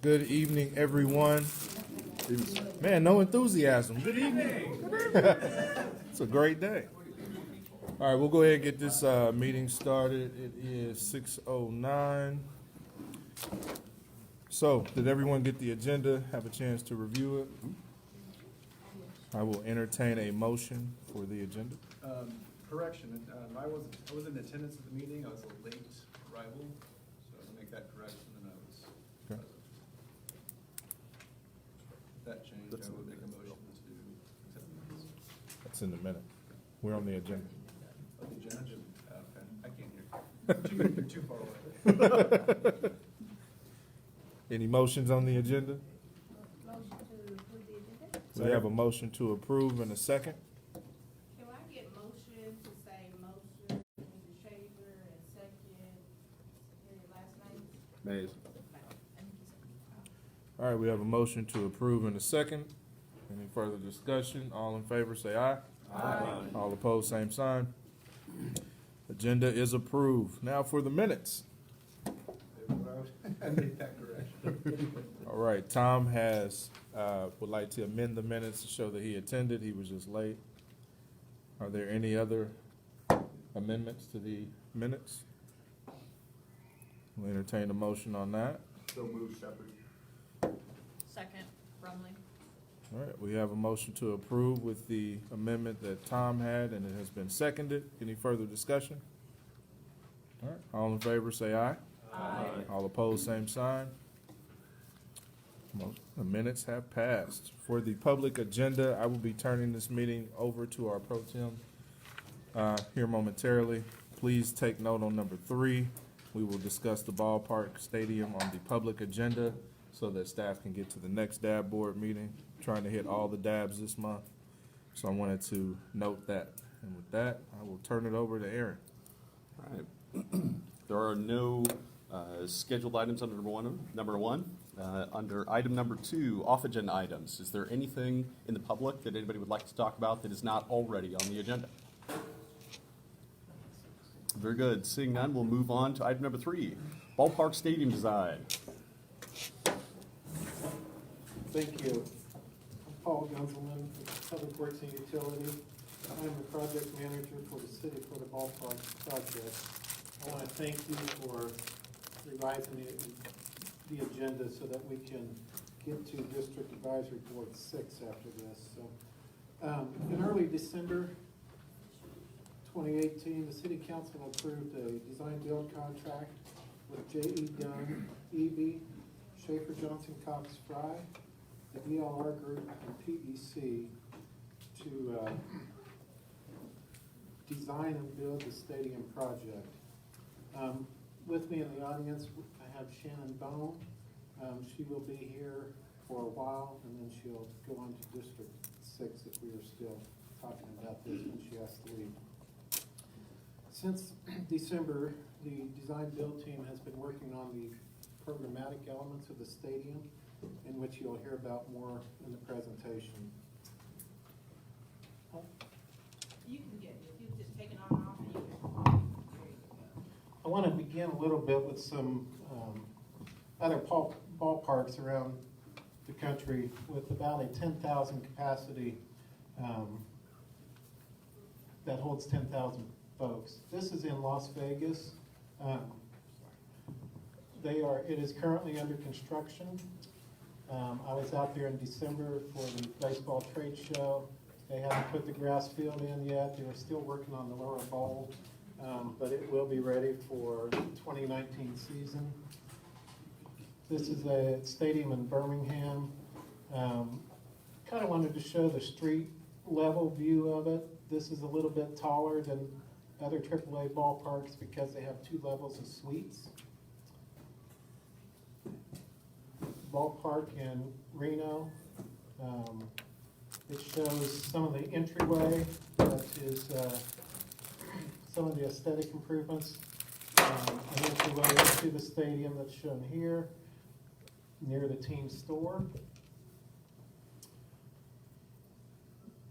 Good evening, everyone. Man, no enthusiasm. Good evening. It's a great day. All right, we'll go ahead and get this meeting started. It is 6:09. So, did everyone get the agenda, have a chance to review it? I will entertain a motion for the agenda. Correction, I was in attendance at the meeting, I was a late arrival, so to make that correction, and I was Okay. present. That changed, I would make a motion to accept the minutes. That's in the minute. We're on the agenda. Oh, the agenda, okay, I can't hear. You're too far away. Any motions on the agenda? Motion to approve the agenda? We have a motion to approve and a second. Can I get motion to say motion, Mr. Shaver, and second, your last name? Mays. All right, we have a motion to approve and a second. Any further discussion? All in favor, say aye. Aye. All opposed, same sign. Agenda is approved. Now for the minutes. I made that correction. All right, Tom would like to amend the minutes to show that he attended. He was just late. Are there any other amendments to the minutes? We'll entertain a motion on that. So move Shepherd. Second, Brumley. All right, we have a motion to approve with the amendment that Tom had, and it has been seconded. Any further discussion? All right, all in favor, say aye. Aye. All opposed, same sign. The minutes have passed. For the public agenda, I will be turning this meeting over to our pro tem here momentarily. Please take note on number 3. We will discuss the ballpark stadium on the public agenda so that staff can get to the next DAB board meeting. Trying to hit all the DABs this month. So I wanted to note that. And with that, I will turn it over to Aaron. All right. There are no scheduled items under number one. Under item number 2, off-agenda items. Is there anything in the public that anybody would like to talk about that is not already on the agenda? Very good. Seeing none, we'll move on to item number 3, ballpark stadium design. Thank you. I'm Paul Gunzelman, with Public Works and Utility. I'm the project manager for the city for the ballpark project. I want to thank you for revising the agenda so that we can get to District Advisory Board 6 after this. So, in early December 2018, the City Council approved a design build contract with J.E. Dunn, E.B., Schaefer Johnson Cox Fry, the DLR Group, and PEC to design and build the stadium project. With me in the audience, I have Shannon Bone. She will be here for a while, and then she'll go on to District 6 if we are still talking about this when she has to leave. Since December, the design build team has been working on the programmatic elements of the stadium, in which you'll hear about more in the presentation. You can get, if you just take it on and off, and you can, there you go. I want to begin a little bit with some other ballparks around the country with about a 10,000 capacity that holds 10,000 folks. This is in Las Vegas. It is currently under construction. I was out there in December for the baseball trade show. They haven't put the grass field in yet. They were still working on the lower bowl, but it will be ready for the 2019 season. This is a stadium in Birmingham. Kind of wanted to show the street level view of it. This is a little bit taller than other AAA ballparks because they have 2 levels of suites. Ballpark in Reno. It shows some of the entryway, that is some of the aesthetic improvements. An entryway into the stadium that's shown here, near the team store.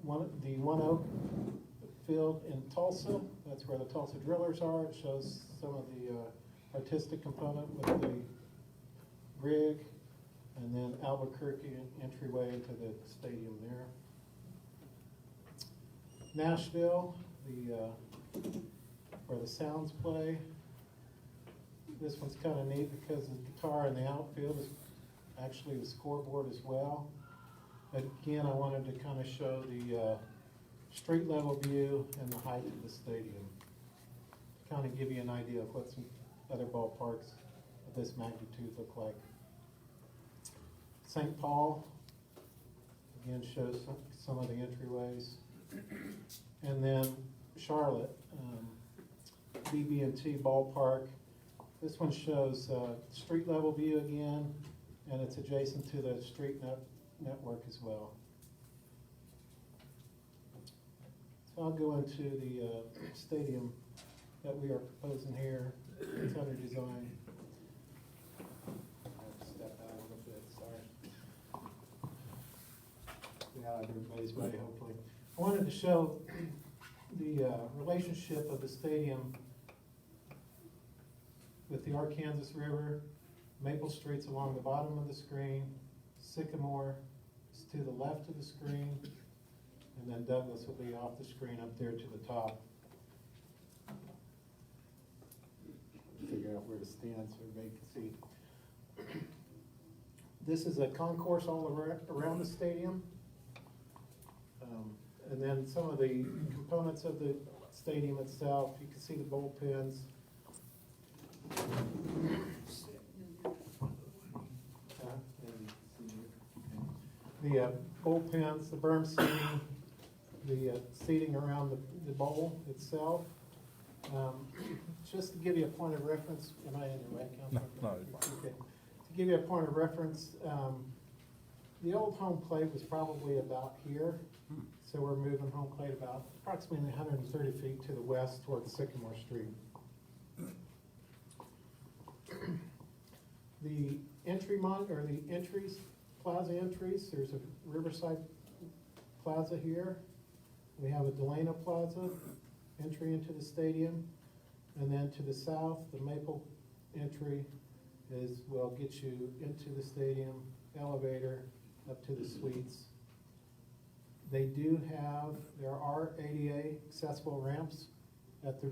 The One Oak field in Tulsa, that's where the Tulsa Drillers are. It shows some of the artistic component with the rig. Albuquerque entryway into the stadium there. Nashville, where the Sounds play. This one's kind of neat because the guitar in the outfield is actually the scoreboard as well. But again, I wanted to kind of show the street level view and the height of the stadium. Kind of give you an idea of what some other ballparks of this magnitude look like. St. Paul, again, shows some of the entryways. And then Charlotte, BB&T Ballpark. This one shows street level view again, and it's adjacent to the street network as well. So I'll go into the stadium that we are proposing here. It's under design. I have to step out a little bit, sorry. Get out of everybody's way, hopefully. I wanted to show the relationship of the stadium with the Arkansas River. Maple Street's along the bottom of the screen, Sycamore is to the left of the screen, and then Douglas will be off the screen up there to the top. Figure out where to stand so everybody can see. This is a concourse all around the stadium. And then some of the components of the stadium itself, you can see the bullpens. The bullpens, the berm seating, the seating around the bowl itself. Just to give you a point of reference, am I in the right count? No, Okay. To give you a point of reference, the old home plate was probably about here. So we're moving home plate about approximately 130 feet to the west towards Sycamore Street. The plaza entries, there's a Riverside Plaza here. We have a Delano Plaza entry into the stadium. And then to the south, the Maple entry will get you into the stadium, elevator up to the suites. There are ADA accessible ramps at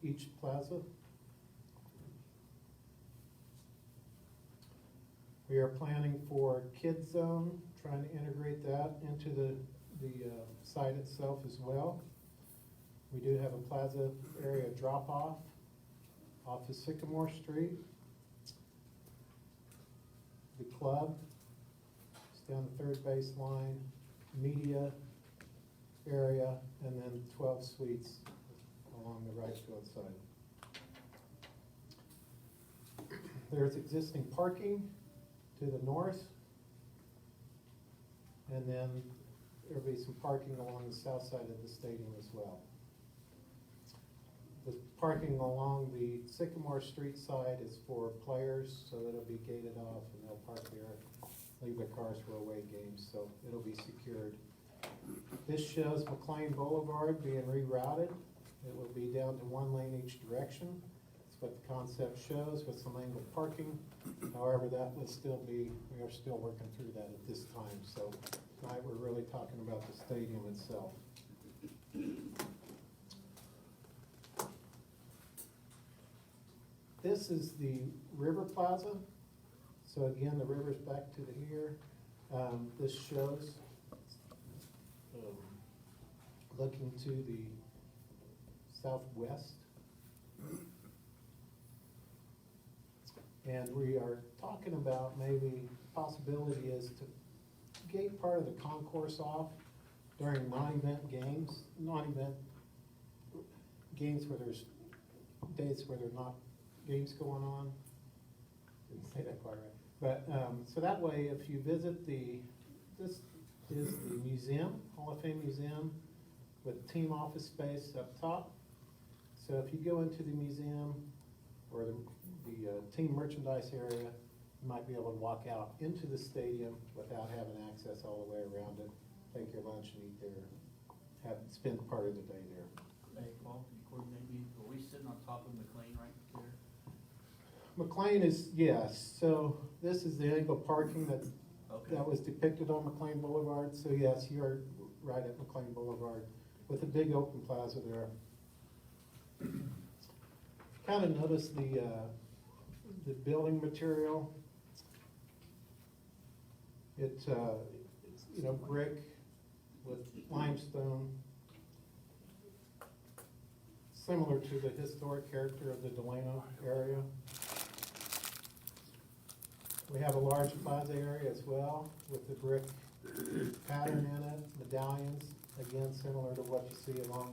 each plaza. We are planning for Kids Zone, trying to integrate that into the site itself as well. We do have a plaza area drop-off of Sycamore Street. The club is down the third baseline, media area, and then 12 suites along the right field side. There's existing parking to the north, and then there'll be some parking along the south side of the stadium as well. The parking along the Sycamore Street side is for players, so it'll be gated off and they'll park there, leave their cars for away games, so it'll be secured. This shows McLean Boulevard being rerouted. It will be down to one lane each direction. That's what the concept shows with some angled parking. However, that will still be, we are still working through that at this time. So tonight we're really talking about the stadium itself. This is the River Plaza. So again, the river's back to here. This shows looking to the southwest. And we are talking about maybe possibility is to gate part of the concourse off during non-event games, games where there's days where there are not games going on. Didn't say that quite right. But, so that way, if you visit this is the museum, Hall of Fame Museum, with team office space up top. So if you go into the museum or the team merchandise area, you might be able to walk out into the stadium without having access all the way around it, take your lunch and eat there, spend part of the day there. Hey, Paul, can you coordinate me? Are we sitting on top of McLean right there? McLean is, yes, so this is the angle parking that was depicted on McLean Boulevard, so yes, you're right at McLean Boulevard with a big open plaza there. Kind of notice the building material. It's, you know, brick with limestone, similar to the historic character of the Delano area. We have a large plaza area as well with the brick pattern in it, medallions, again, similar to what you see along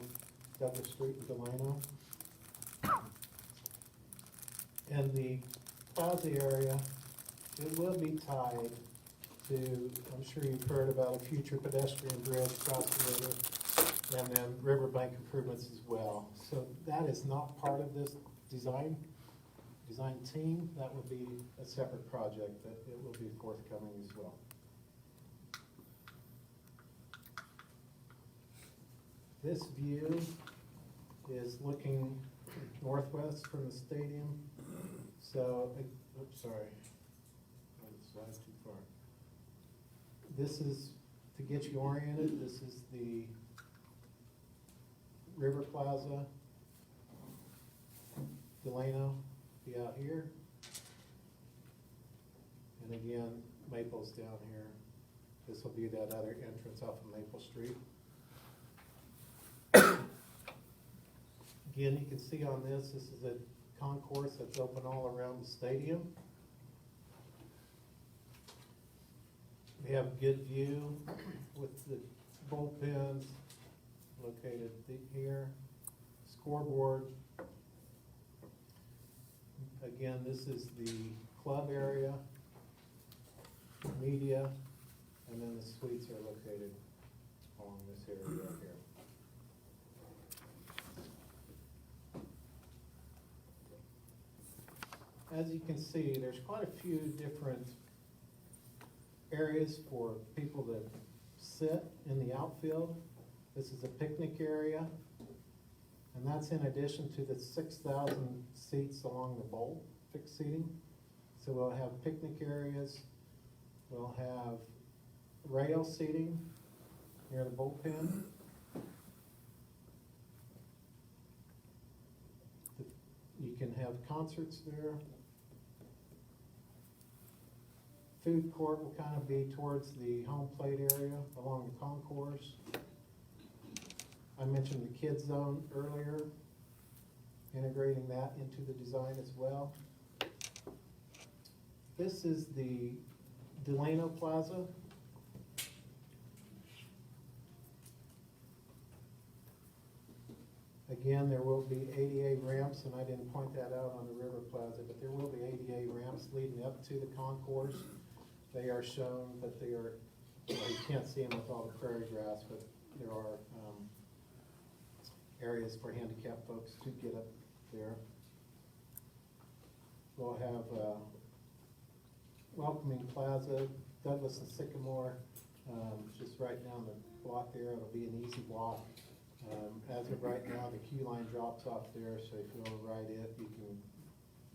Douglas Street in Delano. And the plaza area, it will be tied to, I'm sure you've heard about a future pedestrian bridge across the river, and then riverbank improvements as well. So that is not part of this design team. That will be a separate project that it will be forthcoming as well. This view is looking northwest from the stadium. So, oops, sorry. I slide too far. This is, to get you oriented, this is the River Plaza, Delano, be out here. And again, Maple's down here. This will be that other entrance off of Maple Street. Again, you can see on this is a concourse that's open all around the stadium. We have a good view with the bullpens located here, scoreboard. Again, this is the club area, media, and then the suites are located along this area right here. As you can see, there's quite a few different areas for people to sit in the outfield. This is a picnic area, and that's in addition to the 6,000 seats along the bowl, fixed seating. So we'll have picnic areas, we'll have rail seating near the bullpen. You can have concerts there. Food court will kind of be towards the home plate area along the concourse. I mentioned the kids zone earlier, integrating that into the design as well. This is the Delano Plaza. Again, there will be ADA ramps, and I didn't point that out on the River Plaza, but there will be ADA ramps leading up to the concourse. They are shown, but they are, you can't see them with all the prairie grass, but there are areas for handicapped folks to get up there. We'll have welcoming plaza, Douglas and Sycamore, just right down the block there. It'll be an easy walk. As of right now, the queue line drops off there, so if you want to ride it, you can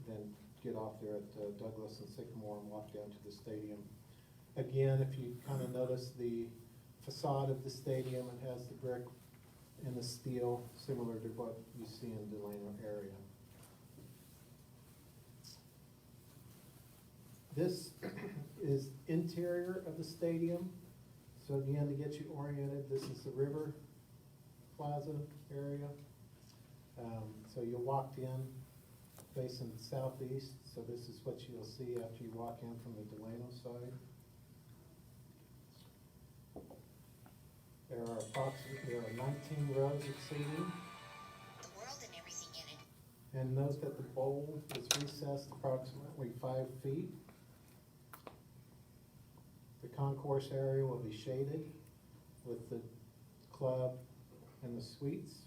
then get off there at Douglas and Sycamore and walk down to the stadium. Again, if you kind of notice the facade of the stadium, it has the brick and the steel, similar to what you see in Delano area. This is interior of the stadium. So again, to get you oriented, this is the River Plaza area. So you walked in facing southeast, so this is what you'll see after you walk in from the Delano side. There are 19 rows of seating. The world and everything in it. And note that the bowl is recessed approximately 5 feet. The concourse area will be shaded with the club and the suites.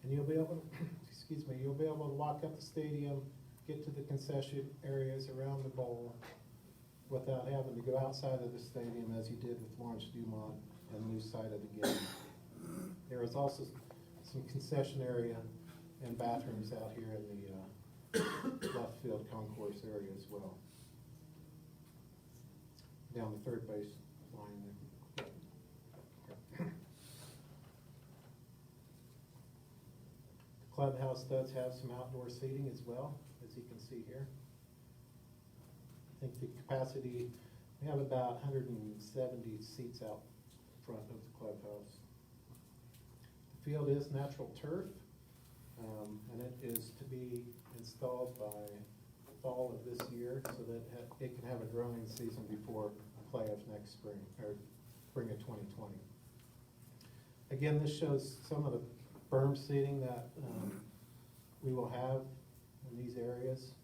And you'll be able to, excuse me, you'll be able to walk up the stadium, get to the concession areas around the bowl without having to go outside of the stadium as you did with Lawrence Dumont and lose sight of the game. There is also some concession area and bathrooms out here in the left field concourse area as well. Down the third base line there. The clubhouse does have some outdoor seating as well, as you can see here. I think the capacity, we have about 170 seats out front of the clubhouse. The field is natural turf, and it is to be installed by fall of this year so that it can have a growing season before playoffs next spring, or spring of 2020. Again, this shows some of the berm seating that we will have in these areas.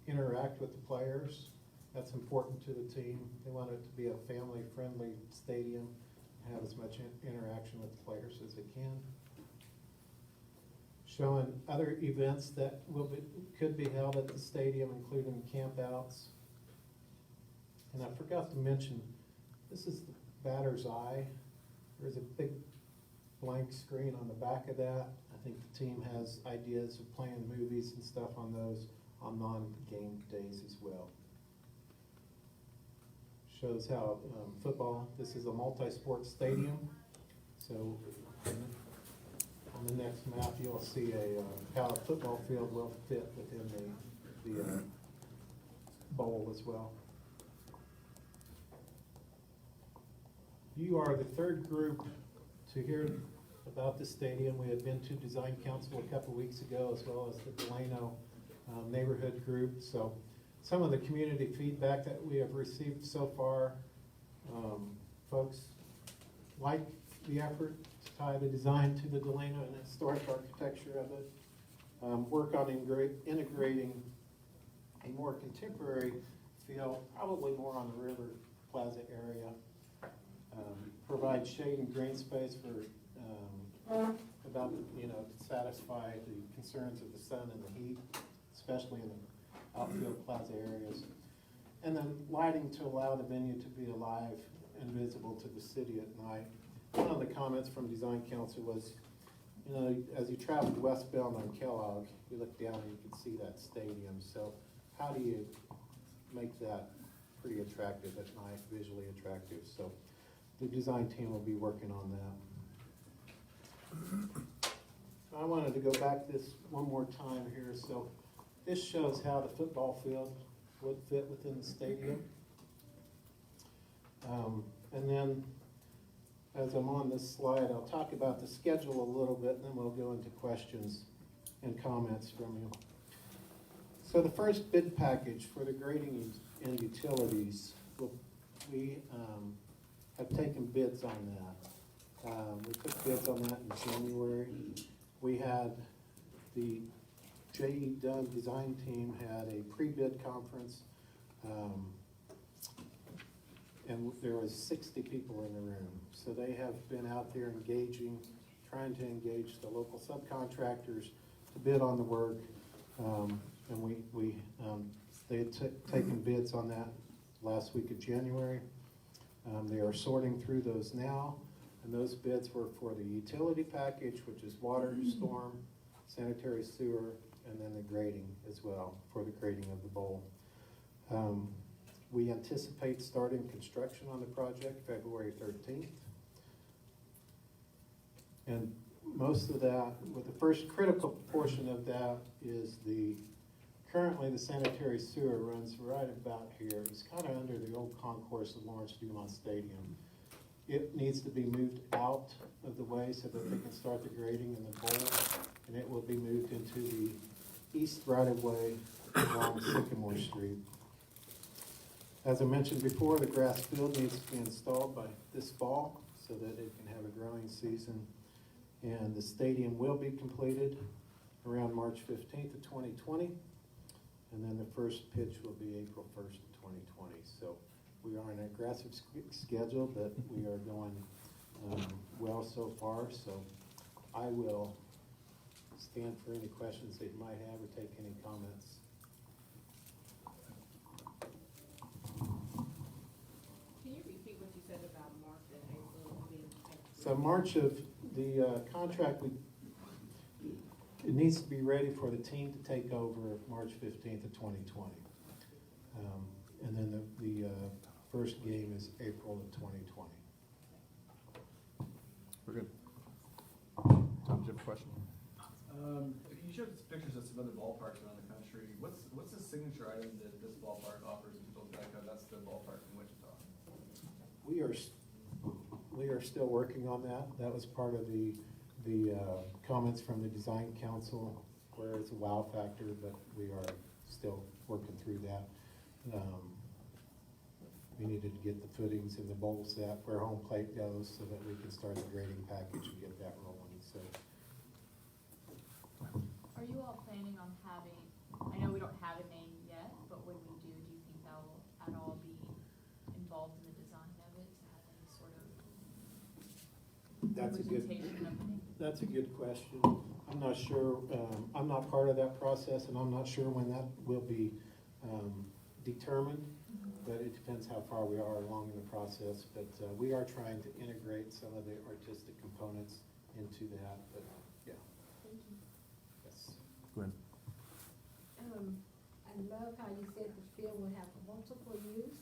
Interact with the players. That's important to the team. They want it to be a family-friendly stadium, have as much interaction with the players as they can. Showing other events that could be held at the stadium, including campouts. And I forgot to mention, this is the batter's eye. There's a big blank screen on the back of that. I think the team has ideas of playing movies and stuff on those on non-game days as well. Shows how football, this is a multi-sport stadium. So on the next map, you'll see how a football field will fit within the bowl as well. You are the third group to hear about the stadium. We had been to Design Council a couple weeks ago, as well as the Delano neighborhood group. So some of the community feedback that we have received so far, folks like the effort to tie the design to the Delano and historic architecture of it. Work on integrating a more contemporary feel, probably more on the River Plaza area. Provide shade and green space for to satisfy the concerns of the sun and the heat, especially in the outfield plaza areas. And then lighting to allow the venue to be alive and visible to the city at night. One of the comments from Design Council was, as you travel westbound on Kellogg, you look down and you can see that stadium. So how do you make that pretty attractive at night, visually attractive? So the design team will be working on that. I wanted to go back this one more time here. So this shows how the football field would fit within the stadium. And then as I'm on this slide, I'll talk about the schedule a little bit, and then we'll go into questions and comments from you. So the first bid package for the grading and utilities, we have taken bids on that. We took bids on that in January. We had the J.E. Dunn design team had a pre-bid conference, and there was 60 people in the room. So they have been out there engaging, trying to engage the local subcontractors to bid on the work, and they had taken bids on that last week of January. They are sorting through those now, and those bids were for the utility package, which is water, storm, sanitary sewer, and then the grading as well, for the grading of the bowl. We anticipate starting construction on the project February 13th. And most of that, with the first critical portion of that is currently the sanitary sewer runs right about here. It's kind of under the old concourse of Lawrence Dumont Stadium. It needs to be moved out of the way so that they can start the grading in the bowl, and it will be moved into the east right-of-way along Sycamore Street. As I mentioned before, the grass field needs to be installed by this fall so that it can have a growing season. And the stadium will be completed around March 15th of 2020. And then the first pitch will be April 1st of 2020. So we are on an aggressive schedule, but we are going well so far. So I will stand for any questions that you might have or take any comments. Can you repeat what you said about March and April being? So March of the contract, it needs to be ready for the team to take over March 15th of 2020. And then the first game is April of 2020. We're good. Tom, do you have a question? You showed us pictures of some other ballparks around the country. What's the signature item that this ballpark offers in Topeka? That's the ballpark in Wichita. We are still working on that. That was part of the comments from the design council, where it's a wow factor, but we are still working through that. We needed to get the footings and the bowl set where home plate goes so that we can start the grading package and get that rolling, so. Are you all planning on having, I know we don't have a name yet, but when we do you think that will at all be involved in the design of it to have any sort of That's a good, representation of the name? that's a good question. I'm not sure, I'm not part of that process, and I'm not sure when that will be determined, but it depends how far we are along in the process. But we are trying to integrate some of the artistic components into that, but yeah. Thank you. Yes. Go ahead. I love how you said the field will have multiple use,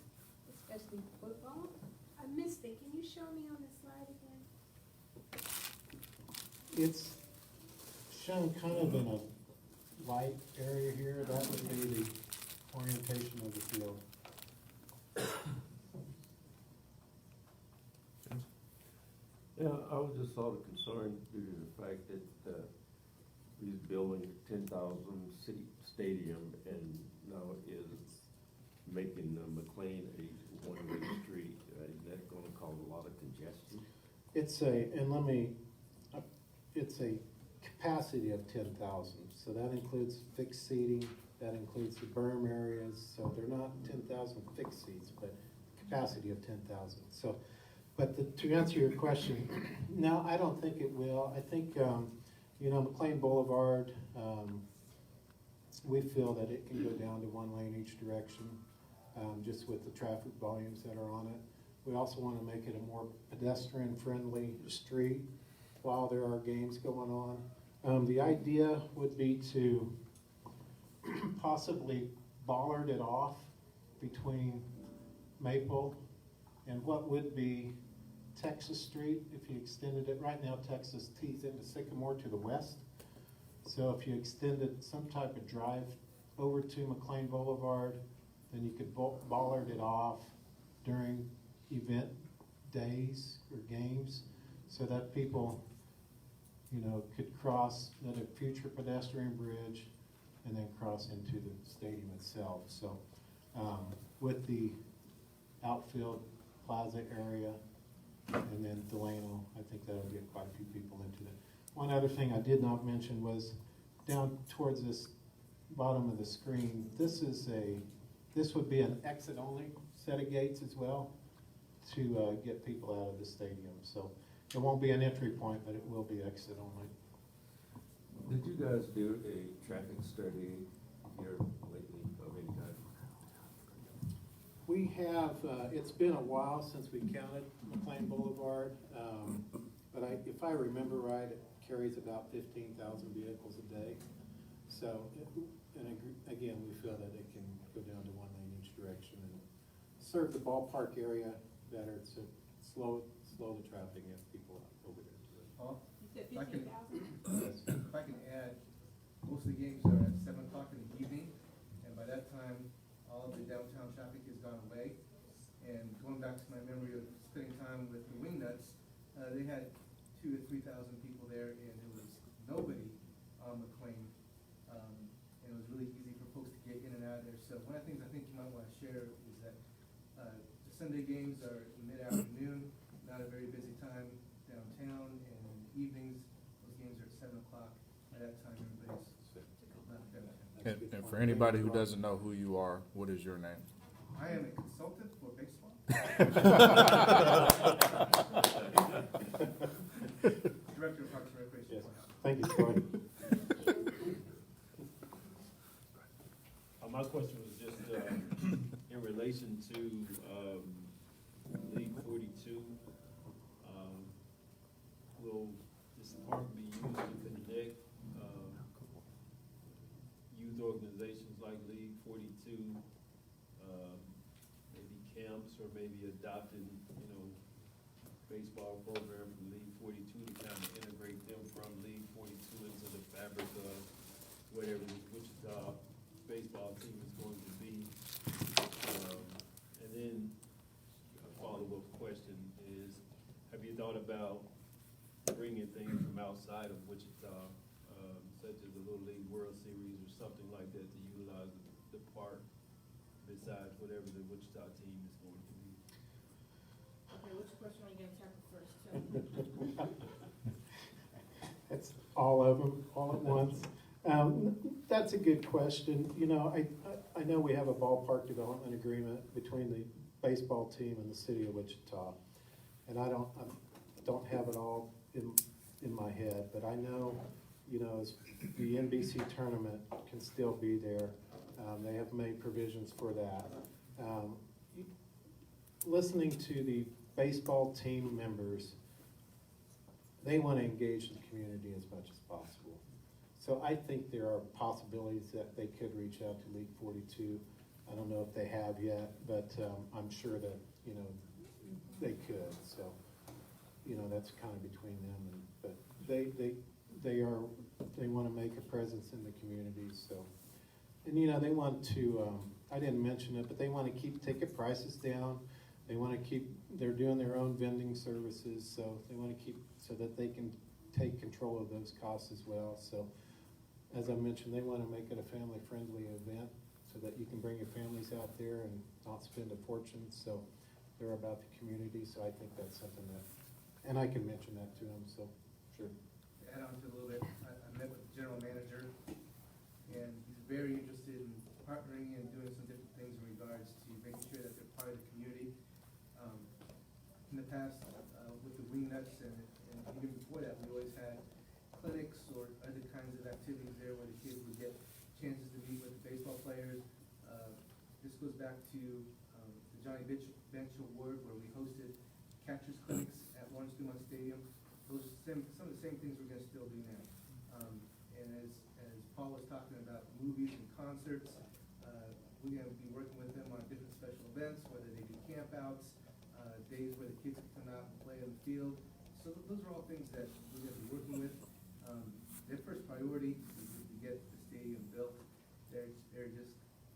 especially football. I missed it. Can you show me on the slide again? It's shown kind of in a light area here. That would be the orientation of the field. Yeah, I was just sort of concerned due to the fact that he's building a 10,000 seat stadium and now is making McLean a one-way street. Is that going to cause a lot of congestion? It's a capacity of 10,000. So that includes fixed seating, that includes the berm areas. So they're not 10,000 fixed seats, but capacity of 10,000. So, but to answer your question, no, I don't think it will. I think, McLean Boulevard, we feel that it can go down to one lane each direction, just with the traffic volumes that are on it. We also want to make it a more pedestrian-friendly street while there are games going on. The idea would be to possibly bollard it off between Maple and what would be Texas Street if you extended it. Right now, Texas tees into Sycamore to the west. So if you extended some type of drive over to McLean Boulevard, then you could bollard it off during event days or games so that people, could cross at a future pedestrian bridge and then cross into the stadium itself. So with the outfield plaza area and then Delano, I think that'll get quite a few people into it. One other thing I did not mention was down towards this bottom of the screen, this would be an exit-only set of gates as well to get people out of the stadium. So it won't be an entry point, but it will be exit-only. Did you guys do a traffic study here lately of any kind? We have, it's been a while since we counted McLean Boulevard, but if I remember right, it carries about 15,000 vehicles a day. So, again, we feel that it can go down to one lane each direction and serve the ballpark area better to slow the traffic and get people over there. Paul, You said If I can- 15,000? if I can add, most of the games are at 7 o'clock in the evening, and by that time, all of the downtown traffic has gone away. And going back to my memory of spending time with the Wingnuts, they had 2,000 to 3,000 people there, and there was nobody on McLean. And it was really easy for folks to get in and out of there. So one of the things I think you might want to share is that the Sunday games are mid-afternoon, not a very busy time downtown, and evenings, those games are at 7 o'clock. By that time, everybody's left downtown. And for anybody who doesn't know who you are, what is your name? I am a consultant for baseball. Director of Parks and Recreation. Yes. Thank you, Troy. My question was just in relation to League 42. Will this park be used to connect youth organizations like League 42, maybe camps or maybe adopting, baseball program from League 42 to kind of integrate them from League 42 into the fabric of whatever the Wichita baseball team is going to be. And then a follow-up question is, have you thought about bringing things from outside of Wichita, such as the Little League World Series or something like that, to utilize the park besides whatever the Wichita team is going to be? Okay, which question are you gonna tackle first? Tell me. It's all of them, all at once. That's a good question. I know we have a ballpark development agreement between the baseball team and the city of Wichita. And I don't have it all in my head, but I know, as the NBC tournament can still be there. They have made provisions for that. Listening to the baseball team members, they want to engage the community as much as possible. So I think there are possibilities that they could reach out to League 42. I don't know if they have yet, but I'm sure that, they could. So, that's kind of between them. But they want to make a presence in the community. So, and they want to. I didn't mention it, but they want to keep ticket prices down. They want to keep. They're doing their own vending services, so they want to keep so that they can take control of those costs as well. So, as I mentioned, they want to make it a family-friendly event so that you can bring your families out there and not spend a fortune. So, they're about the community. So, I think that's something that, and I can mention that to them. So, sure. To add on to it a little bit, I met with the general manager, and he's very interested in partnering and doing some different things in regards to making sure that they're part of the community. In the past, with the wing nuts and even before that, we always had clinics or other kinds of activities there where the kids would get chances to meet with the baseball players. This goes back to the Johnny Bench Award, where we hosted catchers clinics at Lawrence Dumont Stadium. Some of the same things we're gonna still do now. And as Paul was talking about movies and concerts, we're gonna be working with them on different special events, whether they do camp outs, days where the kids can come out and play on the field. So those are all things that we're gonna be working with. Their first priority is to get the stadium built. They're just,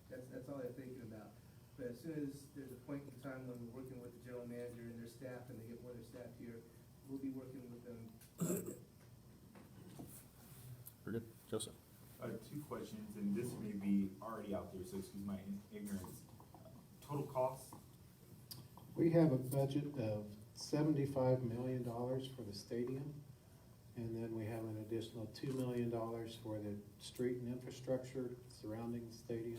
that's all they're thinking about. But as soon as there's a point in time when we're working with the general manager and their staff, and they get more of their staff here, we'll be working with them. Very good. Joseph? Two questions, and this may be already out there, so excuse my ignorance. Total cost? We have a budget of $75 million for the stadium, and then we have an additional $2 million for the street and infrastructure surrounding the stadium.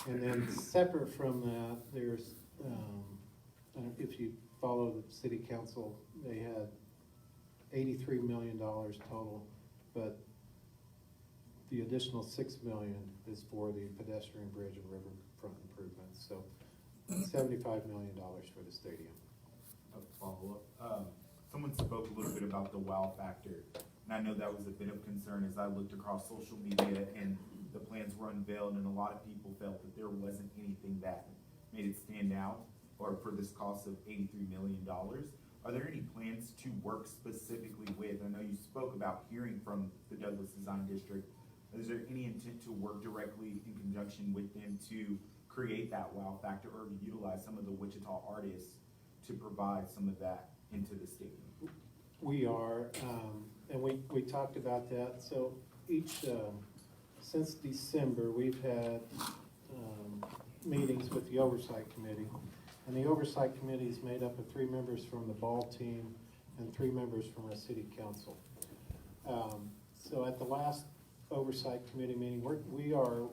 And then separate from that, there's, if you follow the city council, they had $83 million total, but the additional $6 million is for the pedestrian bridge and riverfront improvements. So $75 million for the stadium. A follow-up. Someone spoke a little bit about the wow factor, and I know that was a bit of concern as I looked across social media and the plans were unveiled, and a lot of people felt that there wasn't anything that made it stand out, or for this cost of $83 million. Are there any plans to work specifically with, I know you spoke about hearing from the Douglas Design District, is there any intent to work directly in conjunction with them to create that wow factor, or to utilize some of the Wichita artists to provide some of that into the stadium? We are, and we talked about that. So since December, we've had meetings with the Oversight Committee. And the Oversight Committee is made up of 3 members from the ball team and 3 members from our city council. So at the last Oversight Committee meeting, we are,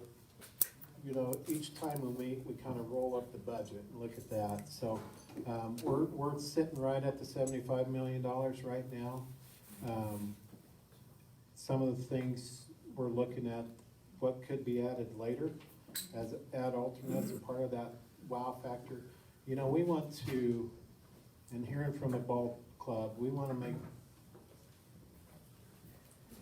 each time we meet, we kind of roll up the budget and look at that. So we're sitting right at the $75 million right now. Some of the things we're looking at, what could be added later as add alternates and part of that wow factor. We want to, and hearing from the ball club, we want to make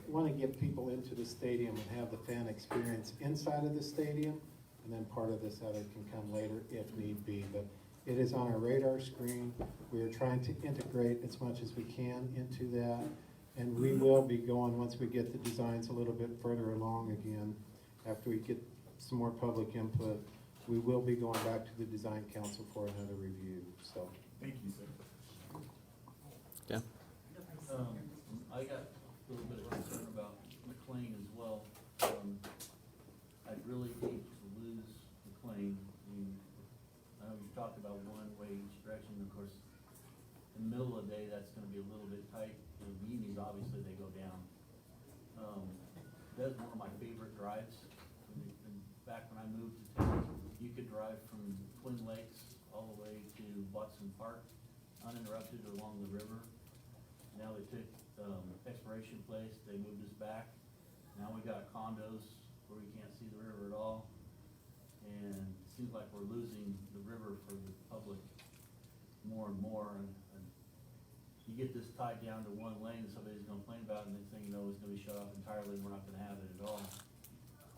want to get people into the stadium and have the fan experience inside of the stadium, and then part of this other can come later if need be. But it is on our radar screen. We are trying to integrate as much as we can into that. And we will be going, once we get the designs a little bit further along again, after we get some more public input, we will be going back to the design council for another review, so. Thank you, sir. Yeah. I got a little bit of concern about McLean as well. I'd really hate to lose McLean. I mean, I know you talked about one-way each direction, of course, in the middle of the day, that's gonna be a little bit tight. In the evenings, obviously, they go down. That's one of my favorite drives. Back when I moved to town, you could drive from Twin Lakes all the way to Watson Park, uninterrupted along the river. Now they took Exploration Place, they moved us back. Now we got condos where we can't see the river at all. And it seems like we're losing the river for the public more and more. And you get this tied down to one lane and somebody's gonna complain about it, and next thing you know, it's gonna be shut off entirely, and we're not gonna have it at all.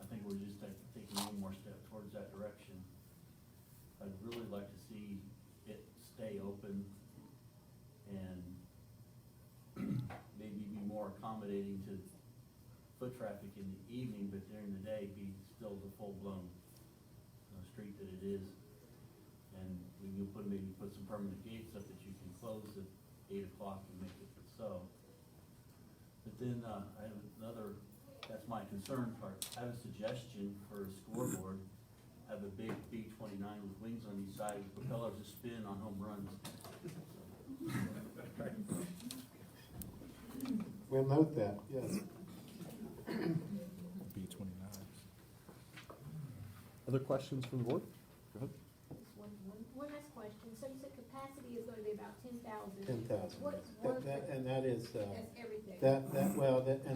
I think we're just taking one more step towards that direction. I'd really like to see it stay open and maybe be more accommodating to foot traffic in the evening, but during the day be still the full-blown street that it is. And we can maybe put some permanent gates up that you can close at 8 o'clock and make it so. But then I have another, that's my concern part. I have a suggestion for a scoreboard. Have a big B-29 with wings on each side, with propellers to spin on home runs. We'll note that, yes. B-29. Other questions from the board? Go ahead. One last question. So you said capacity is gonna be about 10,000? 10,000. What, And that is, that's everything?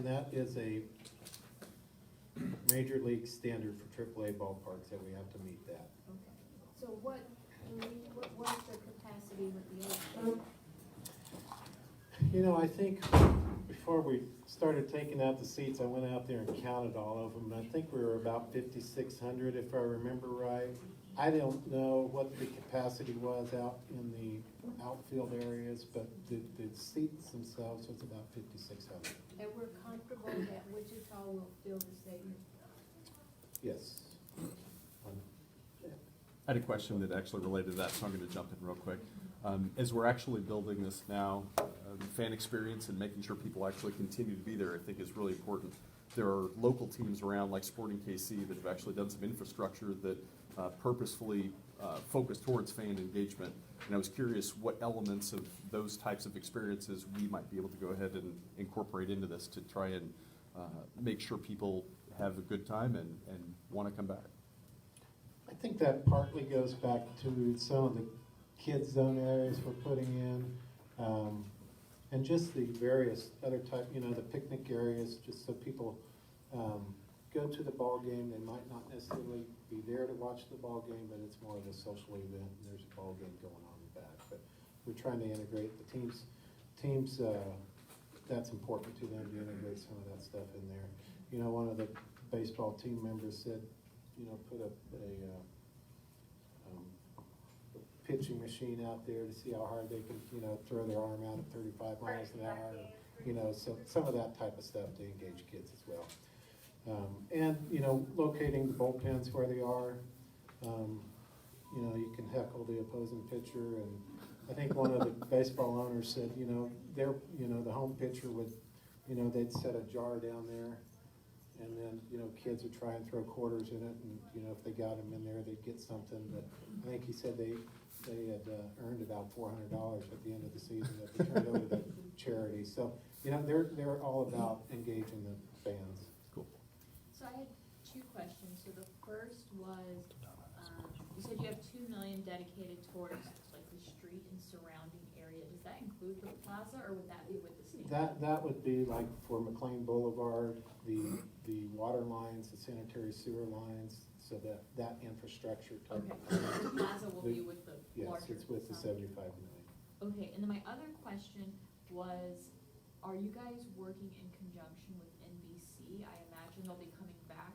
that is a major league standard for AAA ballparks that we have to meet that. Okay. So what's the capacity with the other? You know, I think before we started taking out the seats, I went out there and counted all of them, and I think we were about 5,600 if I remember right. I don't know what the capacity was out in the outfield areas, but the seats themselves was about 5,600. And we're comfortable that Wichita will fill the stadium? Yes. I had a question that actually related to that, so I'm gonna jump in real quick. As we're actually building this now, fan experience and making sure people actually continue to be there, I think is really important. There are local teams around, like Sporting KC, that have actually done some infrastructure that purposefully focus towards fan engagement. And I was curious what elements of those types of experiences we might be able to go ahead and incorporate into this to try and make sure people have a good time and want to come back. I think that partly goes back to some of the kids zone areas we're putting in, and just the various other type, you know, the picnic areas, just so people go to the ball game. They might not necessarily be there to watch the ball game, but it's more of a social event, and there's a ball game going on in the back. But we're trying to integrate the teams, that's important to them, to integrate some of that stuff in there. You know, one of the baseball team members said, you know, put a pitching machine out there to see how hard they can, you know, throw their arm out at 35 miles an hour. You know, so some of that type of stuff to engage kids as well. And, you know, locating the bullpens where they are. You know, you can heckle the opposing pitcher, and I think one of the baseball owners said, you know, the home pitcher would, you know, they'd set a jar down there, and then, you know, kids would try and throw quarters in it, and, you know, if they got them in there, they'd get something. But I think he said they had earned about $400 at the end of the season that they turned over to charity. So, you know, they're all about engaging the fans. Cool. So I had two questions. So the first was, you said you have $2 million dedicated towards like the street and surrounding area. Does that include the plaza, or would that be with the stadium? That would be like for McLean Boulevard, the water lines, the sanitary sewer lines, so that infrastructure type. Okay, so the plaza will be with the larger. Yes, it's with the sign. 75 million. Okay, and then my other question was, are you guys working in conjunction with NBC, I imagine they'll be coming back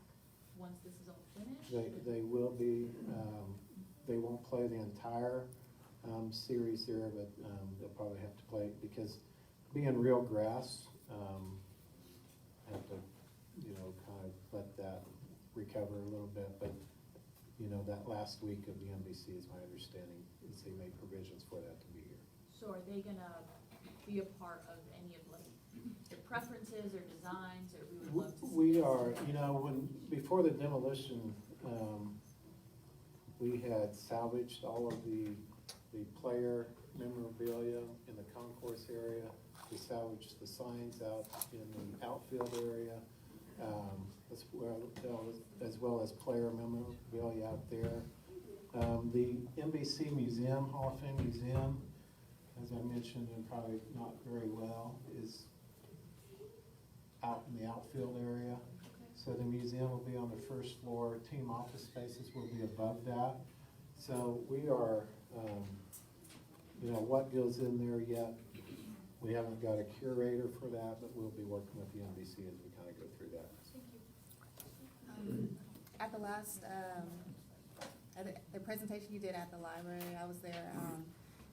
once this is all finished? They will be, they won't play the entire, series there, but, they'll probably have to play, because being real grass, have to, kind of let that recover a little bit, but, that last week of the NBC is my understanding, is they made provisions for that to be here. So are they gonna be a part of any of like the preferences or designs, or we would love to see? We are, before the demolition, we had salvaged all of the player memorabilia in the concourse area. We salvaged the signs out in the outfield area, as well as player memorabilia out there. The NBC Museum, Hall of Fame Museum, as I mentioned, and probably not very well, is out in the outfield area. So the museum will be on the first floor, team office spaces will be above that. So we are, what goes in there yet, we haven't got a curator for that, but we'll be working with the NBC as we kind of go through that. At the last, the presentation you did at the library, I was there,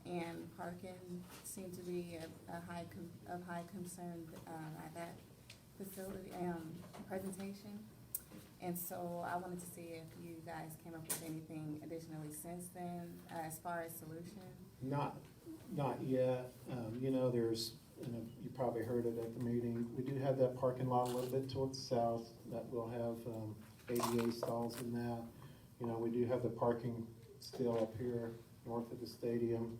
and parking seemed to be of high concern at that facility, presentation. And so I wanted to see if you guys came up with anything additionally since then, as far as solution. Not yet. There's, you probably heard it at the meeting, we do have that parking lot a little bit towards the south that will have ADA stalls in that. We do have the parking still up here north of the stadium.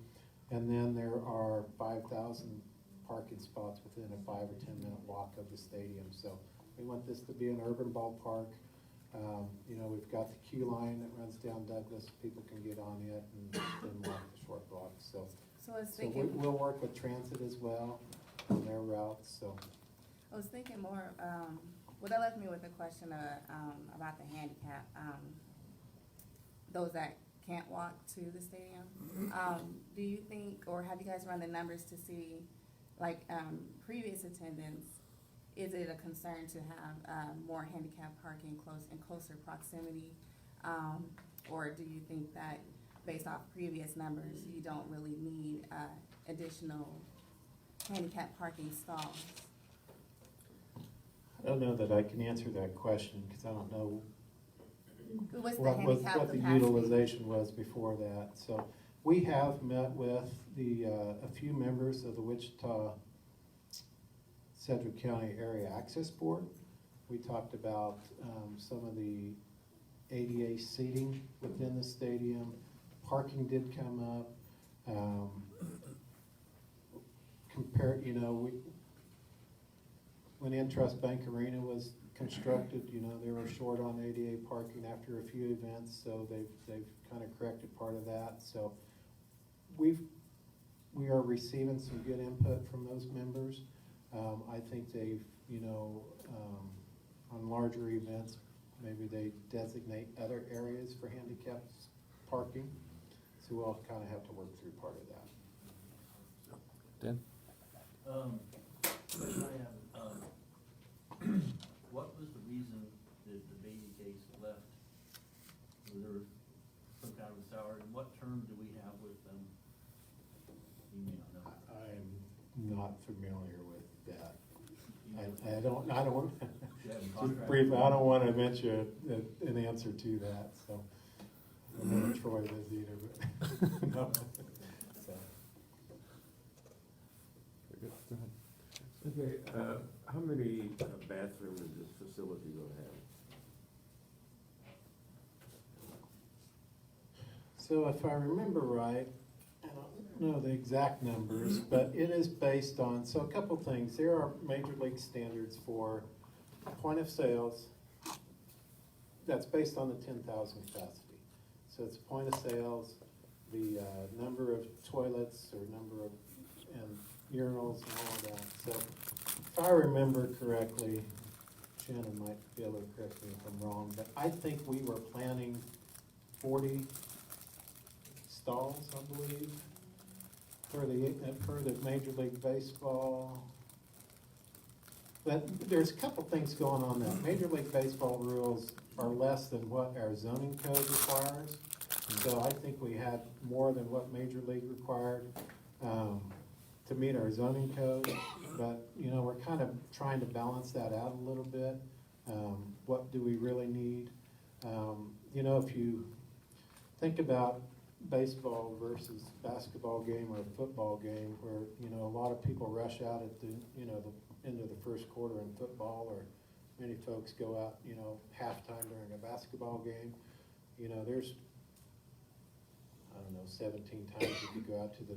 And then there are 5,000 parking spots within a 5 or 10 minute walk of the stadium. So we want this to be an urban ballpark. We've got the queue line that runs down Douglas. People can get on it and then walk the short block. So we'll work with transit as well on their routes. So I was thinking more, well, that left me with a question about the handicap, those that can't walk to the stadium. Do you think, or have you guys run the numbers to see, like, previous attendance, is it a concern to have more handicap parking in closer proximity? Or do you think that based off previous numbers, you don't really need additional handicap parking stalls? I don't know that I can answer that question because I don't know What's the what handicap the capacity? utilization was before that. So we have met with a few members of the Wichita Sedgwick County Area Access Board. We talked about some of the ADA seating within the stadium. Parking did come up. When Intrust Bank Arena was constructed, they were short on ADA parking after a few events, so they've kind of corrected part of that. So we are receiving some good input from those members. I think they've, on larger events, maybe they designate other areas for handicapped parking. So we'll kind of have to work through part of that. Dan? Question I have, what was the reason that the Beatty case left? Was there some kind of a sour, and what term do we have with them? You may not know. I'm not familiar with that. I don't, You have a contract? brief, I don't want to venture an answer to that, so. I don't know if Troy does either, but, no. So. Very good. Go ahead. Okay, how many bathrooms is this facility gonna have? So if I remember right, I don't know the exact numbers, but it is based on, so a couple things. There are major league standards for point of sales. That's based on the 10,000 capacity. So it's point of sales, the number of toilets or number of and urinals and all of that. So if I remember correctly, Shannon might be able to correct me if I'm wrong, but I think we were planning 40 stalls, I believe, for the Major League Baseball. But there's a couple things going on now. Major League Baseball rules are less than what our zoning code requires. So I think we had more than what Major League required to meet our zoning code. But, you know, we're kind of trying to balance that out a little bit. What do we really need? You know, if you think about baseball versus basketball game or football game, where, you know, a lot of people rush out at the, you know, the end of the first quarter in football, or many folks go out, you know, halftime during a basketball game. You know, there's, I don't know, 17 times you could go out to the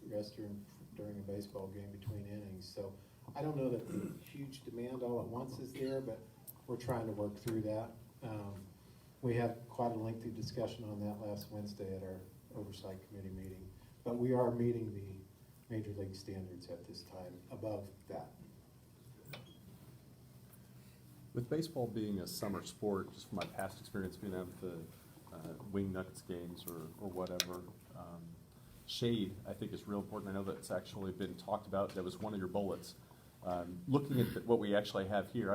restroom during a baseball game between innings. So I don't know that the huge demand all at once is there, but we're trying to work through that. We had quite a lengthy discussion on that last Wednesday at our Oversight Committee meeting, but we are meeting the Major League standards at this time above that. With baseball being a summer sport, just from my past experience being at the Wing Nuggets games or whatever, shade, I think, is real important. I know that's actually been talked about. That was one of your bullets. Looking at what we actually have here,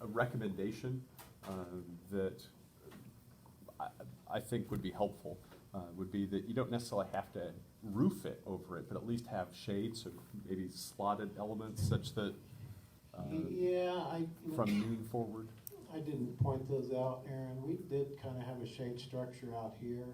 a recommendation that I think would be helpful would be that you don't necessarily have to roof it over it, but at least have shade, so maybe slotted elements such that from noon forward. I didn't point those out, Aaron. We did kind of have a shade structure out here,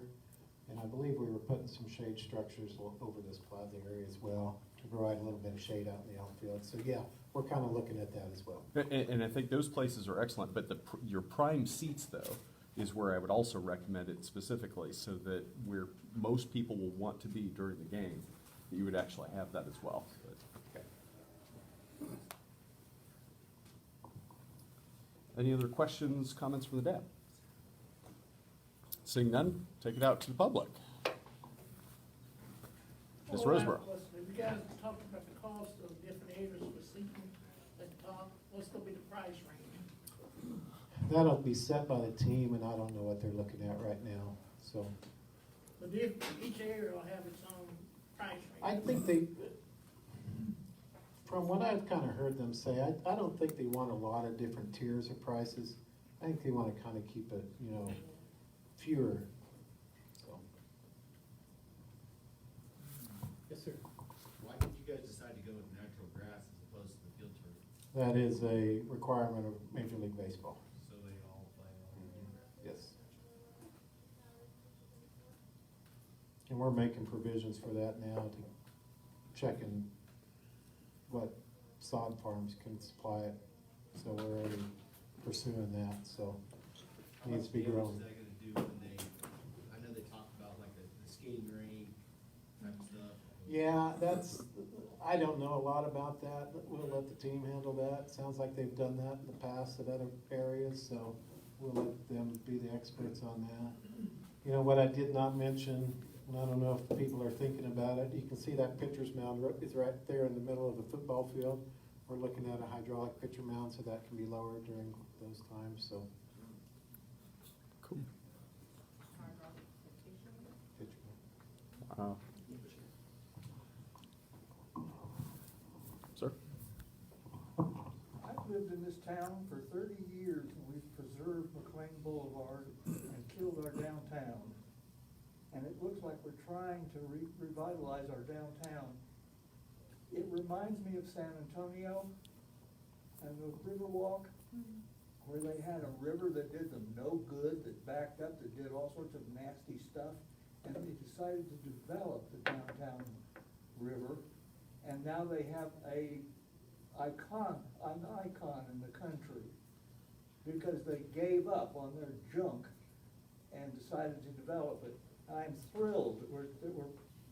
and I believe we were putting some shade structures over this plaza area as well to provide a little bit of shade out in the outfield. So yeah, we're kind of looking at that as well. And I think those places are excellent, but your prime seats, though, is where I would also recommend it specifically, so that where most people will want to be during the game, that you would actually have that as well. But, okay. Any other questions, comments from the DAB? Seeing none, take it out to the public. Ms. Roseborough. You guys talked about the cost of different areas for seating at the top. What's gonna be the price range? That'll be set by the team, and I don't know what they're looking at right now, so. But each area will have its own price I range. think from what I've kind of heard them say, I don't think they want a lot of different tiers of prices. I think they want to kind of keep it, you know, fewer, so. Yes, sir. Why did you guys decide to go with natural grass as opposed to the field turf? That is a requirement of Major League Baseball. So they all play on Yes. And we're making provisions for that now to checking what sod farms can supply it. So we're already pursuing that, so it needs to be grown. What is that gonna do when I know they talked about like the skating rink type of stuff. Yeah, I don't know a lot about that. We'll let the team handle that. Sounds like they've done that in the past at other areas, so we'll let them be the experts on that. You know, what I did not mention, and I don't know if people are thinking about it, you can see that pitcher's mound is right there in the middle of the football field. We're looking at a hydraulic pitcher mound, so that can be lowered during those times, so. Cool. Pitcher mound. Wow. Sir? I've lived in this town for 30 years, and we've preserved McLean Boulevard and killed our downtown. And it looks like we're trying to revitalize our downtown. It reminds me of San Antonio and the Riverwalk, where they had a river that did them no good, that backed up, that did all sorts of nasty stuff. And they decided to develop the downtown river. And now they have an icon in the country, because they gave up on their junk and decided to develop it. I'm thrilled that we're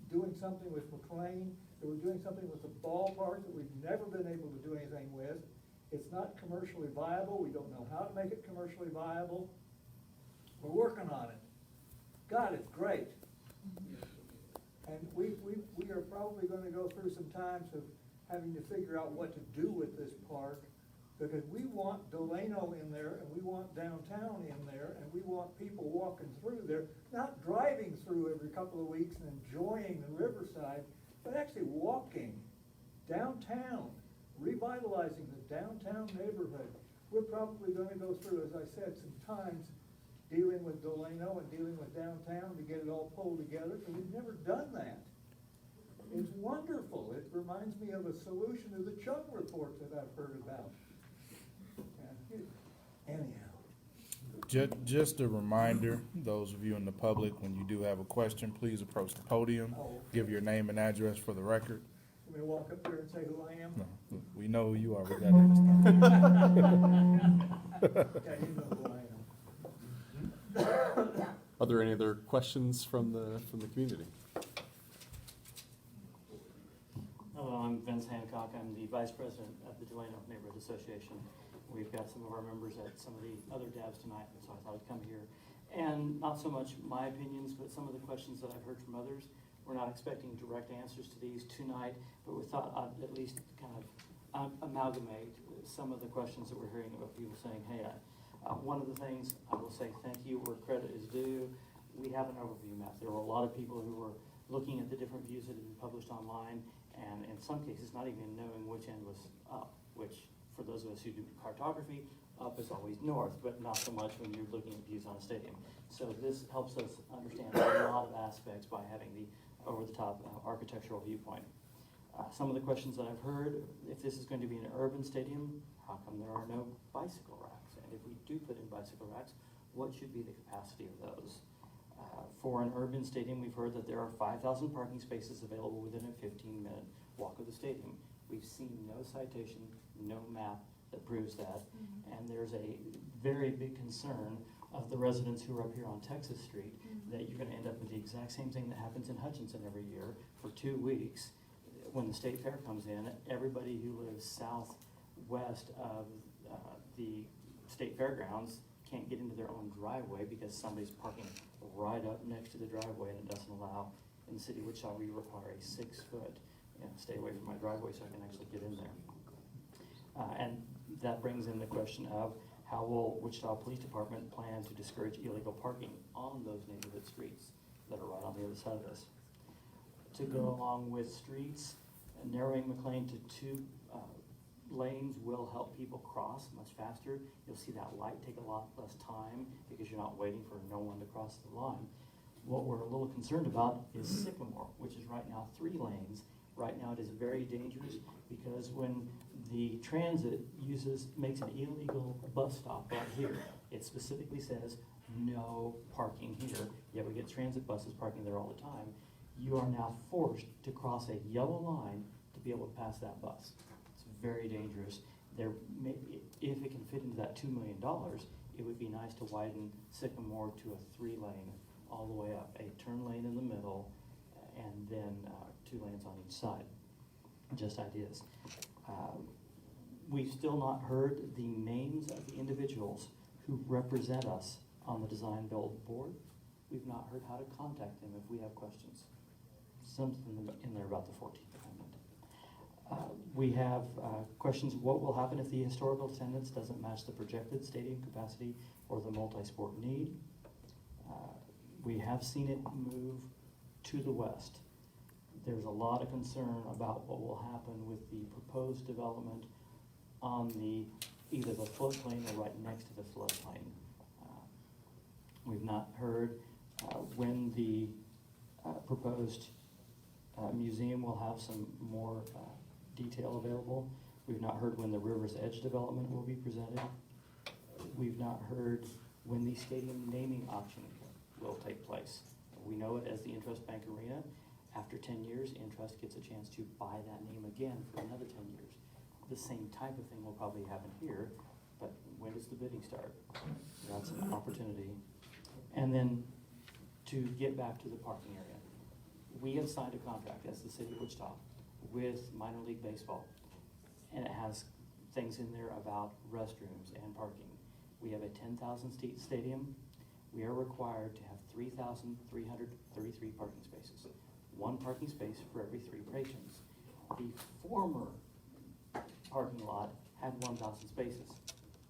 doing something with McLean, that we're doing something with the ballpark that we've never been able to do anything with. It's not commercially viable. We don't know how to make it commercially viable. We're working on it. God, it's great. And we are probably gonna go through some times of having to figure out what to do with this park, because we want Delano in there, and we want downtown in there, and we want people walking through there, not driving through every couple of weeks and enjoying the riverside, but actually walking downtown, revitalizing the downtown neighborhood. We're probably gonna go through, as I said, some times dealing with Delano and dealing with downtown to get it all pulled together, because we've never done that. It's wonderful. It reminds me of a solution to the Chung report that I've heard about. Anyhow. Just a reminder, those of you in the public, when you do have a question, please approach the podium. Give your name and address for the record. Can we walk up there and say who I am? No, we know who you are, we got it this time. Yeah, you know who I am. Are there any other questions from the community? Hello, I'm Vince Hancock. I'm the Vice President of the Delano Neighborhood Association. We've got some of our members at some of the other DABs tonight, so I thought I'd come here. And not so much my opinions, but some of the questions that I've heard from others. We're not expecting direct answers to these tonight, but we thought I'd at least kind of amalgamate some of the questions that we're hearing about people saying, hey, one of the things I will say thank you where credit is due. We have an overview map. There were a lot of people who were looking at the different views that had been published online, and in some cases not even knowing which end was up, which for those of us who do cartography, up is always north, but not so much when you're looking at views on a stadium. So this helps us understand a lot of aspects by having the over-the-top architectural viewpoint. Some of the questions that I've heard, if this is going to be an urban stadium, how come there are no bicycle racks? And if we do put in bicycle racks, what should be the capacity of those? For an urban stadium, we've heard that there are 5,000 parking spaces available within a 15-minute walk of the stadium. We've seen no citation, no map that proves that. And there's a very big concern of the residents who are up here on Texas Street that you're gonna end up with the exact same thing that happens in Hutchinson every year for 2 weeks. When the state fair comes in, everybody who lives southwest of the state fairgrounds can't get into their own driveway because somebody's parking right up next to the driveway, and it doesn't allow in the city of Wichita, we require a 6-foot, stay away from my driveway so I can actually get in there. And that brings in the question of how will Wichita Police Department plan to discourage illegal parking on those neighborhood streets that are right on the other side of this? To go along with streets, narrowing McLean to 2 lanes will help people cross much faster. You'll see that light take a lot less time because you're not waiting for no one to cross the line. What we're a little concerned about is Sycamore, which is right now 3 lanes. Right now it is very dangerous because when the transit makes an illegal bus stop right here, it specifically says no parking here, yet we get transit buses parking there all the time. You are now forced to cross a yellow line to be able to pass that bus. It's very dangerous. If it can fit into that $2 million, it would be nice to widen Sycamore to a 3-lane all the way up, a turn lane in the middle, and then 2 lanes on each side. Just ideas. We've still not heard the names of the individuals who represent us on the design build board. We've not heard how to contact them if we have questions. Something in there about the 14th Amendment. We have questions, what will happen if the historical attendance doesn't match the projected stadium capacity or the multi-sport need? We have seen it move to the west. There's a lot of concern about what will happen with the proposed development on either the floodplain or right next to the floodplain. We've not heard when the proposed museum will have some more detail available. We've not heard when the River's Edge development will be presented. We've not heard when the stadium naming auction will take place. We know it as the Intrust Bank Arena. After 10 years, Intrust gets a chance to buy that name again for another 10 years. The same type of thing will probably happen here, but when does the bidding start? That's an opportunity. And then to get back to the parking area. We have signed a contract as the city of Wichita with minor league baseball, and it has things in there about restrooms and parking. We have a 10,000 seat stadium. We are required to have 3,333 parking spaces. 1 parking space for every 3 patrons. The former parking lot had 1,000 spaces.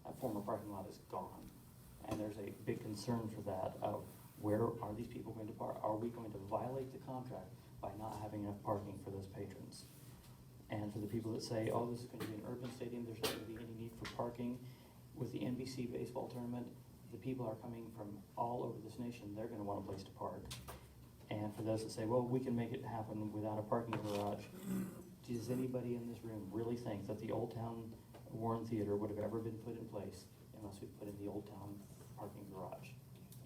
That former parking lot is gone. And there's a big concern for that of where are these people going to park? Are we going to violate the contract by not having enough parking for those patrons? And for the people that say, oh, this is gonna be an urban stadium, there's not gonna be any need for parking, with the NBC baseball tournament, the people are coming from all over this nation, they're gonna want a place to park. And for those that say, well, we can make it happen without a parking garage, does anybody in this room really think that the Old Town Warren Theater would have ever been put in place unless we put in the Old Town parking garage?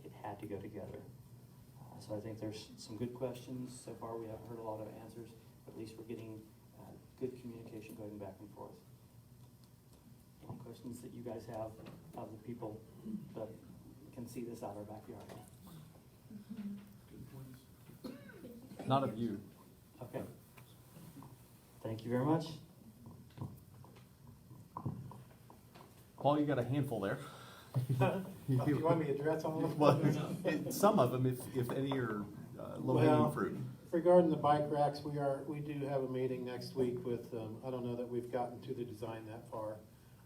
It had to go together. So I think there's some good questions. So far, we haven't heard a lot of answers, but at least we're getting good communication going back and forth. Any questions that you guys have of the people that can see this out our backyard? Not of you. Okay. Thank you very much. Paul, you got a handful there. You want me to address all of them? Well, some of them, if any are low-hanging fruit. Regarding the bike racks, we do have a meeting next week with, I don't know that we've gotten to the design that far.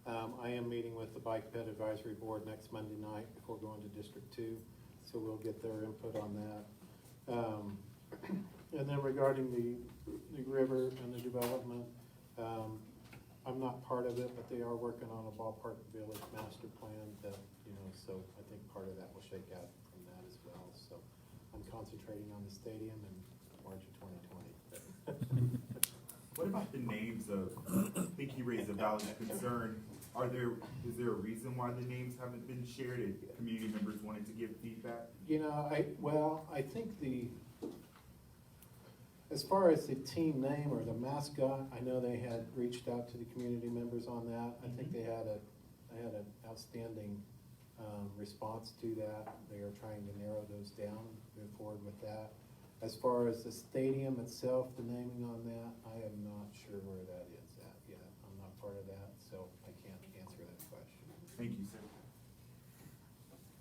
I am meeting with the Bike Ped Advisory Board next Monday night before going to District 2, so we'll get their input on that. And then regarding the river and the development, I'm not part of it, but they are working on a ballpark village master plan that, so I think part of that will shake out from that as well. So I'm concentrating on the stadium in March of 2020. What about the names of, I think he raised a valid concern. Is there a reason why the names haven't been shared if community members wanted to give feedback? I think as far as the team name or the mascot, I know they had reached out to the community members on that. I think they had an outstanding response to that. They are trying to narrow those down, move forward with that. As far as the stadium itself, the naming on that, I am not sure where that is at yet. I'm not part of that, so I can't answer that question. Thank you, sir.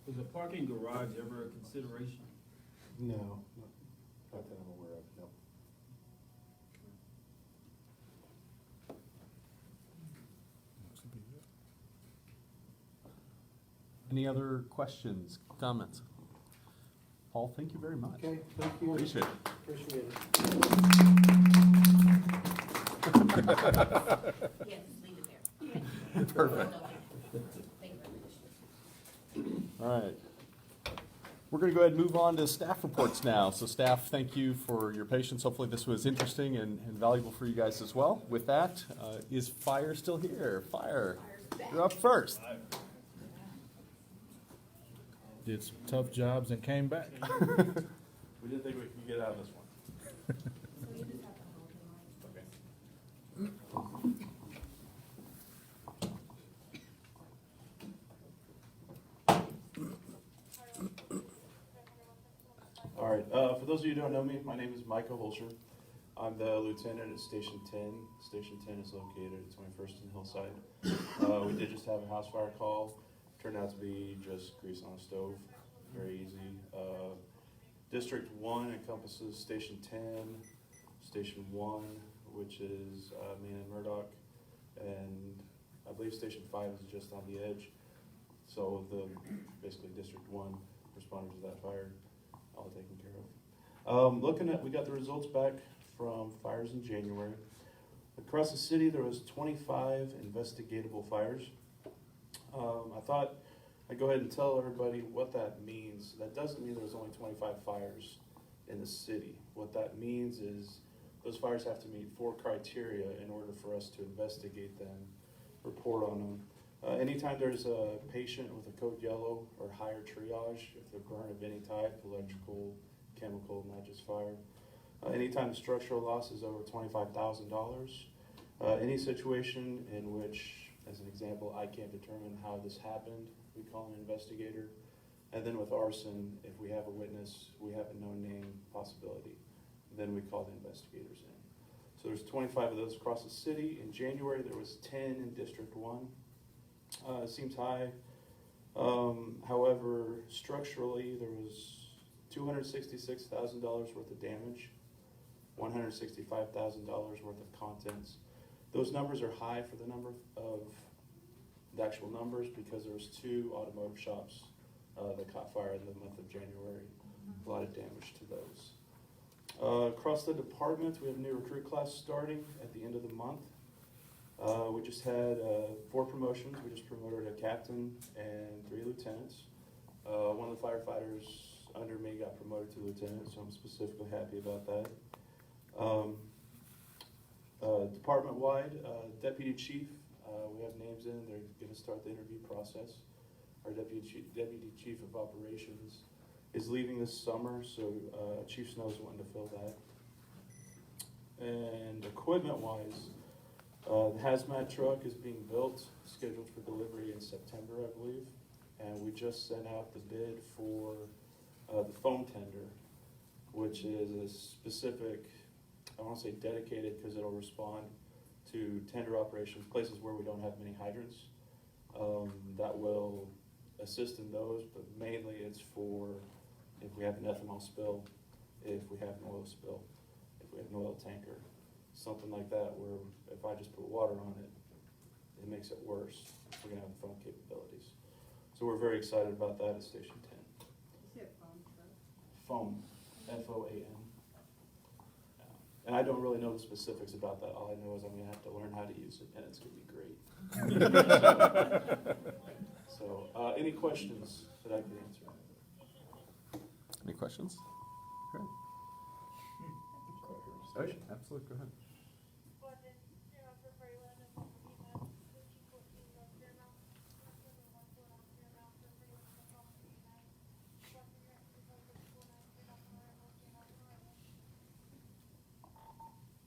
Was a parking garage ever a consideration? No, not that I'm aware of, no. Any other questions, comments? Paul, thank you very much. Okay, thank you. Appreciate it. Appreciate it. Yes, leave it there. Perfect. Thank you very much. All right. We're going to go ahead and move on to staff reports now. So staff, thank you for your patience. Hopefully this was interesting and valuable for you guys as well. With that, is Fire still here? Fire, you're up first. Did some tough jobs and came back. We didn't think we could get out of this one. All right, for those of you who don't know me, my name is Michael Holscher. I'm the lieutenant at Station 10. Station 10 is located at 21st and Hillside. We did just have a house fire call. Turned out to be just grease on a stove, very easy. District 1 encompasses Station 10, Station 1, which is Main and Murdoch, and I believe Station 5 is just on the edge. So basically District 1 responded to that fire, all taken care of. We got the results back from fires in January. Across the city, there was 25 investigatable fires. I thought I'd go ahead and tell everybody what that means. That doesn't mean there's only 25 fires in the city. What that means is those fires have to meet 4 criteria in order for us to investigate them, report on them. Anytime there's a patient with a code yellow or higher triage, if they're burn of any type, electrical, chemical, not just fire. Anytime structural loss is over $25,000. Any situation in which, as an example, I can't determine how this happened, we call an investigator. And then with arson, if we have a witness, we have a known name possibility, then we call the investigators in. So there's 25 of those across the city. In January, there was 10 in District 1. It seems high. However, structurally, there was $266,000 worth of damage, $165,000 worth of contents. Those numbers are high for the number of the actual numbers because there was 2 automotive shops that caught fire in the month of January. A lot of damage to those. Across the department, we have a new recruit class starting at the end of the month. We just had 4 promotions. We just promoted a captain and 3 lieutenants. One of the firefighters under me got promoted to lieutenant, so I'm specifically happy about that. Department-wide, deputy chief, we have names in. They're going to start the interview process. Our deputy chief of operations is leaving this summer, so Chief Snow's wanting to fill that. And equipment-wise, the hazmat truck is being built, scheduled for delivery in September, I believe. And we just sent out the bid for the foam tender, which is a specific, I won't say dedicated because it'll respond to tender operations, places where we don't have many hydrants. That will assist in those, but mainly it's for if we have an ethanol spill, if we have an oil spill, if we have an oil tanker, something like that, where if I just put water on it, it makes it worse. We're gonna have the foam capabilities. So we're very excited about that at Station 10. You said phone truck? Foam, F-O-A-M. And I don't really know the specifics about that. All I know is I'm gonna have to learn how to use it, and it's gonna be great. So, any questions that I can answer? Any questions? Great. Oh, yeah, absolutely, go ahead.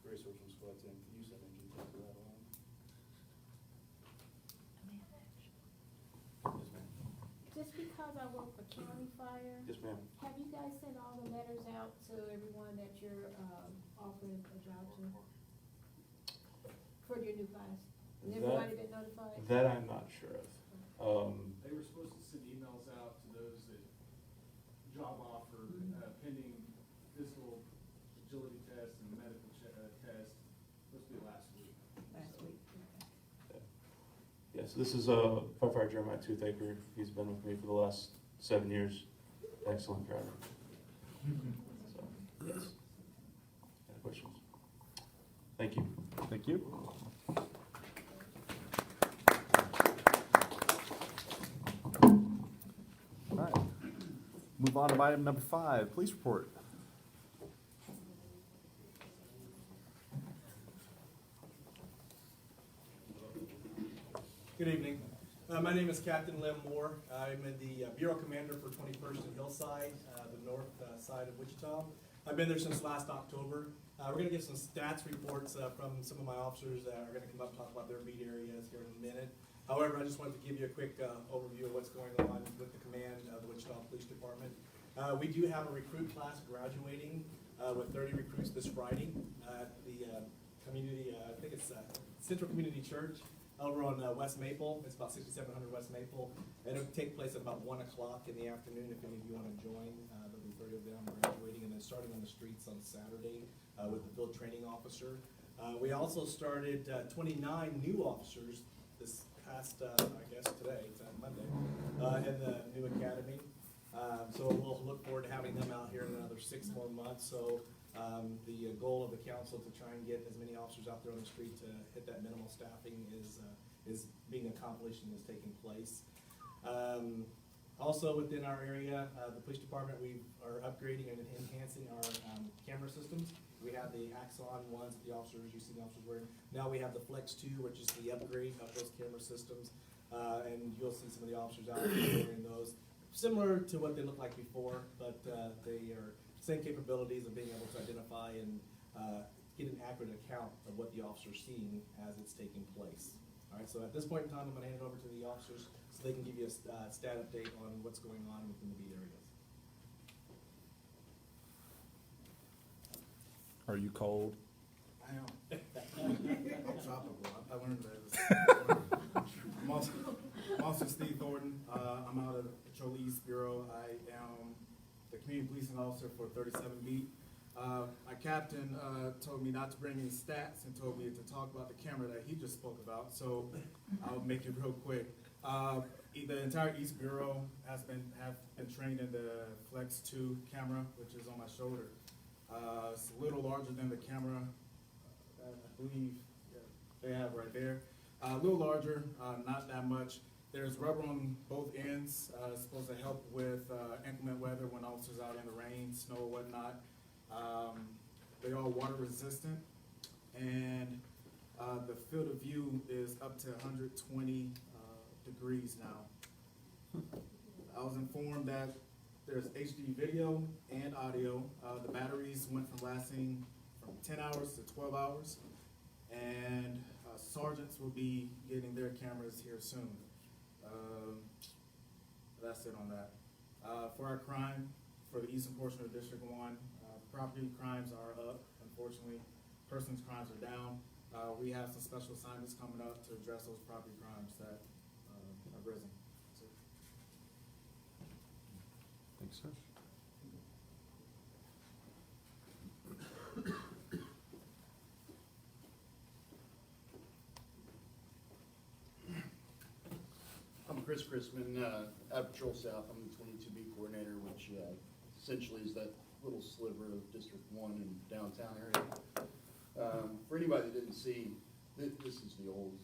Resource from Squad 10, can you send me details of that along? Yes, ma'am. Just because I work for County Fire, Yes, ma'am. have you guys sent all the letters out to everyone that you're, offering a job to? For your new class? Has everybody been notified? That I'm not sure of. They were supposed to send emails out to those that job offer pending physical agility test and medical test, supposed to be last week. Last week, okay. Yes, this is Firefighter Jeremiah Toothaker. He's been with me for the last 7 years. Excellent driver. So, yes. Any questions? Thank you. Thank you. All right. Move on to item number 5, police report. Good evening. My name is Captain Lem Moore. I'm the Bureau Commander for 21st and Hillside, the north side of Wichita. I've been there since last October. We're going to get some stats reports from some of my officers that are going to come up and talk about their beat areas here in a minute. However, I just wanted to give you a quick overview of what's going on with the command of the Wichita Police Department. We do have a recruit class graduating with 30 recruits this Friday at the community, I think it's Central Community Church over on West Maple. It's about 6700 West Maple. And it'll take place at about 1 o'clock in the afternoon if any of you want to join. There'll be 30 of them graduating and then starting on the streets on Saturday with the field training officer. We also started 29 new officers this past, I guess today, it's Monday, in the new academy. So we'll look forward to having them out here in another 6 more months. So the goal of the council to try and get as many officers out there on the street to hit that minimal staffing is being accomplished and is taking place. Also within our area, the police department, we are upgrading and enhancing our camera systems. We have the Axon ones that the officers, you see the officers wearing. Now we have the Flex 2, which is the upgrade of those camera systems. And you'll see some of the officers out there wearing those. Similar to what they looked like before, but they are same capabilities of being able to identify and get an accurate account of what the officer's seeing as it's taking place. All right, so at this point in time, I'm going to hand it over to the officers so they can give you a stat update on what's going on within the beat areas. Are you cold? I am. Tropical. I learned that. I'm also Steve Thornton. I'm out of the Patrol East Bureau. I am the community policing officer for 37 Beat. My captain told me not to bring any stats and told me to talk about the camera that he just spoke about. So I'll make it real quick. The entire East Bureau have been trained in the Flex 2 camera, which is on my shoulder. It's a little larger than the camera that I believe they have right there. A little larger, not that much. There's rubber on both ends. It's supposed to help with inclement weather when officers out in the rain, snow, or whatnot. They are water resistant, and the field of view is up to 120 degrees now. I was informed that there's HD video and audio. The batteries went from lasting from 10 hours to 12 hours, and sergeants will be getting their cameras here soon. That's it on that. For our crime, for the eastern portion of District 1, property crimes are up, unfortunately. Persons crimes are down. We have some special assignments coming up to address those property crimes that have risen. That's it. Thanks, sir. I'm Chris Chrisman, at Patrol South. I'm the 22B coordinator, which essentially is that little sliver of District 1 in downtown area. For anybody that didn't see, this is the old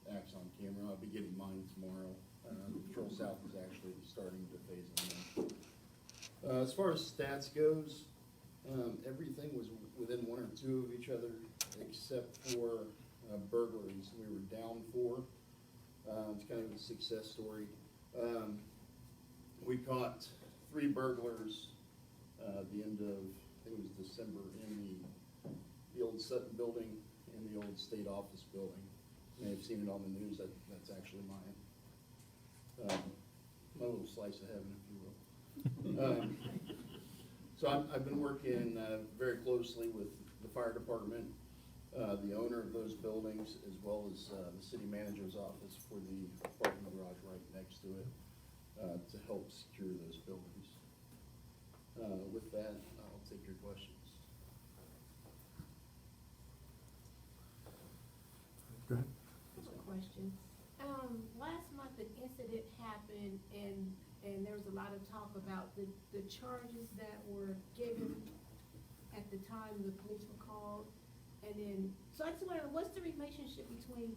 Axon camera. I'll be getting mine tomorrow. Patrol South is actually starting to phase in. As far as stats goes, everything was within 1 or 2 of each other, except for burglaries. We were down 4. It's kind of a success story. We caught 3 burglars at the end of, I think it was December, in the old Sutton building and the old state office building. You may have seen it on the news. That's actually mine. My little slice of heaven, if you will. So I've been working very closely with the fire department, the owner of those buildings, as well as the city manager's office for the parking garage right next to it, to help secure those buildings. With that, I'll take your questions. Go ahead. I have a question. Last month, an incident happened, and there was a lot of talk about the charges that were given at the time the police were called. And then, so I just want to know, what's the relationship between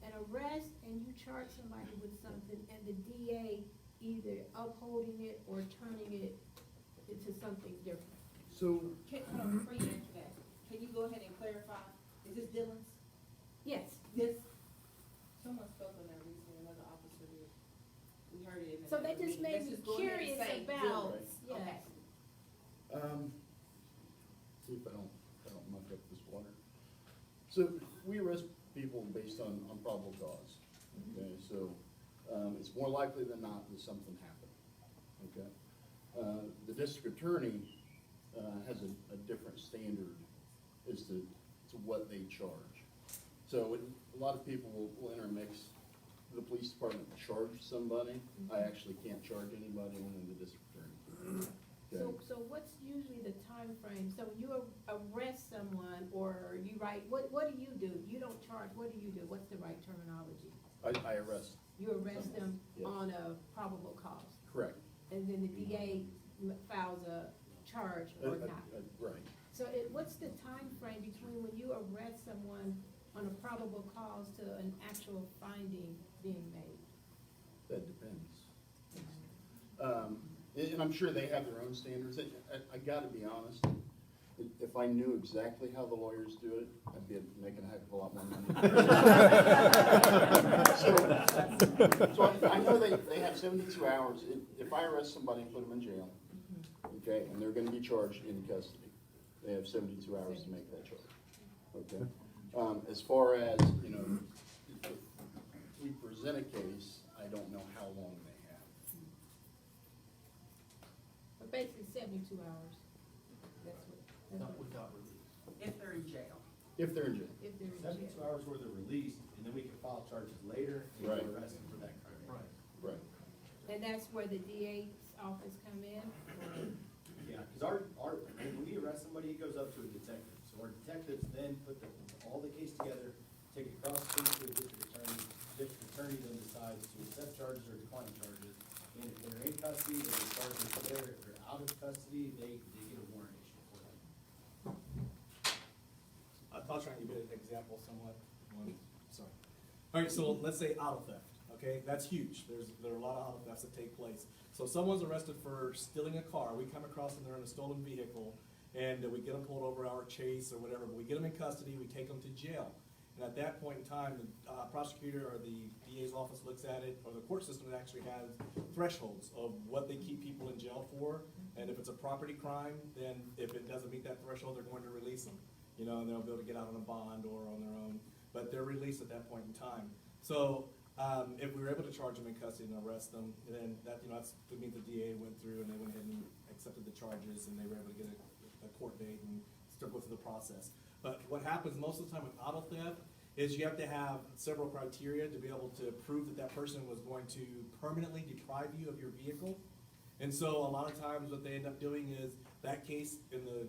an arrest and you charge somebody with something and the DA either upholding it or turning it into something different? So, Before you answer that, can you go ahead and clarify, is this Dillon's? Yes. This, someone spoke on that recently, another officer did. We heard it in the. So that just made me Let's go ahead and curious say about, Dillon's. yes. Okay. see if I don't muck up this water. So we arrest people based on probable cause. Okay, so it's more likely than not that something happened. Okay, the district attorney has a different standard as to what they charge. So a lot of people will intermix. The police department charge somebody. I actually can't charge anybody, only the district attorney. Okay. So what's usually the time frame? So when you arrest someone or you write, what do? You don't charge, what do you do? What's the right terminology? I arrest. You arrest them Yes. on a probable cause? Correct. And then the DA files a charge or not? Right. So what's the time frame between when you arrest someone on a probable cause to an actual finding being made? That depends. And I'm sure they have their own standards. I gotta be honest, if I knew exactly how the lawyers do it, I'd be making a heck of a lot more money. So I know they have 72 hours. If I arrest somebody and put them in jail, okay, and they're gonna be charged in custody, they have 72 hours to make that charge, okay? As far as, if we present a case, I don't know how long they have. But basically 72 hours. That's what. Without release. If they're in jail. If they're in jail. If they're in 72 jail. hours where they're released, and then we can file charges later and Right. arrest them for that crime. Right. And that's where the DA's office come in? Yeah, because when we arrest somebody, it goes up to a detective. So our detectives then put all the case together, take it across the state to the district attorney. District attorney then decides to accept charges or decline charges. And if they're in custody, then the charges are there. If they're out of custody, they get a warrant issued for them. I'll try and give you an example somewhat. Sorry. All right, so let's say auto theft, okay? That's huge. There are a lot of auto thefts that take place. So someone's arrested for stealing a car. We come across them, they're in a stolen vehicle, and we get them pulled over our chase or whatever, but we get them in custody, we take them to jail. And at that point in time, the prosecutor or the DA's office looks at it, or the court system actually has thresholds of what they keep people in jail for. And if it's a property crime, then if it doesn't meet that threshold, they're going to release them. You know, and they'll be able to get out on a bond or on their own, but they're released at that point in time. So if we were able to charge them in custody and arrest them, then that, you know, that's, that means the DA went through and they went ahead and accepted the charges and they were able to get a court date and start go through the process. But what happens most of the time with auto theft is you have to have several criteria to be able to prove that that person was going to permanently deprive you of your vehicle. And so a lot of times what they end up doing is that case in the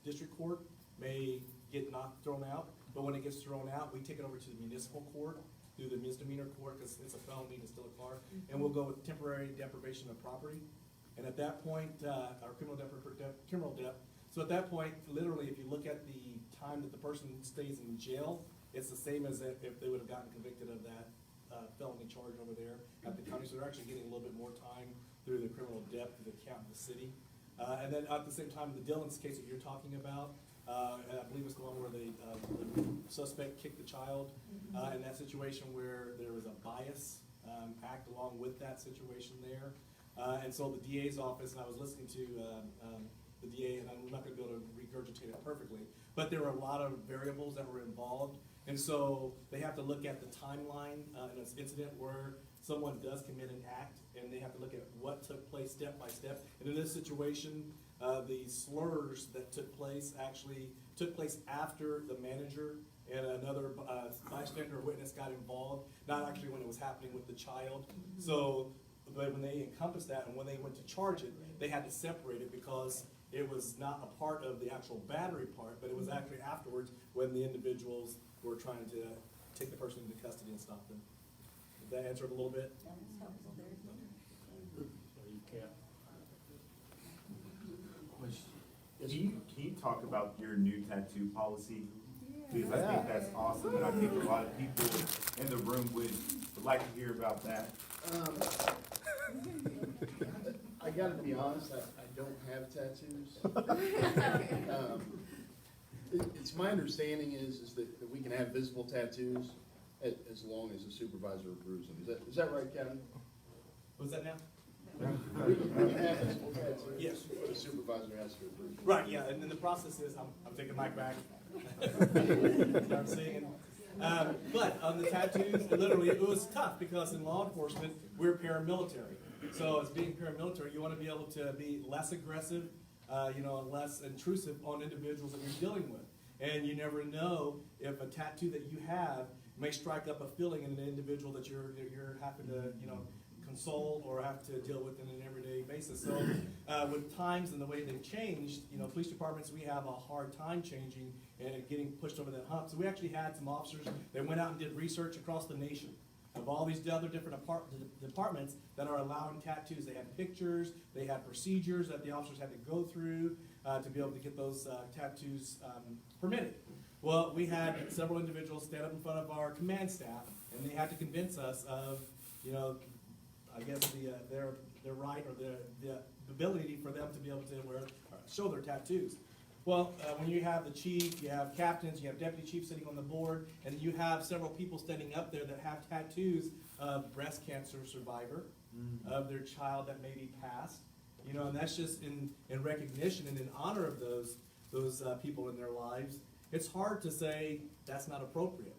district court may get thrown out, but when it gets thrown out, we take it over to the municipal court, through the misdemeanor court, because it's a felony to steal a car, and we'll go with temporary deprivation of property. And at that point, our criminal debt. So at that point, literally, if you look at the time that the person stays in jail, it's the same as if they would have gotten convicted of that felony charge over there at the county. So they're actually getting a little bit more time through the criminal debt through the county, the city. And then at the same time, the Dillon's case that you're talking about, and I believe it's the one where the suspect kicked the child, in that situation where there was a bias act along with that situation there. And so the DA's office, and I was listening to the DA, and I'm not going to be able to regurgitate it perfectly, but there were a lot of variables that were involved. And so they have to look at the timeline in an incident where someone does commit an act, and they have to look at what took place step by step. And in this situation, the slurs that took place actually took place after the manager and another bystander or witness got involved, not actually when it was happening with the child. So but when they encompassed that and when they went to charge it, they had to separate it because it was not a part of the actual battery part, but it was actually afterwards when the individuals were trying to take the person into custody and stop them. Did that answer it a little bit? Can you talk about your new tattoo policy? Because I think that's awesome, and I think a lot of people in the room would like to hear about that. I gotta be honest, I don't have tattoos. It's my understanding is that we can have visible tattoos as long as the supervisor approves them. Is that right, Kevin? What's that now? We can have visible tattoos. Yes. But the supervisor has to approve. Right, yeah, and then the process is, I'm taking Mike back. I'm saying, but on the tattoos, literally, it was tough because in law enforcement, we're paramilitary. So as being paramilitary, you want to be able to be less aggressive, and less intrusive on individuals that you're dealing with. And you never know if a tattoo that you have may strike up a feeling in an individual that you're having to, console or have to deal with on an everyday basis. So with times and the way they've changed, police departments, we have a hard time changing and getting pushed over that hump. So we actually had some officers that went out and did research across the nation of all these other different departments that are allowing tattoos. They had pictures, they had procedures that the officers had to go through to be able to get those tattoos permitted. Well, we had several individuals stand up in front of our command staff, and they had to convince us of, I guess their right or the ability for them to be able to show their tattoos. Well, when you have the chief, you have captains, you have deputy chiefs sitting on the board, and you have several people standing up there that have tattoos of breast cancer survivor, of their child that may be passed, and that's just in recognition and in honor of those people in their lives. It's hard to say that's not appropriate,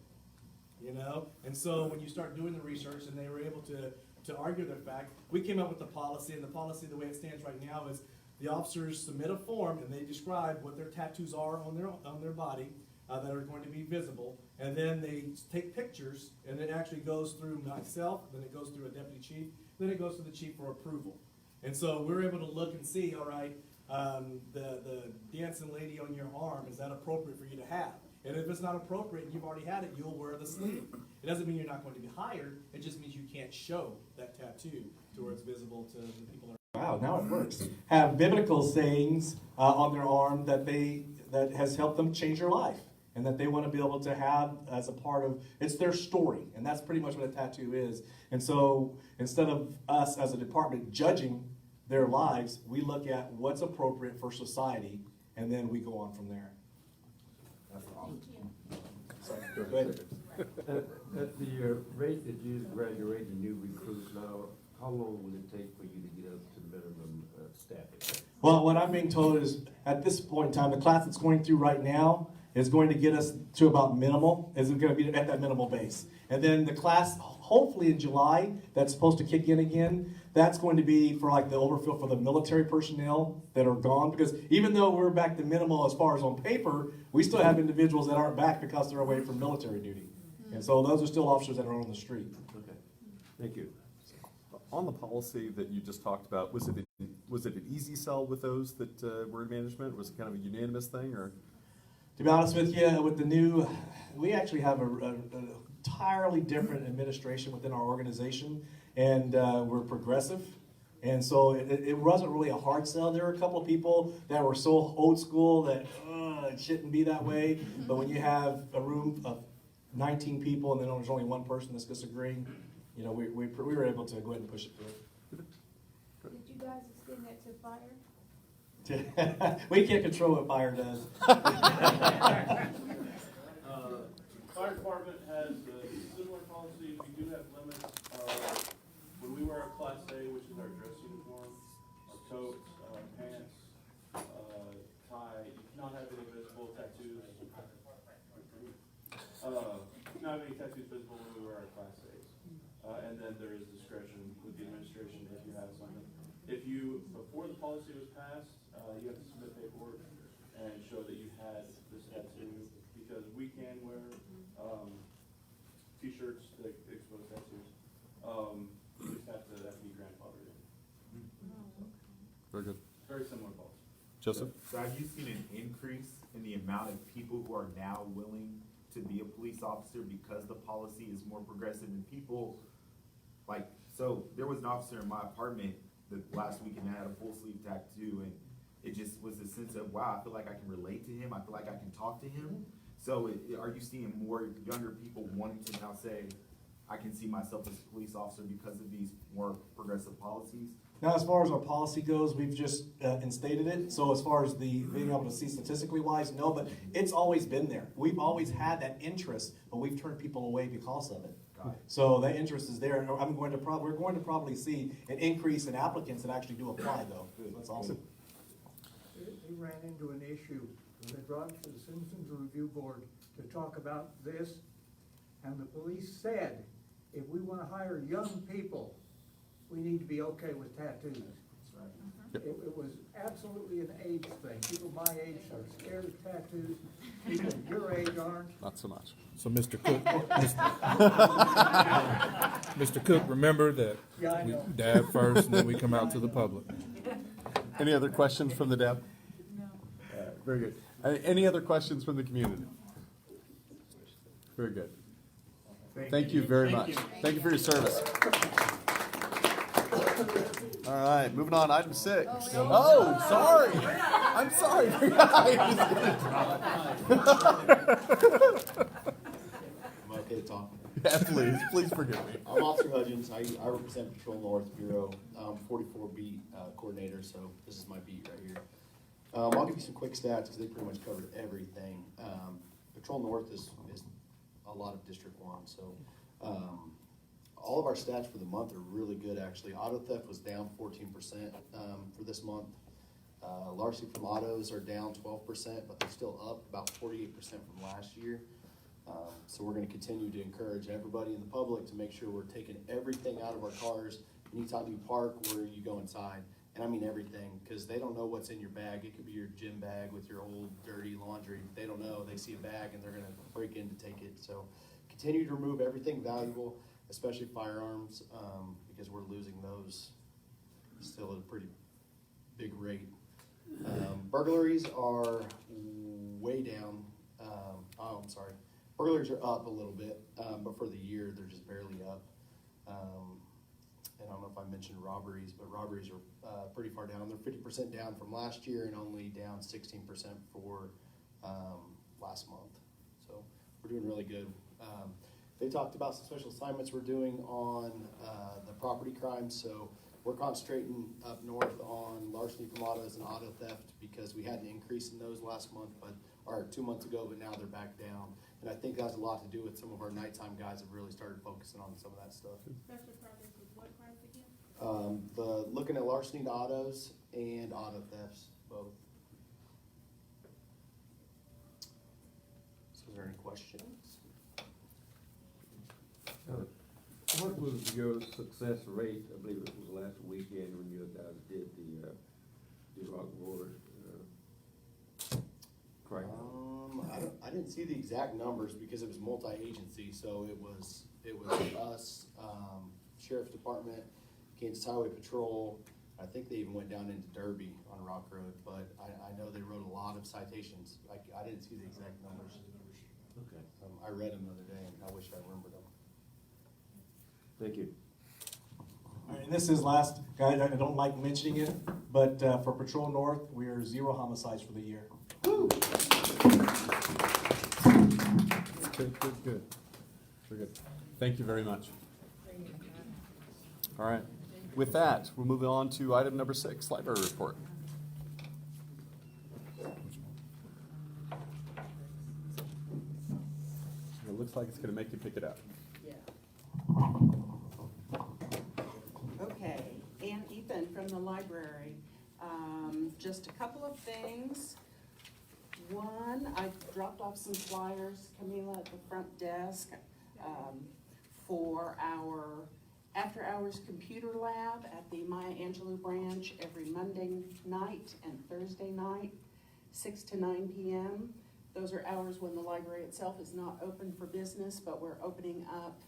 And so when you start doing the research and they were able to argue their fact, we came up with the policy, and the policy, the way it stands right now, is the officers submit a form and they describe what their tattoos are on their body that are going to be visible, and then they take pictures, and it actually goes through myself, then it goes through a deputy chief, then it goes to the chief for approval. And so we're able to look and see, all right, the dancing lady on your arm, is that appropriate for you to have? And if it's not appropriate and you've already had it, you'll wear the sleeve. It doesn't mean you're not going to be hired, it just means you can't show that tattoo to where it's visible to the people. Wow, wow, now it works, have biblical sayings on their arm that has helped them change their life, and that they want to be able to have as a part of, it's their story, and that's pretty much what a tattoo is. And so instead of us as a department judging their lives, we look at what's appropriate for society, and then we go on from there. That's awesome. Go ahead. At the rate that you graduate the new recruits now, how long will it take for you to get up to minimum staffing? Well, what I'm being told is, at this point in time, the class that's going through right now is going to get us to about minimal, is going to be at that minimal base. And then the class, hopefully in July, that's supposed to kick in again, that's going to be for like the overfill for the military personnel that are gone. Because even though we're back to minimal as far as on paper, we still have individuals that aren't back because they're away from military duty. And so those are still officers that are on the street. Okay, thank you. On the policy that you just talked about, was it an easy sell with those that were in management? Was it kind of a unanimous thing, or? To be honest with you, with the new, we actually have a entirely different administration within our organization, and we're progressive. And so it wasn't really a hard sell. There were a couple of people that were so old school that it shouldn't be that way. But when you have a room of 19 people and then there's only one person that's disagreeing, you know, we were able to go ahead and push it through. Did you guys extend that to fire? We can't control what fire does. Fire department has a similar policy. We do have limits. When we wear our Class A, which is our dress uniform, our coats, pants, tie, you cannot have any visible tattoos. Not have any tattoos visible when we wear our Class A's. And then there is discretion with the administration if you have something. If you, before the policy was passed, you have to submit paperwork and show that you had this tattoo, because we can wear t-shirts that expose tattoos. You just have to be grandfathered in. Very good. Very similar policy. Joseph? So have you seen an increase in the amount of people who are now willing to be a police officer because the policy is more progressive, and people, like, so there was an officer in my apartment the last weekend that had a full sleeve tattoo, and it just was a sense of, wow, I feel like I can relate to him, I feel like I can talk to him. So are you seeing more younger people wanting to now say, I can see myself as a police officer because of these more progressive policies? Now, as far as our policy goes, we've just instated it. So as far as the being able to see statistically wise, no, but it's always been there. We've always had that interest, but we've turned people away because of it. So that interest is there. We're going to probably see an increase in applicants that actually do apply, though. That's awesome. He ran into an issue. They brought it to the Citizens Review Board to talk about this, and the police said, if we want to hire young people, we need to be okay with tattoos. It was absolutely an age thing. People my age are scared of tattoos. People your age aren't. Not so much. So, Mr. Cook, Mr. Cook, remember that Yeah, I we know. dab first, and then we come out to the public. Any other questions from the deb? No. Very good. Any other questions from the community? Very good. Thank you very much. Thank you for your service. All right, moving on, item 6. Oh, sorry. I'm sorry. Am I okay to talk? Yeah, please forgive me. I'm Officer Hudgens. I represent Patrol North Bureau, 44 beat coordinator, so this is my beat right here. I'll give you some quick stats because they pretty much covered everything. Patrol North is a lot of District 1, so all of our stats for the month are really good, actually. Auto theft was down 14% for this month. Larceny from autos are down 12%, but they're still up about 48% from last year. So we're going to continue to encourage everybody in the public to make sure we're taking everything out of our cars anytime you park or you go inside. And I mean everything, because they don't know what's in your bag. It could be your gym bag with your old dirty laundry. They don't know. They see a bag and they're going to break in to take it. So continue to remove everything valuable, especially firearms, because we're losing those still at a pretty big rate. Burglaries are way down. I'm sorry. Burglaries are up a little bit, but for the year, they're just barely up. and I don't know if I mentioned robberies, but robberies are pretty far down. They're 50% down from last year and only down 16% for last month. So we're doing really good. They talked about some special assignments we're doing on the property crimes. So we're concentrating up north on larceny from autos and auto theft because we had an increase in those last month, or 2 months ago, but now they're back down. And I think that has a lot to do with some of our nighttime guys have really started focusing on some of that stuff. Special projects with what crimes again? Looking at larceny to autos and auto thefts, both. So is there any questions? What was your success rate? I believe it was last weekend when you guys did the Rock Roar crack. I didn't see the exact numbers because it was multi-agency, so it was us, Sheriff's Department, Kansas Highway Patrol. I think they even went down into Derby on Rock Road, but I know they wrote a lot of citations. I didn't see the exact numbers. Okay. I read them the other day, and I wish I remembered them. Thank you. All right, and this is last, guys, I don't like mentioning it, but for Patrol North, we are 0 homicides for the year. Good. Very good. Thank you very much. All right. With that, we'll move on to item number 6, library report. It looks like it's going to make you pick it up. Okay, Ann Ethan from the library. Just a couple of things. One, I dropped off some flyers, Camila, at the front desk for our after-hours computer lab at the Maya Angelou branch every Monday night and Thursday night, 6 to 9 p.m. Those are hours when the library itself is not open for business, but we're opening up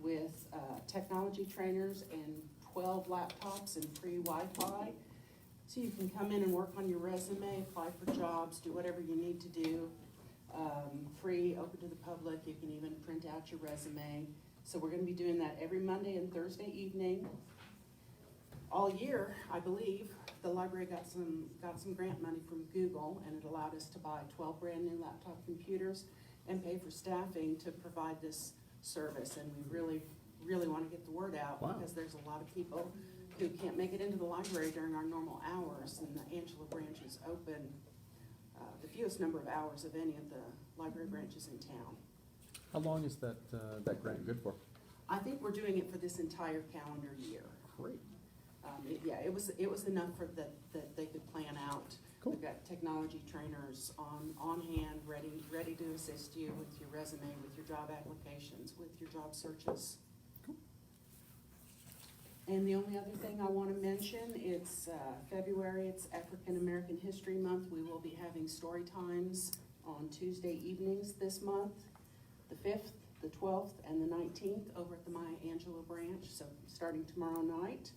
with technology trainers and 12 laptops and free Wi-Fi. So you can come in and work on your resume, apply for jobs, do whatever you need to do. Free, open to the public. You can even print out your resume. So we're gonna be doing that every Monday and Thursday evening. All year, I believe, the library got some grant money from Google, and it allowed us to buy 12 brand new laptop computers and pay for staffing to provide this service. And we really want to get the word out. Wow. Because there's a lot of people who can't make it into the library during our normal hours, and the Angela branch is open the fewest number of hours of any of the library branches in town. How long is that grant good for? I think we're doing it for this entire calendar year. Great. It was enough for that they could plan out. Cool. We've got technology trainers on hand, ready to assist you with your resume, with your job applications, with your job searches. Cool. And the only other thing I want to mention, it's February, it's African American History Month. We will be having story times on Tuesday evenings this month, the 5th, the 12th, and the 19th over at the Maya Angelou branch, so starting tomorrow night.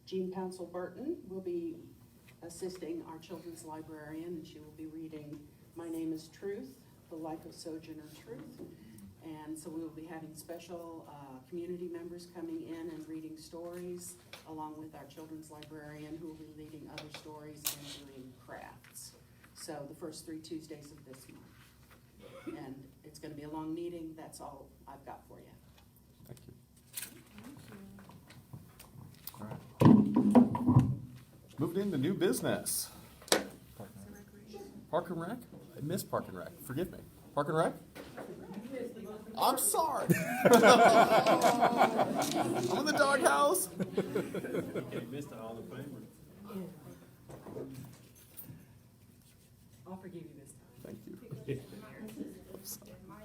Jean Pouncil Burton will be assisting our children's librarian, and she will be reading My Name is Truth, The Life of Sojourner Truth. And so we will be having special community members coming in and reading stories, along with our children's librarian, who will be leading other stories and doing crafts. So the first 3 Tuesdays of this month. And it's gonna be a long meeting. That's all I've got for you. Thank you. All right. Moving into new business. Park and Rec? I missed Park and Rec. Forgive me. Park and Rec? I'm sorry. I'm in the doghouse. You missed all the favor. I'll forgive you this time. Thank you.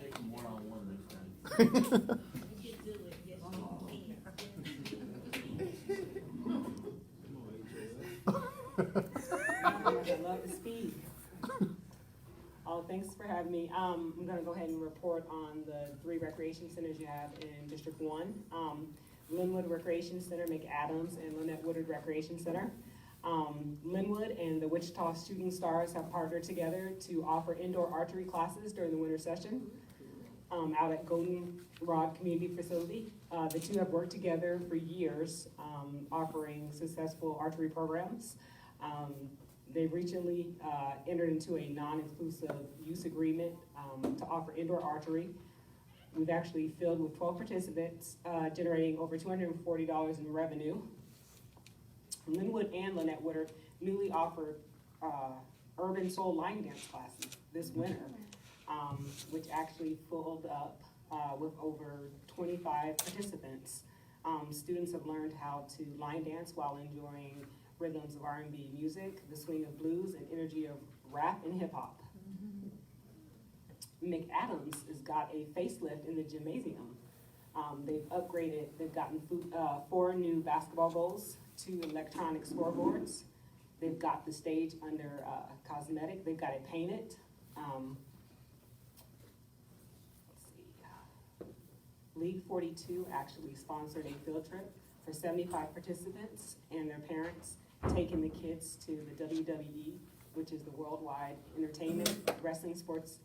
Take them one-on-one next time. I love the speed. Oh, thanks for having me. I'm gonna go ahead and report on the 3 recreation centers you have in District 1. Linwood Recreation Center, McAdams, and Lynette Woodard Recreation Center. Linwood and the Wichita Shooting Stars have partnered together to offer indoor archery classes during the winter session out at Goldenrod Community Facility. The two have worked together for years, offering successful archery programs. They recently entered into a non-inclusive use agreement to offer indoor archery. We've actually filled with 12 participants, generating over $240 in revenue. Linwood and Lynette Woodard newly offered urban soul line dance classes this winter, which actually filled up with over 25 participants. Students have learned how to line dance while enjoying rhythms of R&B music, the swing of blues, and energy of rap and hip hop. McAdams has got a facelift in the gymnasium. They've gotten 4 new basketball goals, 2 electronic scoreboards. They've got the stage under cosmetic. They've got it painted. League 42 actually sponsored a field trip for 75 participants and their parents, taking the kids to the WWE, which is the worldwide entertainment, wrestling sports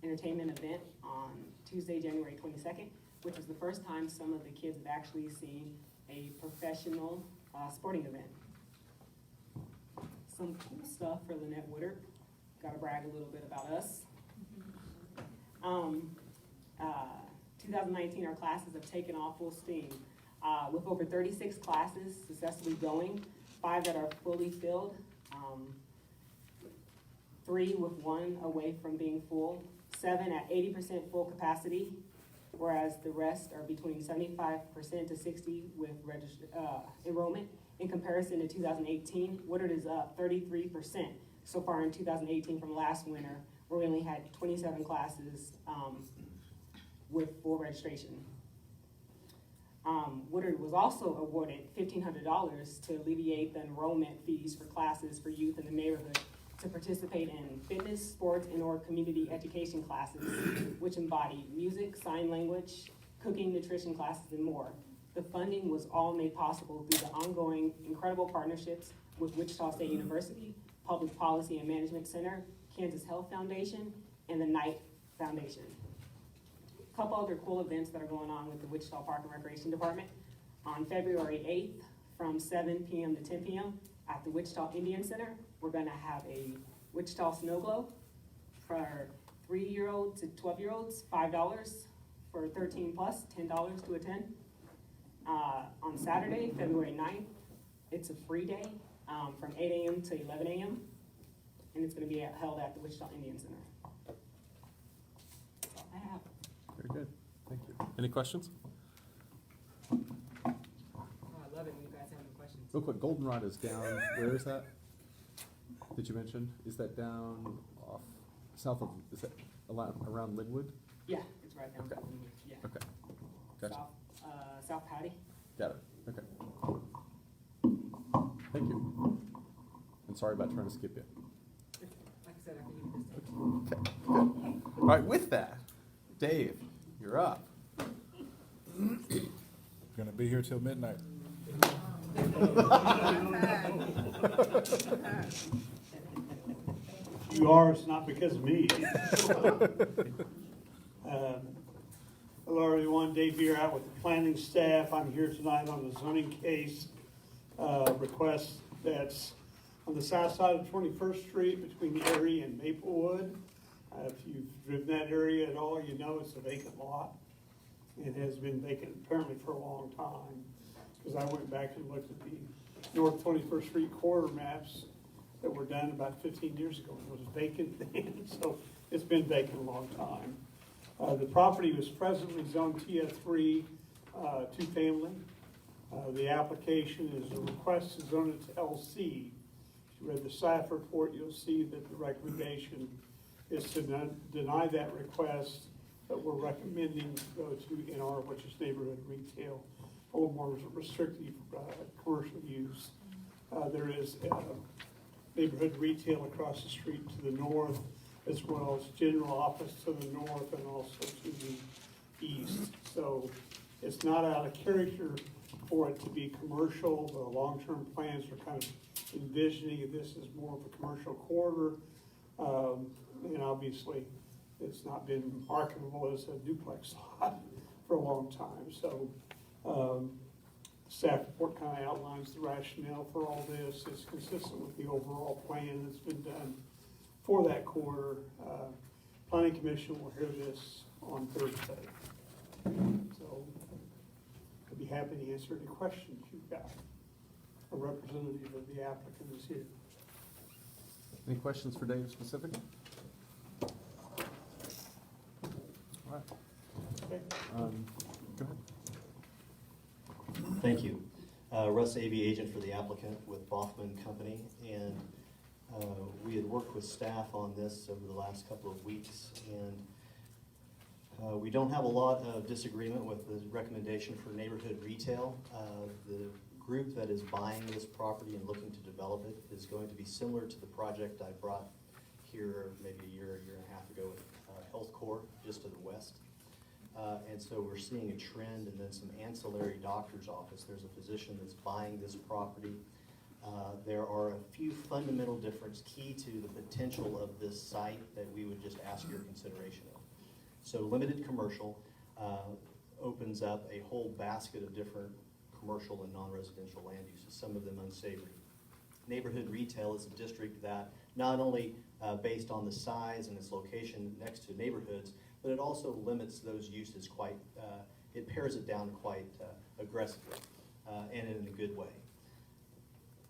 entertainment event on Tuesday, January 22nd, which was the first time some of the kids have actually seen a professional sporting event. Some cool stuff for Lynette Woodard. Gotta brag a little bit about us. 2019, our classes have taken off full steam, with over 36 classes successfully going, 5 that are fully filled, 3 with 1 away from being full, 7 at 80% full capacity, whereas the rest are between 75% to 60% with enrollment. In comparison to 2018, Woodard is up 33% so far in 2018 from last winter, where we only had 27 classes with full registration. Woodard was also awarded $1,500 to alleviate the enrollment fees for classes for youth in the neighborhood to participate in fitness, sports, and/or community education classes, which embody music, sign language, cooking, nutrition classes, and more. The funding was all made possible through the ongoing incredible partnerships with Wichita State University, Public Policy and Management Center, Kansas Health Foundation, and the Knight Foundation. A couple other cool events that are going on with the Wichita Park and Recreation Department. On February 8th, from 7 p.m. to 10 p.m. at the Wichita Indian Center, we're gonna have a Wichita Snow Globe for 3-year-olds to 12-year-olds, $5. For 13 plus, $10 to attend. On Saturday, February 9th, it's a free day from 8 a.m. to 11 a.m. and it's going to be held at the Wichita Indian Center. That's all I have. Very good. Thank you. Any questions? Oh, I love it when you guys have any questions. Real quick, Goldenrod is down. Where is that? Did you mention? Is that down off south of? Is that around Linwood? Yeah, it's right down. Okay. Yeah. Okay. Gotcha. South Patty. Got it. Okay. Thank you. And sorry about trying to skip you. Like I said, I can use this. Okay. Good. All right. With that, Dave, you're up. Gonna be here till midnight. You are, it's not because of me. Hello everyone, Dave here out with the planning staff. I'm here tonight on the zoning case request that's on the south side of 21st Street between Erie and Maplewood. If you've driven that area at all, you know it's a vacant lot. It has been vacant apparently for a long time, because I went back and looked at the North 21st Street corridor maps that were done about 15 years ago. It was vacant then, so it's been vacant a long time. The property was presently zoned TF3, 2-family. The application is a request to zone it to LC. If you read the staff report, you'll see that the recommendation is to deny that request, but we're recommending to go to NR, which is neighborhood retail, a little more restrictive commercial use. There is neighborhood retail across the street to the north, as well as general office to the north and also to the east. So it's not out of character for it to be commercial. The long-term plans are kind of envisioning this as more of a commercial corridor. And obviously, it's not been marketable as a duplex lot for a long time. So Staff report kind of outlines the rationale for all this. It's consistent with the overall plan that's been done for that corridor. Planning Commission will hear this on Thursday. So I'd be happy to answer any questions you've got. A representative of the applicant is here. Any questions for Dave specific? All right. Okay. Go ahead. Thank you. Russ Avey, agent for the applicant with Baughman Company, and we had worked with staff on this over the last couple of weeks, and we don't have a lot of disagreement with the recommendation for neighborhood retail. The group that is buying this property and looking to develop it is going to be similar to the project I brought here maybe a year and a half ago with Health Corps, just to the west. And so we're seeing a trend, and then some ancillary doctor's office. There's a physician that's buying this property. There are a few fundamental differences key to the potential of this site that we would just ask your consideration of. So limited commercial opens up a whole basket of different commercial and non-residential land uses, some of them unsavory. Neighborhood retail is a district that not only based on the size and its location next to neighborhoods, but it also limits those uses quite, it pares it down quite aggressively and in a good way.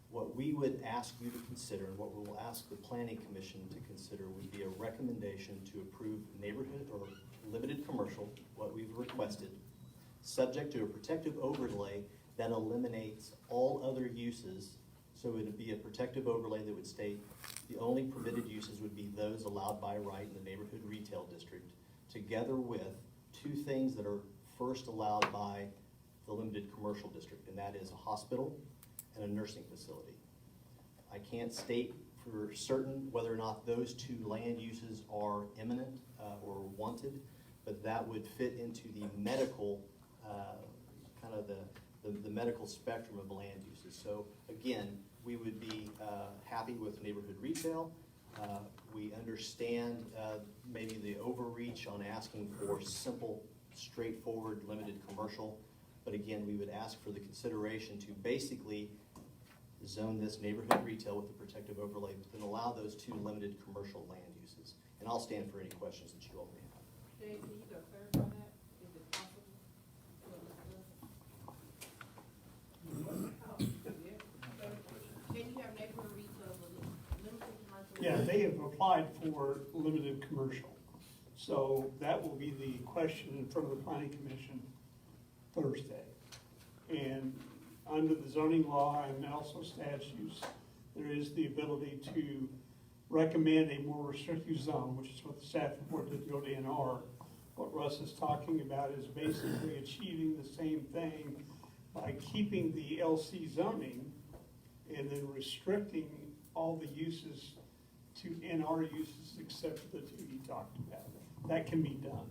What we would ask you to consider, and what we will ask the Planning Commission to consider, would be a recommendation to approve neighborhood or limited commercial, what we've requested, subject to a protective overlay that eliminates all other uses. So it would be a protective overlay that would state the only permitted uses would be those allowed by right in the neighborhood retail district, together with two things that are first allowed by the limited commercial district, and that is a hospital and a nursing facility. I can't state for certain whether or not those two land uses are imminent or wanted, but that would fit into the medical, kind of the medical spectrum of land uses. So again, we would be happy with neighborhood retail. We understand maybe the overreach on asking for simple, straightforward, limited commercial. But again, we would ask for the consideration to basically zone this neighborhood retail with the protective overlay, but then allow those two limited commercial land uses. And I'll stand for any questions that you all may have. Dave, can you go clarify that? Is it possible? Can you have neighborhood retail with limited commercial? Yeah, they have applied for limited commercial. So that will be the question in front of the Planning Commission Thursday. And under the zoning law and also statutes, there is the ability to recommend a more restrictive zone, which is what the staff report did go to NR. What Russ is talking about is basically achieving the same thing by keeping the LC zoning and then restricting all the uses to NR uses except for the two he talked about. That can be done.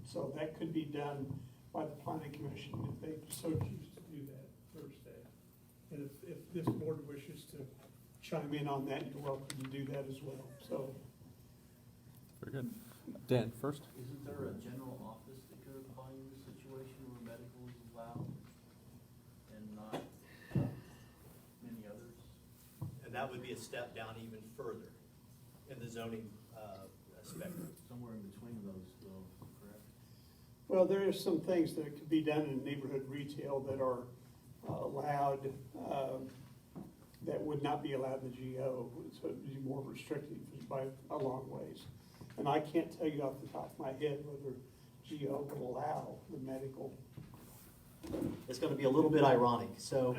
So that could be done by the Planning Commission if they so choose to do that Thursday. And if this board wishes to chime in on that, you're welcome to do that as well. So. Very good. Dan, first. Isn't there a general office that could apply in this situation where medical is allowed and not many others? And that would be a step down even further in the zoning spectrum. Somewhere in between those, though, correct? Well, there are some things that could be done in neighborhood retail that are allowed, that would not be allowed in the GO. So it'd be more restrictive by a long ways. And I can't tell you off the top of my head whether GO will allow the medical. It's going to be a little bit ironic. So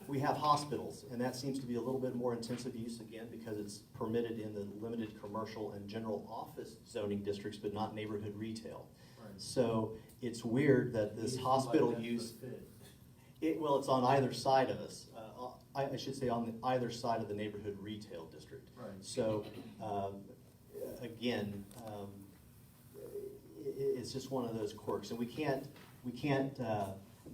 we have hospitals, and that seems to be a little bit more intensive use again because it's permitted in the limited commercial and general office zoning districts, but not neighborhood retail. Right. So it's weird that this hospital use, well, it's on either side of us. I should say on either side of the neighborhood retail district. Right. So again, it's just one of those quirks, and we can't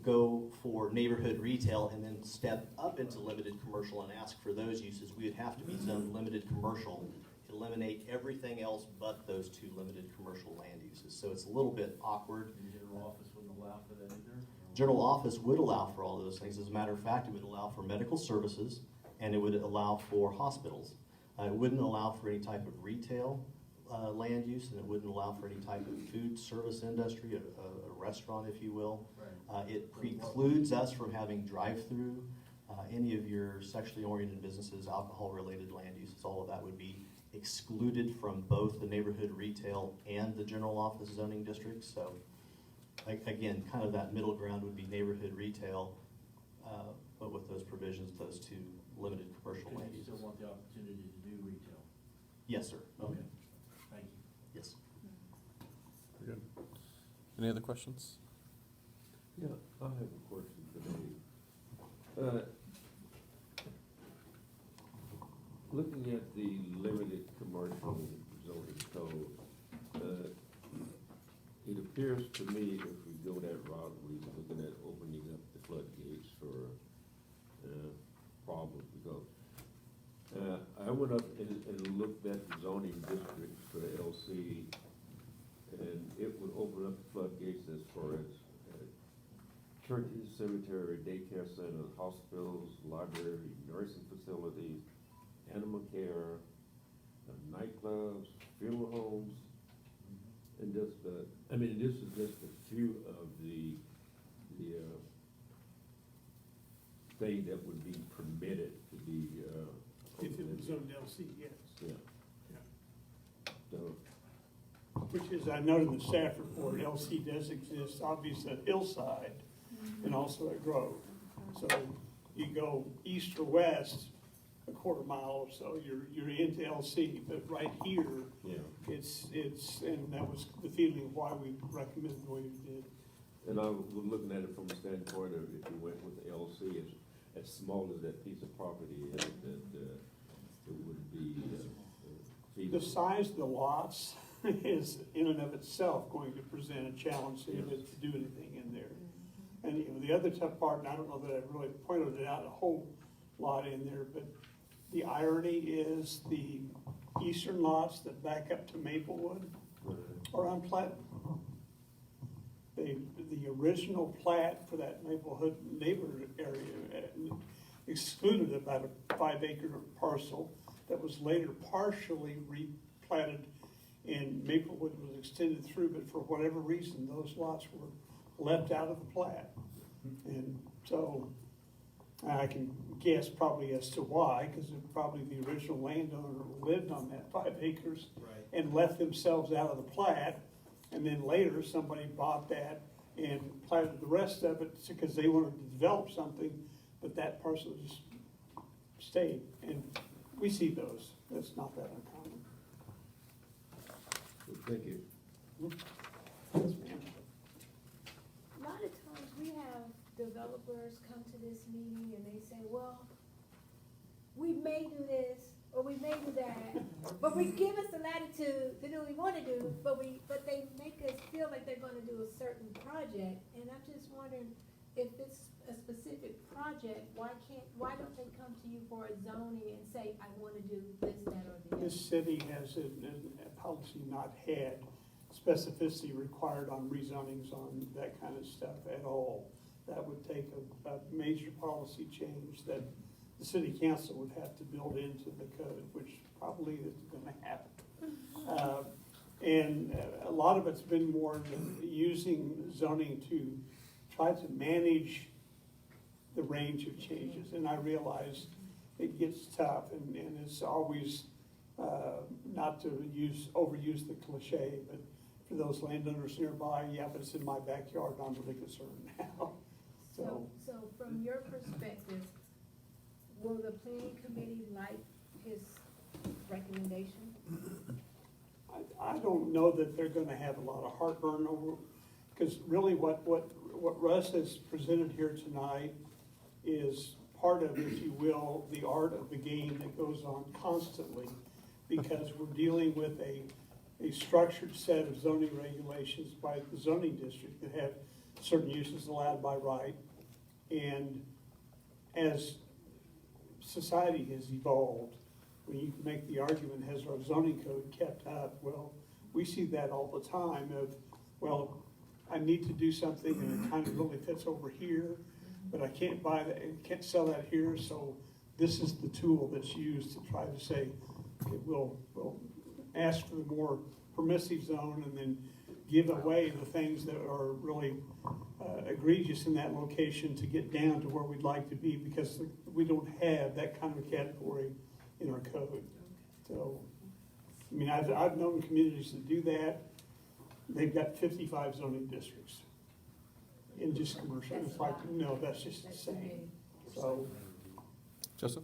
go for neighborhood retail and then step up into limited commercial and ask for those uses. We would have to be zoned limited commercial, eliminate everything else but those two limited commercial land uses. So it's a little bit awkward. And general office wouldn't allow for that either? General office would allow for all those things. As a matter of fact, it would allow for medical services, and it would allow for hospitals. It wouldn't allow for any type of retail land use, and it wouldn't allow for any type of food service industry, a restaurant, if you will. Right. It precludes us from having drive-through, any of your sexually oriented businesses, alcohol-related land uses, all of that would be excluded from both the neighborhood retail and the general office zoning districts. So, again, kind of that middle ground would be neighborhood retail, but with those provisions, those two limited commercial Because land you uses. still want the opportunity to do retail? Yes, sir. Okay, thank you. Yes. Good. Any other questions? Yeah, I have a question today. Looking at the limited commercial zoning code, it appears to me if we go that route, we're looking at opening up the floodgates for problems, because I went up and looked at the zoning districts for the LC, and it would open up the floodgates as far as churches, cemetery, daycare centers, hospitals, library, nursing facilities, animal care, nightclubs, funeral homes, and just, I mean, this is just a few of the things that would be permitted to be, If it was zoned LC, yes. yeah. So, Which is, I noted in the staff report, LC does exist, obviously at Hillside and also at Grove. So you go east or west, a quarter mile or so, you're into LC, but right here, yeah. it's, and that was the feeling of why we recommended the way we did. And I was looking at it from the standpoint of if you went with the LC, as small as that piece of property is, that it would be feasible. The size of the lots is in and of itself going to present a challenge to do anything in there. And you know, the other tough part, and I don't know that I really pointed it out a whole lot in there, but the irony is the eastern lots that back up to Maplewood are unplatted. The original plat for that Maplewood neighborhood area excluded about a 5-acre parcel that was later partially replatted, and Maplewood was extended through, but for whatever reason, those lots were left out of the plat. And so I can guess probably as to why, because probably the original landowner lived on that 5 acres and left themselves out of the plat, and then later somebody bought that and platted the rest of it because they wanted to develop something, but that parcel just stayed. And we see those. That's not that uncommon. Thank you. Yes, ma'am. A lot of times we have developers come to this meeting and they say, well, we may do this, or we may do that, but we give us the latitude to do what we wanna do, but they make us feel like they're gonna do a certain project, and I'm just wondering, if it's a specific project, why don't they come to you for a zoning and say, I wanna do this, that, or the other? This city has a policy not had specificity required on rezonings on that kind of stuff at all. That would take a major policy change that the city council would have to build into the code, which probably isn't gonna happen. And a lot of it's been more using zoning to try to manage the range of changes. And I realize it gets tough, and it's always, not to overuse the cliche, but for those landowners nearby, yeah, but it's in my backyard, I'm really concerned now. So from your perspective, will the planning committee like his recommendation? I don't know that they're gonna have a lot of heartburn over, because really what Russ has presented here tonight is part of, if you will, the art of the game that goes on constantly, because we're dealing with a structured set of zoning regulations by the zoning district that have certain uses allowed by right. And as society has evolved, when you can make the argument, has our zoning code kept up? Well, we see that all the time of, well, I need to do something and it kind of really fits over here, but I can't buy that, and can't sell that here, so this is the tool that's used to try to say, okay, we'll ask for the more permissive zone and then give away the things that are really egregious in that location to get down to where we'd like to be, because we don't have that kind of a category in our code. So, I mean, I've known communities that do that. They've got 55 zoning districts in just commercial. It's like, no, that's just insane. So, Joseph?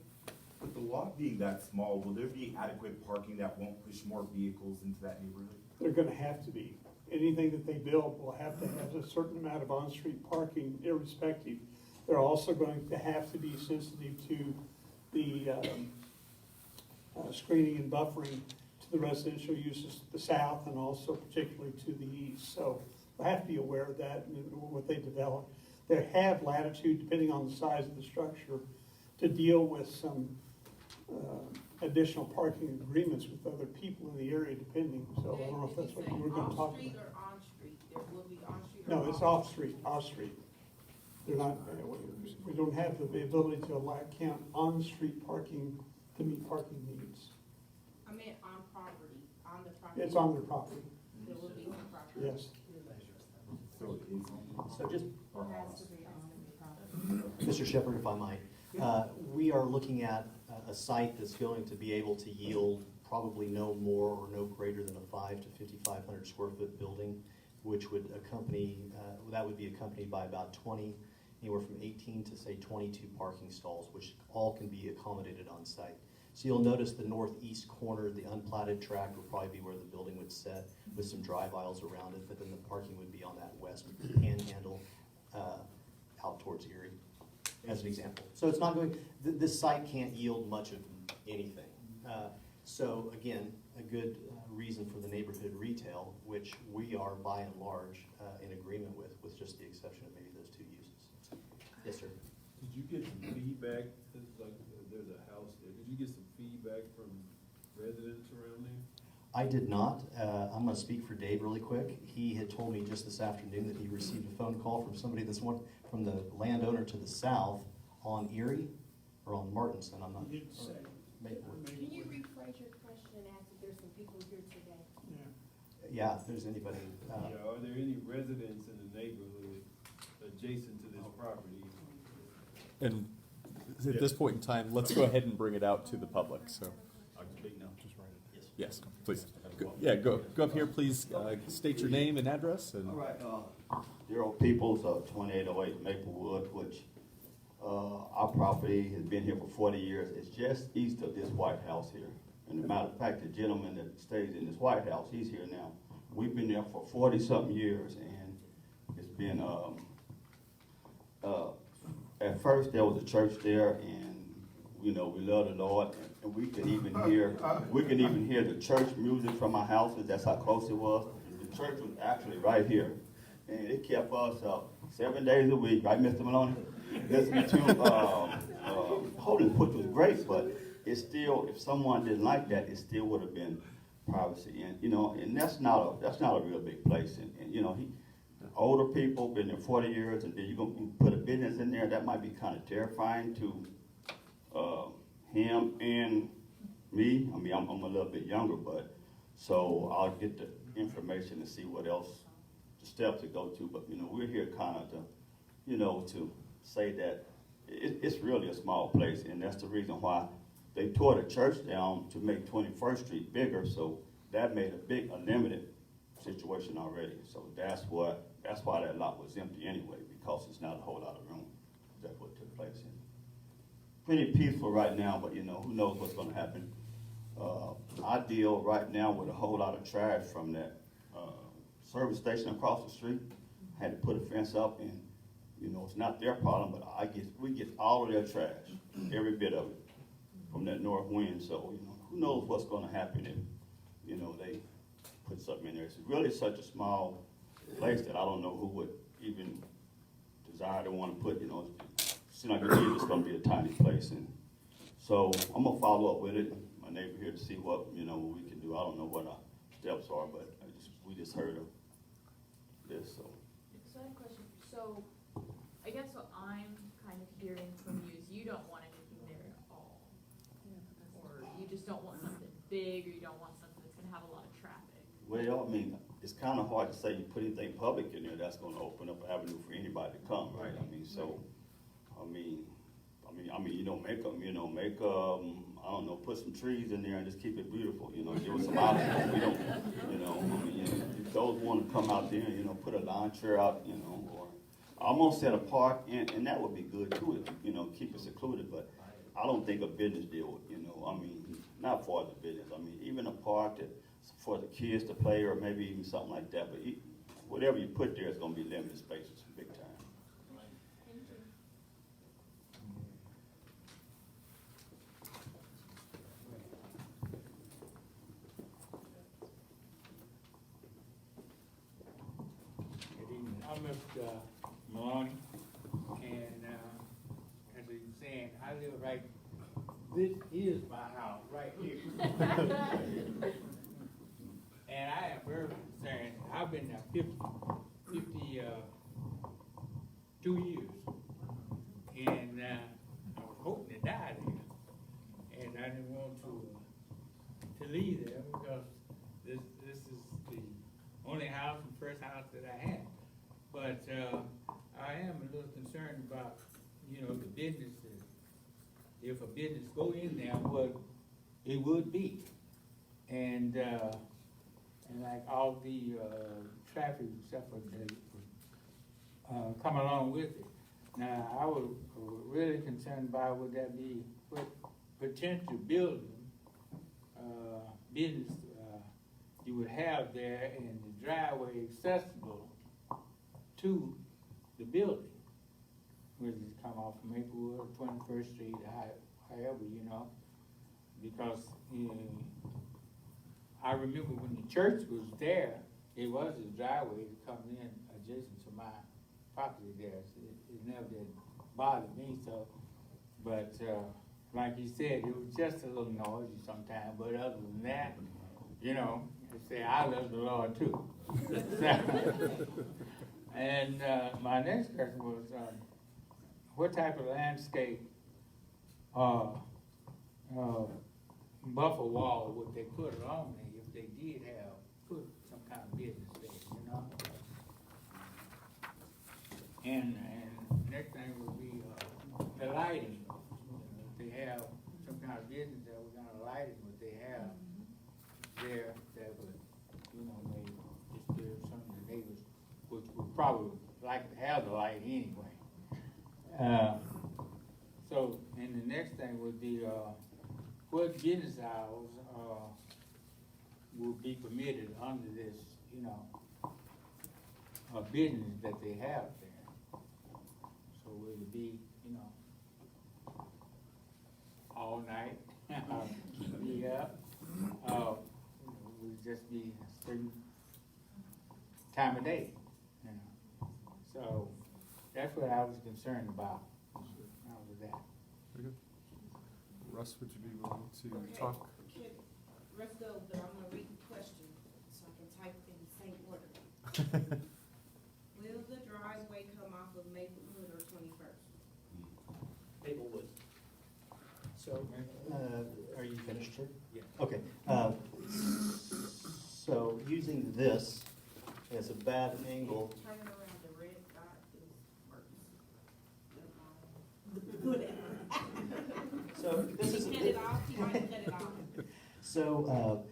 With the lot being that small, will there be adequate parking that won't push more vehicles into that neighborhood? they're gonna have to be. Anything that they build will have to have a certain amount of on-street parking irrespective. They're also going to have to be sensitive to the screening and buffering to the residential uses to the south and also particularly to the east. So they have to be aware of that and what they develop. They have latitude, depending on the size of the structure, to deal with some additional parking agreements with other people in the area depending. So I don't know if that's what we're gonna talk Off-street about. or on-street? There will be on-street or No, it's off-street. They're not, we don't have the ability to count on-street parking to meet parking needs. I meant on property, on the property. It's on their property, There will be on property. yes. So it is on. So just, Or It has off. to be on the property. Mr. Shepherd, if I might, we are looking at a site that's going to be able to yield probably no more or no greater than a 5 to 5,500 square foot building, which would accompany, that would be accompanied by about 20, anywhere from 18 to say 22 parking stalls, which all can be accommodated on site. So you'll notice the northeast corner, the unplatted tract would probably be where the building would set with some drive aisles around it, but then the parking would be on that west panhandle out towards Erie, as an example. So it's not going, this site can't yield much of anything. So again, a good reason for the neighborhood retail, which we are by and large in agreement with just the exception of maybe those two uses. Yes, sir. Did you get some feedback, it's like, there's a house there, did you get some feedback from residents around there? I did not. I'm gonna speak for Dave really quick. He had told me just this afternoon that he received a phone call from somebody from the landowner to the south on Erie, or on Martinson, I'm not. You didn't say. Can you rephrase your question and ask if there's some people here today? Yeah, if there's anybody. Yeah, are there any residents in the neighborhood adjacent to this property? And at this point in time, let's go ahead and bring it out to the public, so. I can speak now. Yes, please. Yeah, go up here, please, state your name and address and. All right, Daryl Peoples, 2808 Maplewood, which, our property has been here for 40 years. It's just east of this White House here. And as a matter of fact, the gentleman that stays in this White House, he's here now. We've been there for 40-something years, and it's been, at first there was a church there, and, you know, we love the Lord, and we could even hear the church music from our houses. That's how close it was. The church was actually right here, and it kept us up 7 days a week, right, Mr. Maloney? Listening to Holy, which was great, but it's still, if someone didn't like that, it still would have been privacy, and you know, and that's not a real big place, and you know, older people been there 40 years, and then you put a business in there that might be kind of terrifying to him and me. I mean, I'm a little bit younger, but so I'll get the information and see what else the steps to go to. But you know, we're here kind of to, you know, to say that it's really a small place, and that's the reason why they tore the church down to make 21st Street bigger. So that made a limited situation already. So that's why that lot was empty anyway, because it's not a whole lot of room. That's what took place. And plenty peaceful right now, but you know, who knows what's going to happen. I deal right now with a whole lot of trash from that service station across the street. I had to put a fence up, and you know, it's not their problem, but we get all of their trash, every bit of it, from that north wind. So you know, who knows what's going to happen if, you know, they put something in there. It's really such a small place that I don't know who would even desire to want to put, you know, it seems like it's going to be a tiny place. And so I'm going to follow up with it. My neighbor here to see what, you know, what we can do. I don't know what our steps are, but we just heard of this. So So, I guess what I'm kind of hearing from you is you don't want anything there at all. Or you just don't want something big, or you don't want something that's gonna have a lot of traffic. Well, I mean, it's kind of hard to say you put anything public in there that's gonna open up an avenue for anybody to come, right? I mean, so, you know, I don't know, put some trees in there and just keep it beautiful, you know, give us some options. We don't, you know, if those wanna come out there, you know, put a lawn chair out, you know, or I almost said a park, and that would be good too, you know, keep it secluded, but I don't think a business deal would, you know, not for the business, even a park that, for the kids to play, or maybe even something like that, but whatever you put there is gonna be limited spaces, big time. Good evening. I'm Mr. Maloney, and, as you were saying, I live right, this is my house, right here. And I am very concerned, I've been there 52 years. And, I was hoping to die there. And I didn't want to leave there because this is the only house and first house that I had. But, I am a little concerned about, you know, the businesses. If a business go in there, what it would be. And like all the, traffic and stuff that, come along with it. Now, I was really concerned about would that be, what potential building, business, you would have there and the driveway accessible to the building. Whether it come off from Maplewood or 21st Street, however, you know, because, I remember when the church was there, it was a driveway to come in adjacent to my property there. So it never did bother me, so, but, like you said, it was just a little noisy sometimes, but other than that, you know, they say, I love the Lord too. And, my next question was, what type of landscape, buffer wall would they put along there if they did put some kind of business there, you know? And next thing would be, the lighting. If they have some kind of business that was gonna lighting, what they have there that would, you know, maybe disturb some of the neighbors, which would probably like to have the light anyway. So, and the next thing would be, what business hours, will be permitted under this, you know, business that they have there? So will it be, you know, all night, be up, will it just be a certain time of day, you know? So, that's what I was concerned about, with that. Russ, would you be willing to Okay. talk? Let's go, but I'm gonna read the question so I can type in the same order. Will the driveway come off of Maplewood or 21st? Maplewood. So, are you finished, sir? Yeah. Okay, so using this as a bad angle, Turn it around, the red dot is worse. Good. so this is. Cut it off, you might cut it off. So,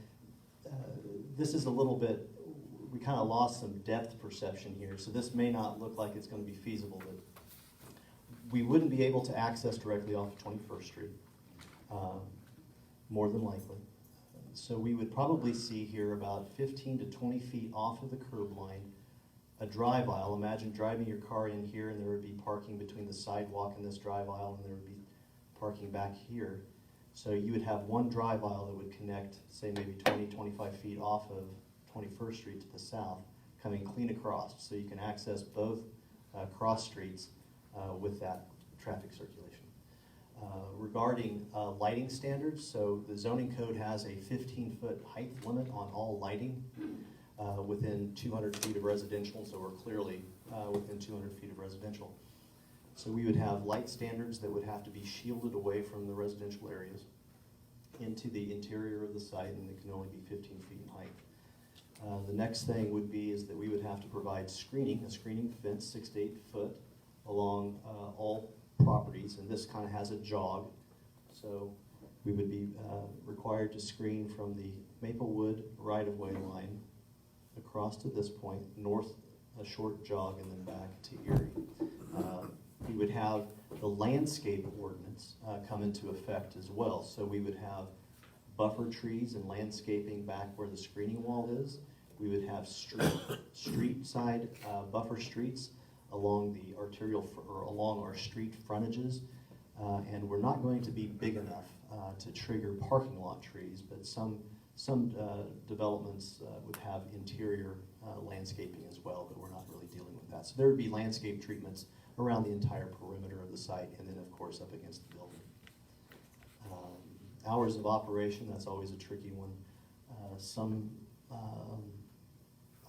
this is a little bit, we kind of lost some depth perception here, so this may not look like it's going to be feasible, but we wouldn't be able to access directly off of 21st Street, more than likely. So we would probably see here about 15 to 20 feet off of the curb line, a drive aisle. Imagine driving your car in here and there would be parking between the sidewalk and this drive aisle, and there would be parking back here. So you would have one drive aisle that would connect, say maybe 20, 25 feet off of 21st Street to the south, coming clean across. So you can access both cross streets with that traffic circulation. Regarding lighting standards, so the zoning code has a 15-foot height limit on all lighting. within 200 feet of residential, so we're clearly within 200 feet of residential. So we would have light standards that would have to be shielded away from the residential areas into the interior of the site, and it can only be 15 feet in height. The next thing would be is that we would have to provide screening, a screening fence 6 to 8 foot along all properties, and this kind of has a jog. So we would be required to screen from the Maplewood right-of-way line across to this point, north a short jog, and then back to Erie. We would have the landscape ordinance come into effect as well. So we would have buffer trees and landscaping back where the screening wall is. We would have street side buffer streets along the arterial or along our street frontages, and we're not going to be big enough to trigger parking lot trees, but some developments would have interior landscaping as well, but we're not really dealing with that. So there would be landscape treatments around the entire perimeter of the site, and then of course up against the building. Hours of operation, that's always a tricky one.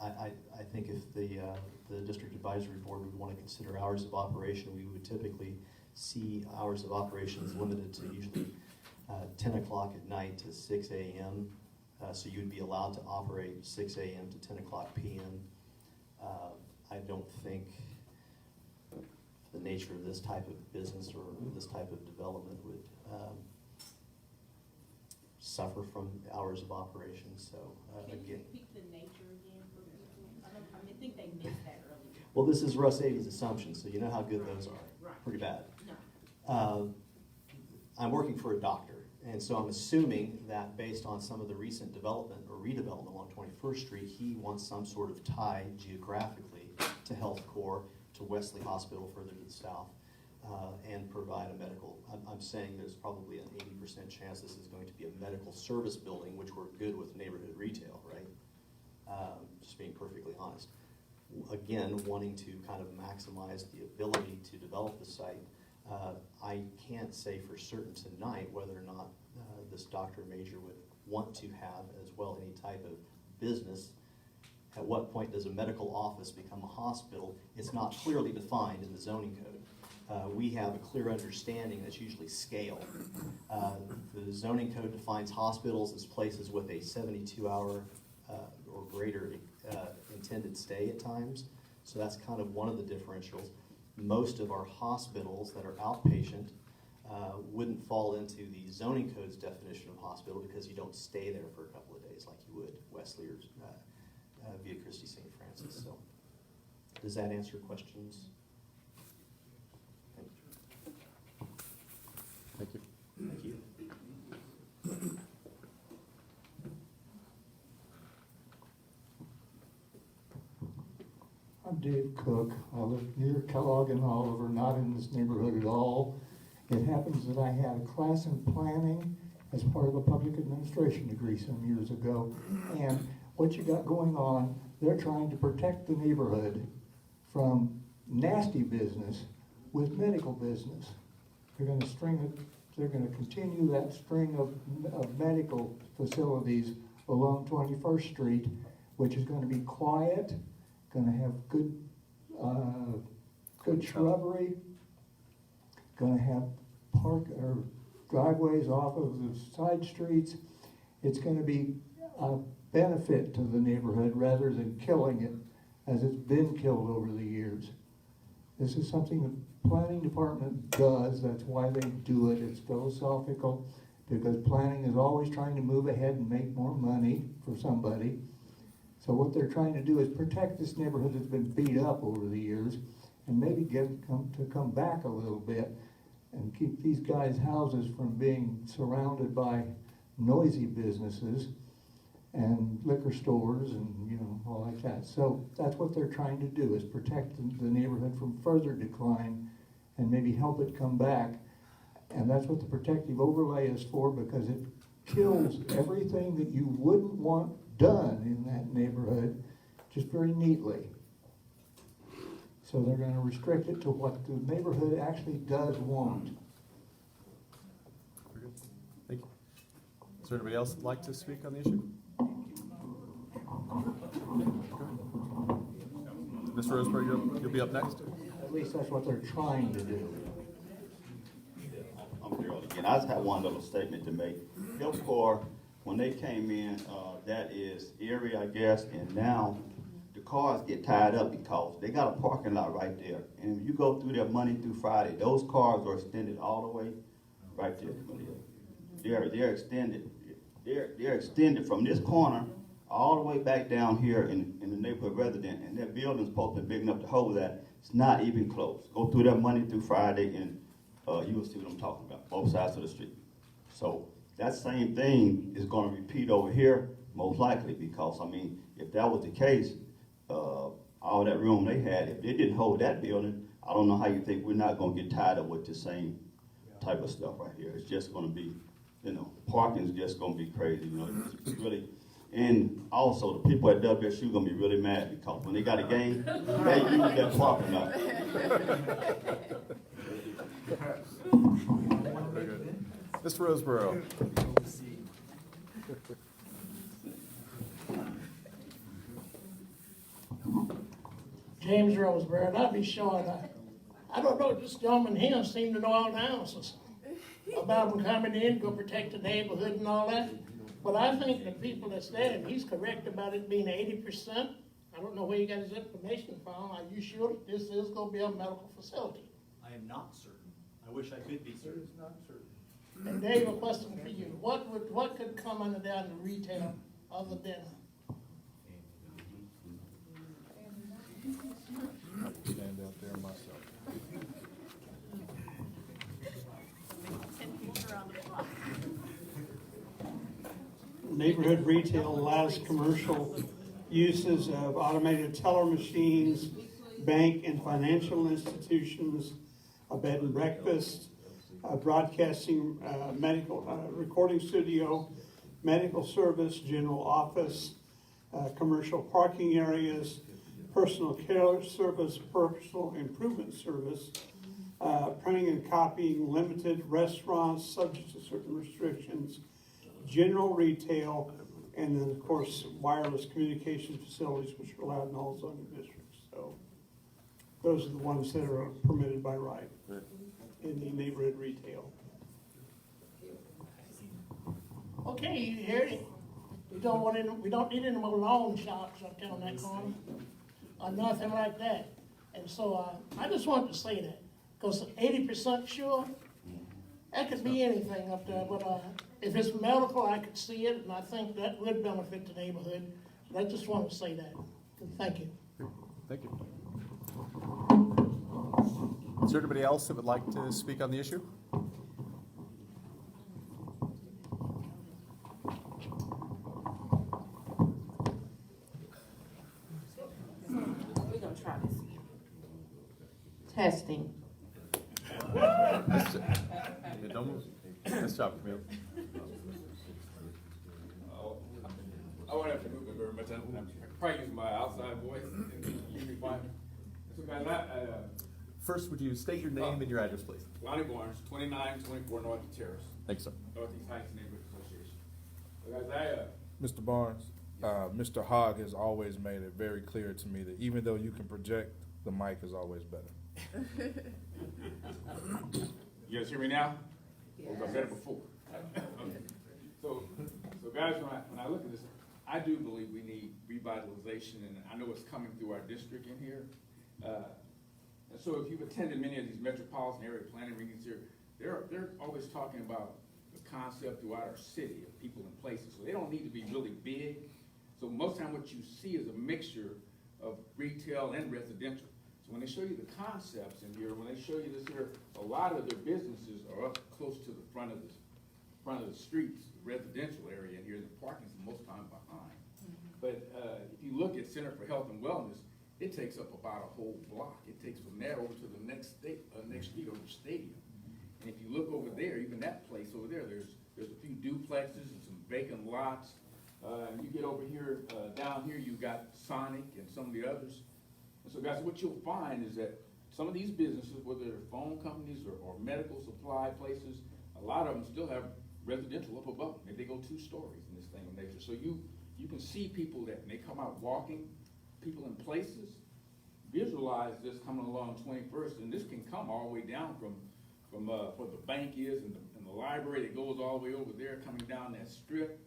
I think if the district advisory board would want to consider hours of operation, we would typically see hours of operations limited to usually 10 o'clock at night to 6 a.m. So you'd be allowed to operate 6 a.m. to 10 o'clock p.m. I don't think the nature of this type of business or this type of development would suffer from hours of operation. So Can you again, repeat the nature again for people? I think they missed that earlier. well, this is Russ Avy's assumption, so you know how good those are. Right. Pretty bad. No. I'm working for a doctor, and so I'm assuming that based on some of the recent development or redevelopment along 21st Street, he wants some sort of tie geographically to Health Corps, to Wesley Hospital further to the south, and provide a medical. I'm saying there's probably an 80% chance this is going to be a medical service building, which we're good with neighborhood retail, right? Just being perfectly honest. Again, wanting to kind of maximize the ability to develop the site. I can't say for certain tonight whether or not this Dr. Major would want to have as well any type of business. At what point does a medical office become a hospital? It's not clearly defined in the zoning code. We have a clear understanding that's usually scale. The zoning code defines hospitals as places with a 72-hour or greater intended stay at times. So that's kind of one of the differentials. Most of our hospitals that are outpatient wouldn't fall into the zoning code's definition of hospital because you don't stay there for a couple of days like you would Wesley or Via Christi St. Francis. So does that answer questions? Thank you. Thank you. I'm Dave Cook. I live near Kellogg and Oliver, not in this neighborhood at all. It happens that I had a class in planning as part of a public administration degree some years ago. And what you got going on, they're trying to protect the neighborhood from nasty business with medical business. They're going to continue that string of medical facilities along 21st Street, which is going to be quiet, going to have good shrubbery, going to have driveways off of the side streets. It's going to be a benefit to the neighborhood rather than killing it as it's been killed over the years. This is something the planning department does. That's why they do it. It's philosophical because planning is always trying to move ahead and make more money for somebody. So what they're trying to do is protect this neighborhood that's been beat up over the years and maybe get it to come back a little bit and keep these guys' houses from being surrounded by noisy businesses and liquor stores and, all like that. So that's what they're trying to do, is protect the neighborhood from further decline and maybe help it come back. And that's what the protective overlay is for, because it kills everything that you wouldn't want done in that neighborhood just very neatly. So they're going to restrict it to what the neighborhood actually does want. Very good. Thank you. Is there anybody else that'd like to speak on the issue? Mr. Roseberry, you'll be up next. At least that's what they're trying to do. I'm Gerald again. I just have one little statement to make. Health Corps, when they came in, that is area, I guess, and now the cars get tied up because they got a parking lot right there. And if you go through there Monday through Friday, those cars are extended all the way right there. They're extended. They're extended from this corner all the way back down here in the neighborhood resident, and that building's supposed to be big enough to hold that. It's not even close. Go through there Monday through Friday, and you will see what I'm talking about, both sides of the street. So that same thing is going to repeat over here, most likely, because, I mean, if that was the case, all that room they had, if they didn't hold that building, I don't know how you think we're not going to get tied up with the same type of stuff right here. It's just going to be, parking is just going to be crazy, it's really. And also, the people at WSU going to be really mad because when they got a game, they use that parking lot. Mr. Roseborough. James Roseborough, and I'll be short. I don't know, this gentleman here seemed to know all the answers about them coming in, go protect the neighborhood and all that. But I think the people that's there, and he's correct about it being 80%. I don't know where you got his information from. Are you sure that this is going to be a medical facility? I am not certain. I wish I could be certain. It's not certain. And Dave, a question for you. What could come under there in the retail other than? Stand out there myself. Neighborhood retail allows commercial uses of automated teller machines, bank and financial institutions, a bed and breakfast, broadcasting, medical, recording studio, medical service, general office, commercial parking areas, personal care service, personal improvement service, printing and copying, limited restaurants subject to certain restrictions, general retail, and then, of course, wireless communication facilities, which are allowed in all zoning districts. So those are the ones that are permitted by right in the neighborhood retail. Okay, you heard it. We don't need any more lawn shops up there on that corner, or nothing like that. And so I just wanted to say that, because 80% sure, that could be anything up there, but if it's medical, I could see it, and I think that would benefit the neighborhood. But I just wanted to say that. Thank you. Thank you. Is there anybody else that would like to speak on the issue? We're gonna try this. Testing. Nice job, Camille. I won't have to move it very much. I'm probably use my outside voice and usually fine. So guys, First, would you state your name and your address, please? Lonnie Barnes, 2924 North Terrace, Thanks, sir. Northeast Heights Neighborhood Association. So guys, Mr. Barnes, Mr. Hogg has always made it very clear to me that even though you can project, the mic is always better. you guys hear me now? Or was I better before? Okay. So guys, when I look at this, I do believe we need revitalization, and I know it's coming through our district in here. And so if you've attended many of these metropolitan area planning meetings here, they're always talking about the concept throughout our city of people and places. So they don't need to be really big. So most of the time what you see is a mixture of retail and residential. So when they show you the concepts in here, when they show you this here, a lot of their businesses are up close to the front of the streets, the residential area in here. The parking's most time behind. But if you look at Center for Health and Wellness, it takes up about a whole block. It takes from there over to the next street over the stadium. And if you look over there, even that place over there, there's a few duplexes and some vacant lots. And you get over here, down here, you've got Sonic and some of the others. And so guys, what you'll find is that some of these businesses, whether they're phone companies or medical supply places, a lot of them still have residential up above them. Maybe they go 2 stories in this thing of nature. So you can see people that when they come out walking, people in places, visualize this coming along 21st, and this can come all the way down from where the bank is and the library that goes all the way over there, coming down that strip,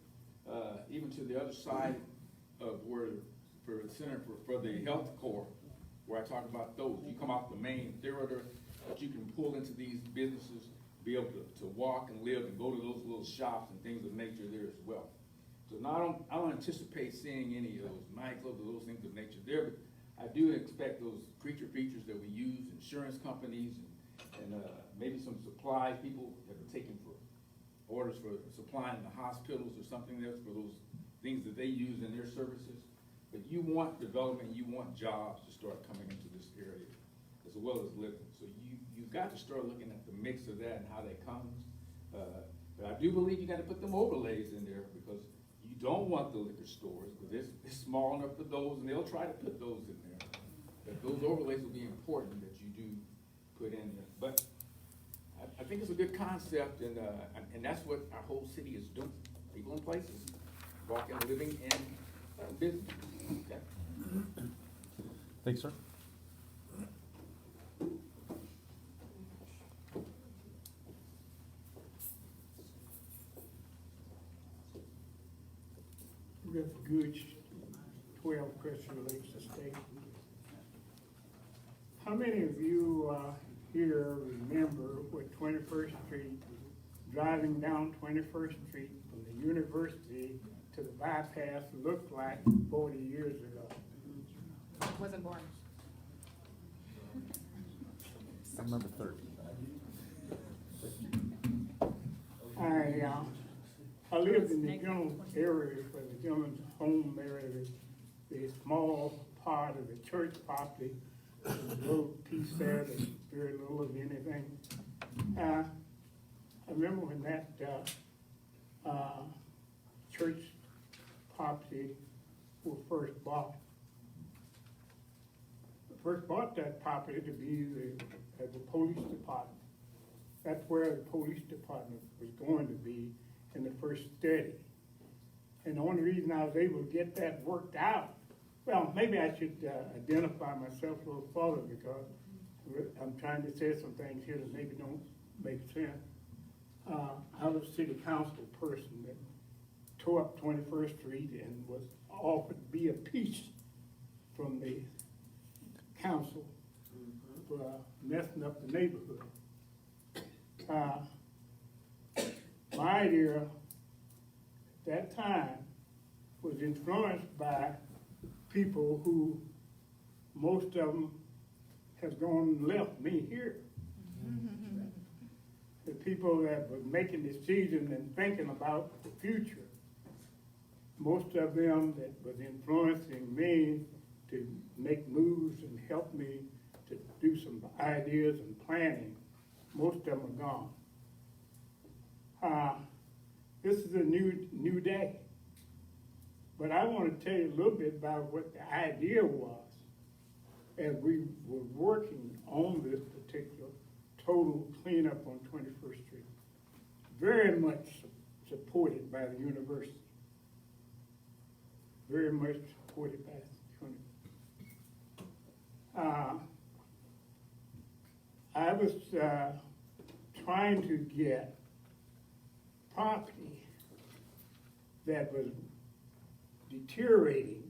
even to the other side of where, for the center for the health corps, where I talk about those. You come off the main thoroughfare, but you can pull into these businesses, be able to walk and live and go to those little shops and things of nature there as well. So now I don't anticipate seeing any of those nightclubs or those things of nature there, but I do expect those creature features that we use, insurance companies and maybe some supplies, people that are taking for orders for supplying the hospitals or something else for those things that they use in their services. But you want development, you want jobs to start coming into this area as well as living. So you've got to start looking at the mix of that and how that comes. But I do believe you got to put them overlays in there because you don't want the liquor stores, because it's small enough for those, and they'll try to put those in there. But those overlays will be important that you do put in there. But I think it's a good concept, and that's what our whole city is doing. People in places, walking, living, and business. Okay. Thanks, sir. Riff Gooch, 12 Christian Lakes Estate. How many of you here remember what 21st Street, driving down 21st Street from the university to the bypass looked like 40 years ago? Wasn't born. I remember 30. I lived in the general area where the gentleman's home area, the small part of the church property, a little piece there, there's very little of anything. I remember when that church property was first bought. First bought that property to be the police department. That's where the police department was going to be in the first study. And the only reason I was able to get that worked out, well, maybe I should identify myself a little further because I'm trying to say some things here that maybe don't make sense. I was a city council person that tore up 21st Street and was offered to be a piece from the council for messing up the neighborhood. My idea at that time was influenced by people who, most of them have gone and left me here. The people that were making decisions and thinking about the future. Most of them that was influencing me to make moves and help me to do some ideas and planning, most of them are gone. This is a new day. But I want to tell you a little bit about what the idea was as we were working on this particular total cleanup on 21st Street. Very much supported by the university. Very much supported by the university. I was trying to get property that was deteriorating,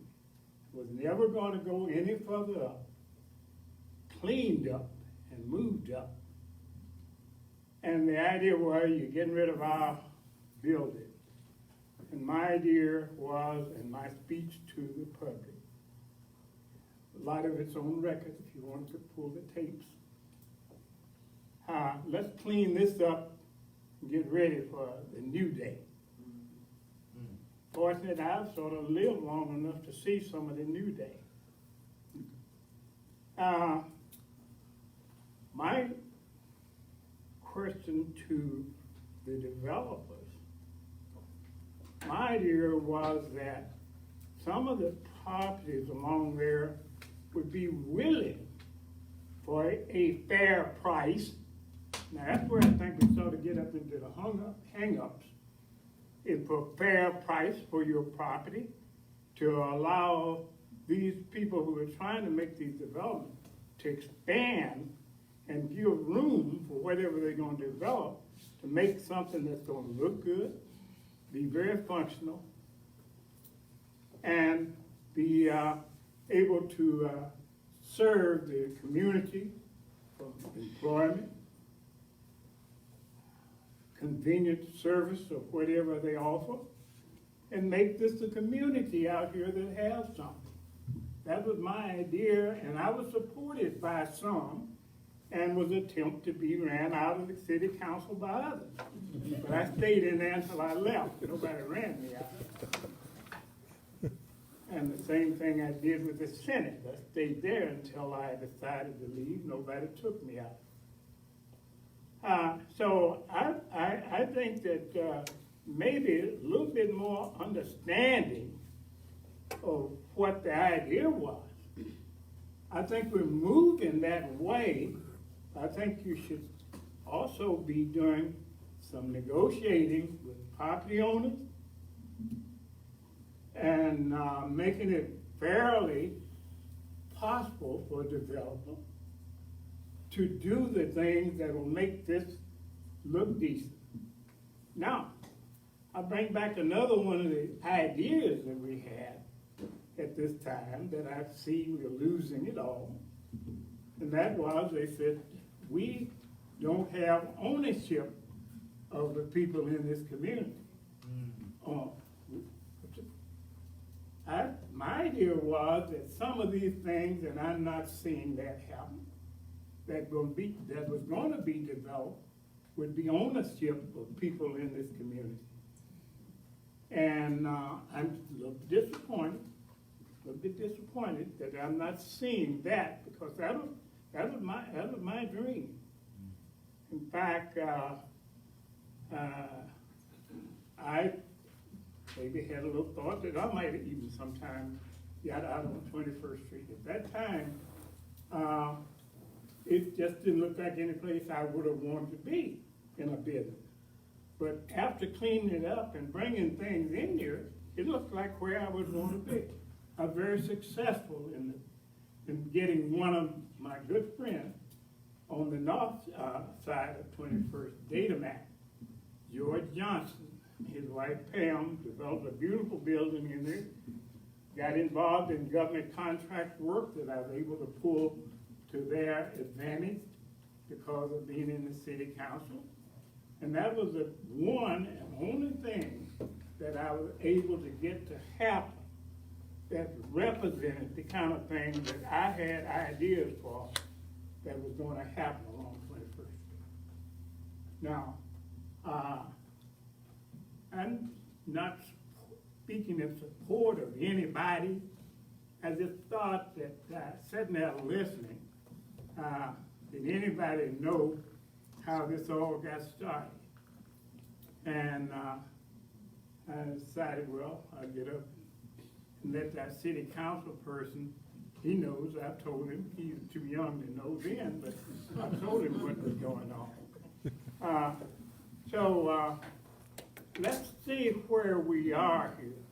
was never going to go any further up, cleaned up and moved up. And the idea was you're getting rid of our building. And my idea was, and my speech to the public, a lot of it's on record if you want to pull the tapes. Let's clean this up and get ready for the new day. Fortunately, I've sort of lived long enough to see some of the new day. My question to the developers, my idea was that some of the properties along there would be willing for a fair price. Now that's where I think we sort of get up into the hang-ups. Is for fair price for your property to allow these people who are trying to make these developments to expand and give room for whatever they're gonna develop to make something that's gonna look good, be very functional, and be able to serve the community for employment, convenient service of whatever they offer, and make this a community out here that has something. That was my idea, and I was supported by some, and was attempted to be ran out of the city council by others. But I stayed in there until I left. Nobody ran me out. And the same thing I did with the Senate. I stayed there until I decided to leave. Nobody took me out. So I think that maybe a little bit more understanding of what the idea was. I think we're moving that way. I think you should also be doing some negotiating with property owners and making it fairly possible for a developer to do the things that will make this look decent. Now, I bring back another one of the ideas that we had at this time that I see we're losing it all. And that was, they said, we don't have ownership of the people in this community. My idea was that some of these things, and I'm not seeing that happen, that was going to be developed would be ownership of people in this community. And I'm a little disappointed that I'm not seeing that, because that was my dream. In fact, I maybe had a little thought that I might have even sometime got out on 21st Street. At that time, it just didn't look like any place I would have wanted to be in a business. But after cleaning it up and bringing things in here, it looked like where I would want to be. I'm very successful in getting one of my good friends on the north side of 21st, Datamac, George Johnson. His wife Pam developed a beautiful building in there, got involved in government contract work that I was able to pull to their advantage because of being in the city council. And that was the one and only thing that I was able to get to happen that represented the kind of thing that I had ideas for that was going to happen along 21st Street. Now, I'm not speaking in support of anybody. I just thought that sitting there listening, did anybody know how this all got started? And I decided, well, I'll get up and let that city council person, he knows, I've told him, he's too young to know then, but I told him what was going on. So let's see where we are here.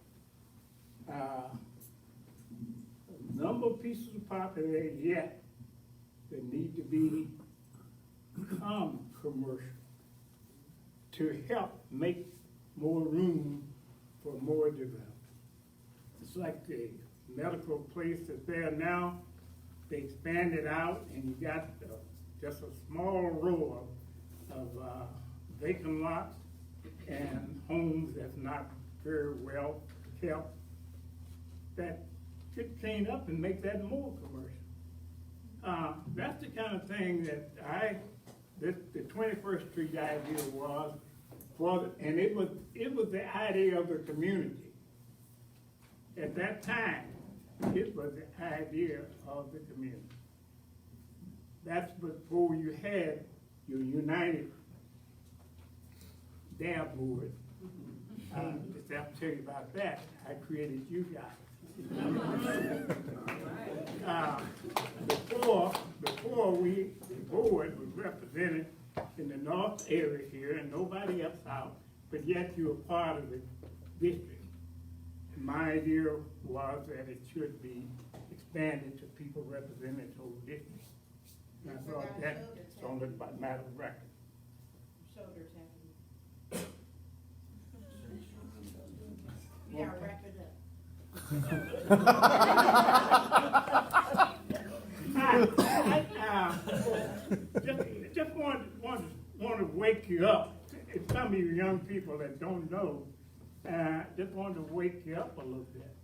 A number of pieces of property yet that need to become commercial to help make more room for more development. It's like the medical place that's there now, they expanded out and you got just a small row of vacant lots and homes that's not very well kept, that could clean up and make that more commercial. That's the kind of thing that the 21st Street idea was, and it was the idea of the community. At that time, it was the idea of the community. That's before you had your United Dab Board. Just have to tell you about that. I created you guys. Before the board was represented in the north area here and nobody else out, but yet you were part of the district. my idea was that it should be expanded to people representing Toll District. And I thought that's on the matter of record. Shoulders have to be. We are wrapping up. Just want to wake you up. If some of you young people that don't know, just wanted to wake you up a little bit.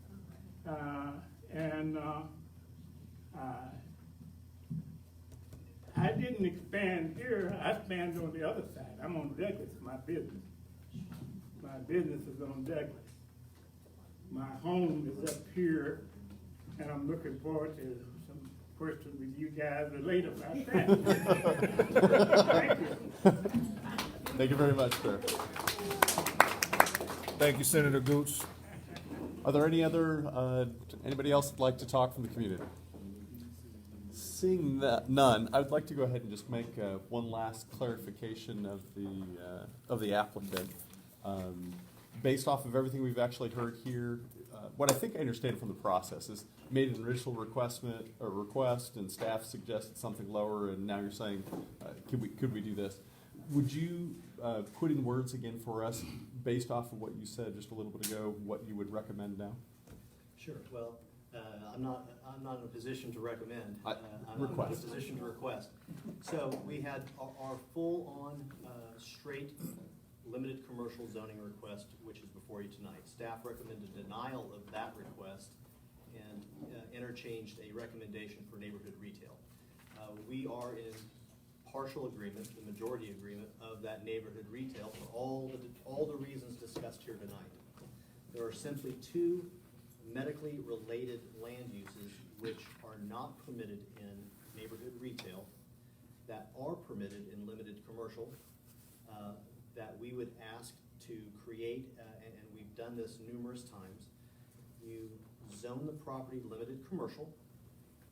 I didn't expand here, I expanded on the other side. I'm on Douglas, my business. My business is on Douglas. My home is up here, and I'm looking forward to some questions with you guys later about that. Thank you. Thank you very much, sir. Thank you, Senator Gooch. Are there anybody else that'd like to talk from the community? Seeing none, I would like to go ahead and just make one last clarification of the applicant. Based off of everything we've actually heard here, what I think I understand from the process is made an initial request and staff suggested something lower, and now you're saying, could we do this? Would you put in words again for us, based off of what you said just a little bit ago, what you would recommend now? Sure, well, I'm not in a position to recommend. I'm Request. in a position to request. So we had our full-on, straight, limited commercial zoning request, which is before you tonight. Staff recommended denial of that request and interchanged a recommendation for neighborhood retail. We are in partial agreement, the majority agreement of that neighborhood retail for all the reasons discussed here tonight. There are simply two medically related land uses which are not permitted in neighborhood retail that are permitted in limited commercial that we would ask to create, and we've done this numerous times. You zone the property limited commercial,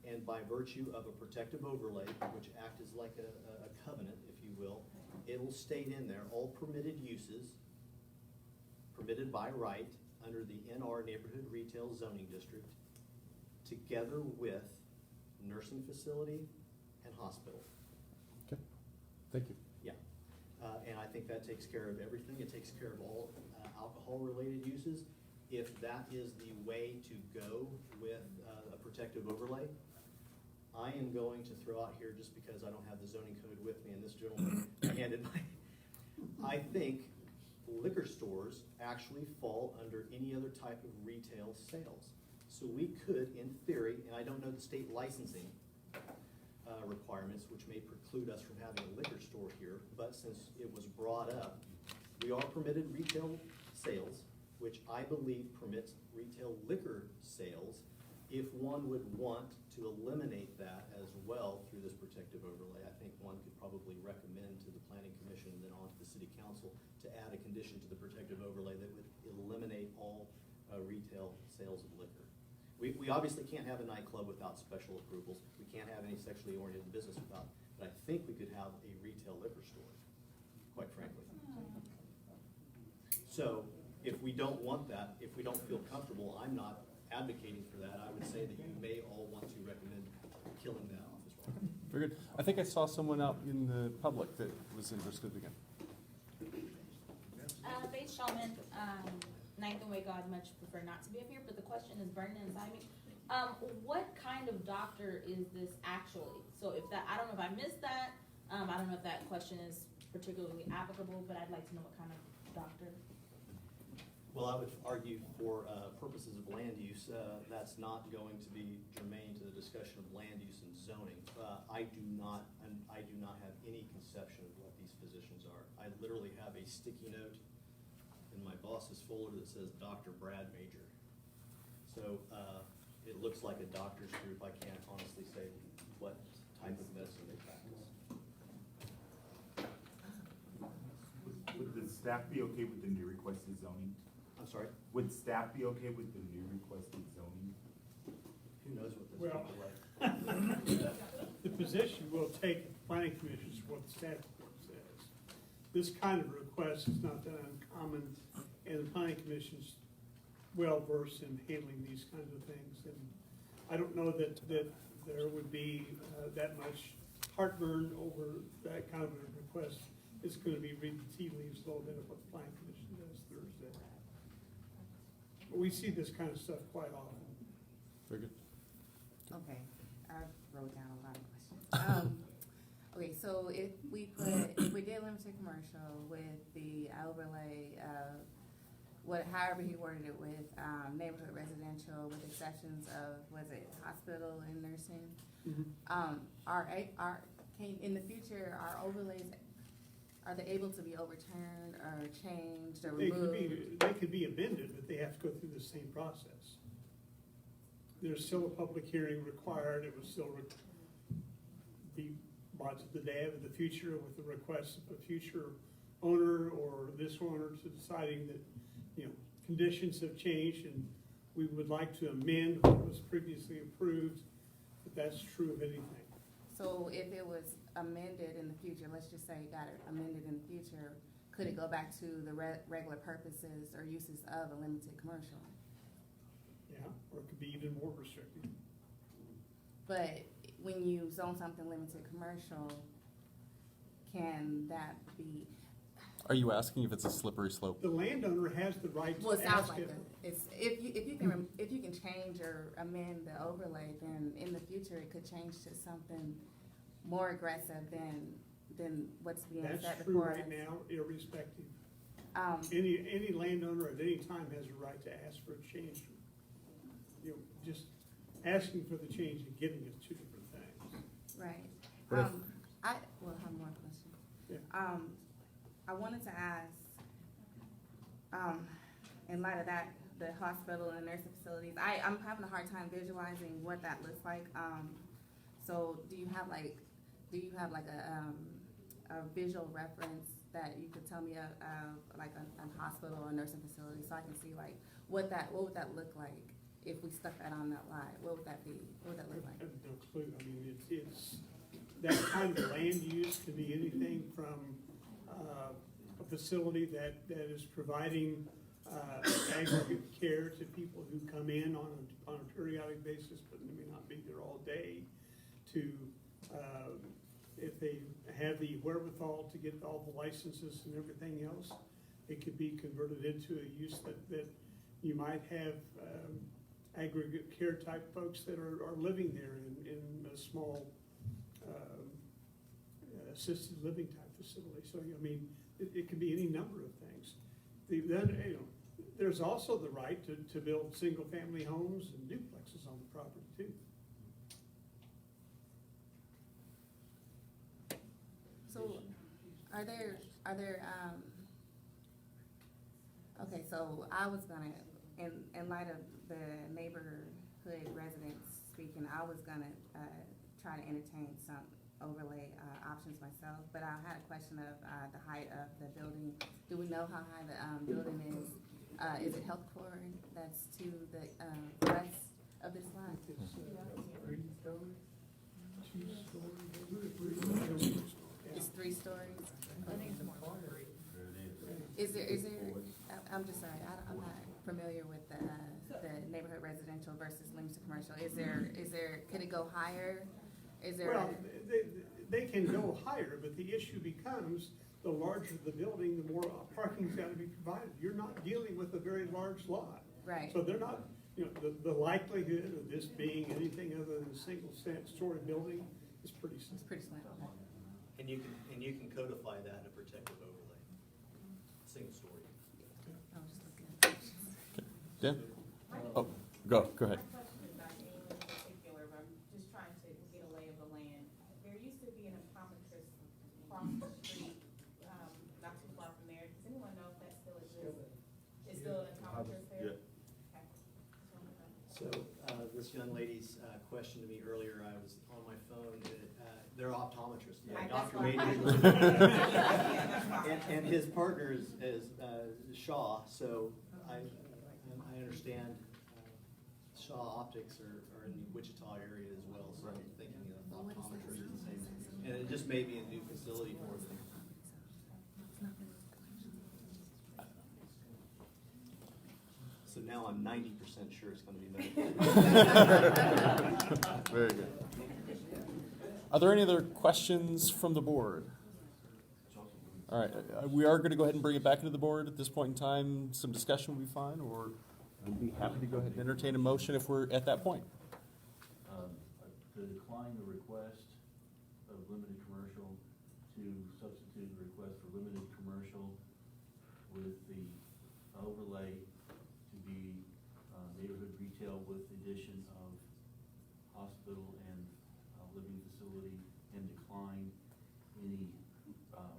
and by virtue of a protective overlay, which acts as like a covenant, if you will, it will state in there all permitted uses, permitted by right, under the NR Neighborhood Retail Zoning District, together with nursing facility and hospital. Okay, thank you. Yeah, and I think that takes care of everything. It takes care of all alcohol-related uses. If that is the way to go with a protective overlay, I am going to throw out here, just because I don't have the zoning code with me, and this gentleman handed I think liquor stores actually fall under any other type of retail sales. So we could, in theory, and I don't know the state licensing requirements, which may preclude us from having a liquor store here, but since it was brought up, we are permitted retail sales, which I believe permits retail liquor sales, if one would want to eliminate that as well through this protective overlay. I think one could probably recommend to the Planning Commission and then on to the City Council to add a condition to the protective overlay that would eliminate all retail sales of liquor. We obviously can't have a nightclub without special approvals. We can't have any sexually oriented business without, but I think we could have a retail liquor store, quite frankly. So if we don't want that, if we don't feel comfortable, I'm not advocating for that. I would say that you may all want to recommend killing that off as well. Very good. I think I saw someone out in the public that was interested again. Faith Shulman, Ninth and Waco, I'd much prefer not to be up here, but the question is burning inside me. What kind of doctor is this actually? So if that, I don't know if I missed that. I don't know if that question is particularly applicable, but I'd like to know what kind of doctor. Well, I would argue for purposes of land use, that's not going to be germane to the discussion of land use and zoning. I do not have any conception of what these positions are. I literally have a sticky note in my boss's folder that says Dr. Brad Major. So it looks like a doctor's group. I can't honestly say what type of medicine they practice. Would the staff be okay with the new requested zoning? I'm sorry? Would staff be okay with the new requested zoning? Who knows what this Well, will be like? the position we'll take at the Planning Commission is what the staff report says. This kind of request is not that uncommon, and the Planning Commission's well-versed in handling these kinds of things. And I don't know that there would be that much heartburn over that kind of a request. It's gonna be read the tea leaves a little bit of what the plan commission does Thursday. But we see this kind of stuff quite often. Very good. Okay, I wrote down a lot of questions. Okay, so if we did limited commercial with the overlay of however he worded it with, neighborhood residential with exceptions of, was it hospital and nursing? In the future, our overlays, are they able to be overturned or changed or removed? They could be amended, but they have to go through the same process. There's still a public hearing required. It would still be brought to the day of the future with the request of a future owner or this owner to deciding that, you know, conditions have changed and we would like to amend what was previously approved, but that's true of anything. So if it was amended in the future, let's just say it got amended in the future, could it go back to the regular purposes or uses of a limited commercial? Yeah, or it could be even more restrictive. But when you zone something limited commercial, can that be? Are you asking if it's a slippery slope? The landowner has the right to Well, it sounds ask like it. it's, if you can change or amend the overlay, then in the future it could change to something more aggressive than what's being That's set true before right us. now, irrespective. Um, Any landowner at any time has a right to ask for a change. You know, just asking for the change and getting is two different things. Right. What if- I will have more questions. Yeah. I wanted to ask, in light of that, the hospital and nursing facilities, I'm having a hard time visualizing what that looks like. So do you have like a visual reference that you could tell me of like a hospital or nursing facility so I can see like what would that look like if we stuck that on that lot? What would that be? What would that look I like? have no clue. I mean, it's, that kind of land use could be anything from a facility that is providing aggregate care to people who come in on a periodic basis, but they may not be there all day, to if they have the wherewithal to get all the licenses and everything else, it could be converted into a use that you might have aggregate care type folks that are living there in a small assisted living type facility. So, I mean, it could be any number of things. Then, you know, there's also the right to build single-family homes and duplexes on the property too. So, are there, okay, so I was gonna, in light of the neighborhood residents speaking, I was gonna, try to entertain some overlay, options myself, but I had a question of, the height of the building. Do we know how high the, building is? Is it health core that's to the, west of this lot? It's 3 stories? I think it's more than 3. Is there, I'm just sorry, I'm not familiar with the neighborhood residential versus limited commercial. Is there, could it go higher? Is there? Well, they can go higher, but the issue becomes the larger the building, the more parking's gotta be provided. You're not dealing with a very large lot. Right. So they're not, you know, the likelihood of this being anything other than a single-story building is pretty slim. It's pretty slim, okay. And you can codify that in a protective overlay, single story. I was just looking at. Dan? Oh, go ahead. My question is not anyone in particular, but I'm just trying to get a lay of the land. There used to be an optometrist across the street, not too far from there. Does anyone know if that still exists? Is still an optometrist there? Yeah. Okay. So, this young lady's question to me earlier, I was on my phone, they're optometrists. Right, Dr. that's Mady and his partner is Shaw, so I understand Shaw Optics are in the Wichita area as well, so I'm thinking of optometrists and the same. And it just may be a new facility for them. So now I'm 90% sure it's gonna be medical. Very good. Are there any other questions from the board? All right, we are gonna go ahead and bring it back into the board at this point in time. Some discussion will be fine, or I'd be happy to go ahead and entertain a motion if we're at that point. To decline the request of limited commercial, to substitute the request for limited commercial with the overlay to be neighborhood retail with the addition of hospital and living facility, and decline any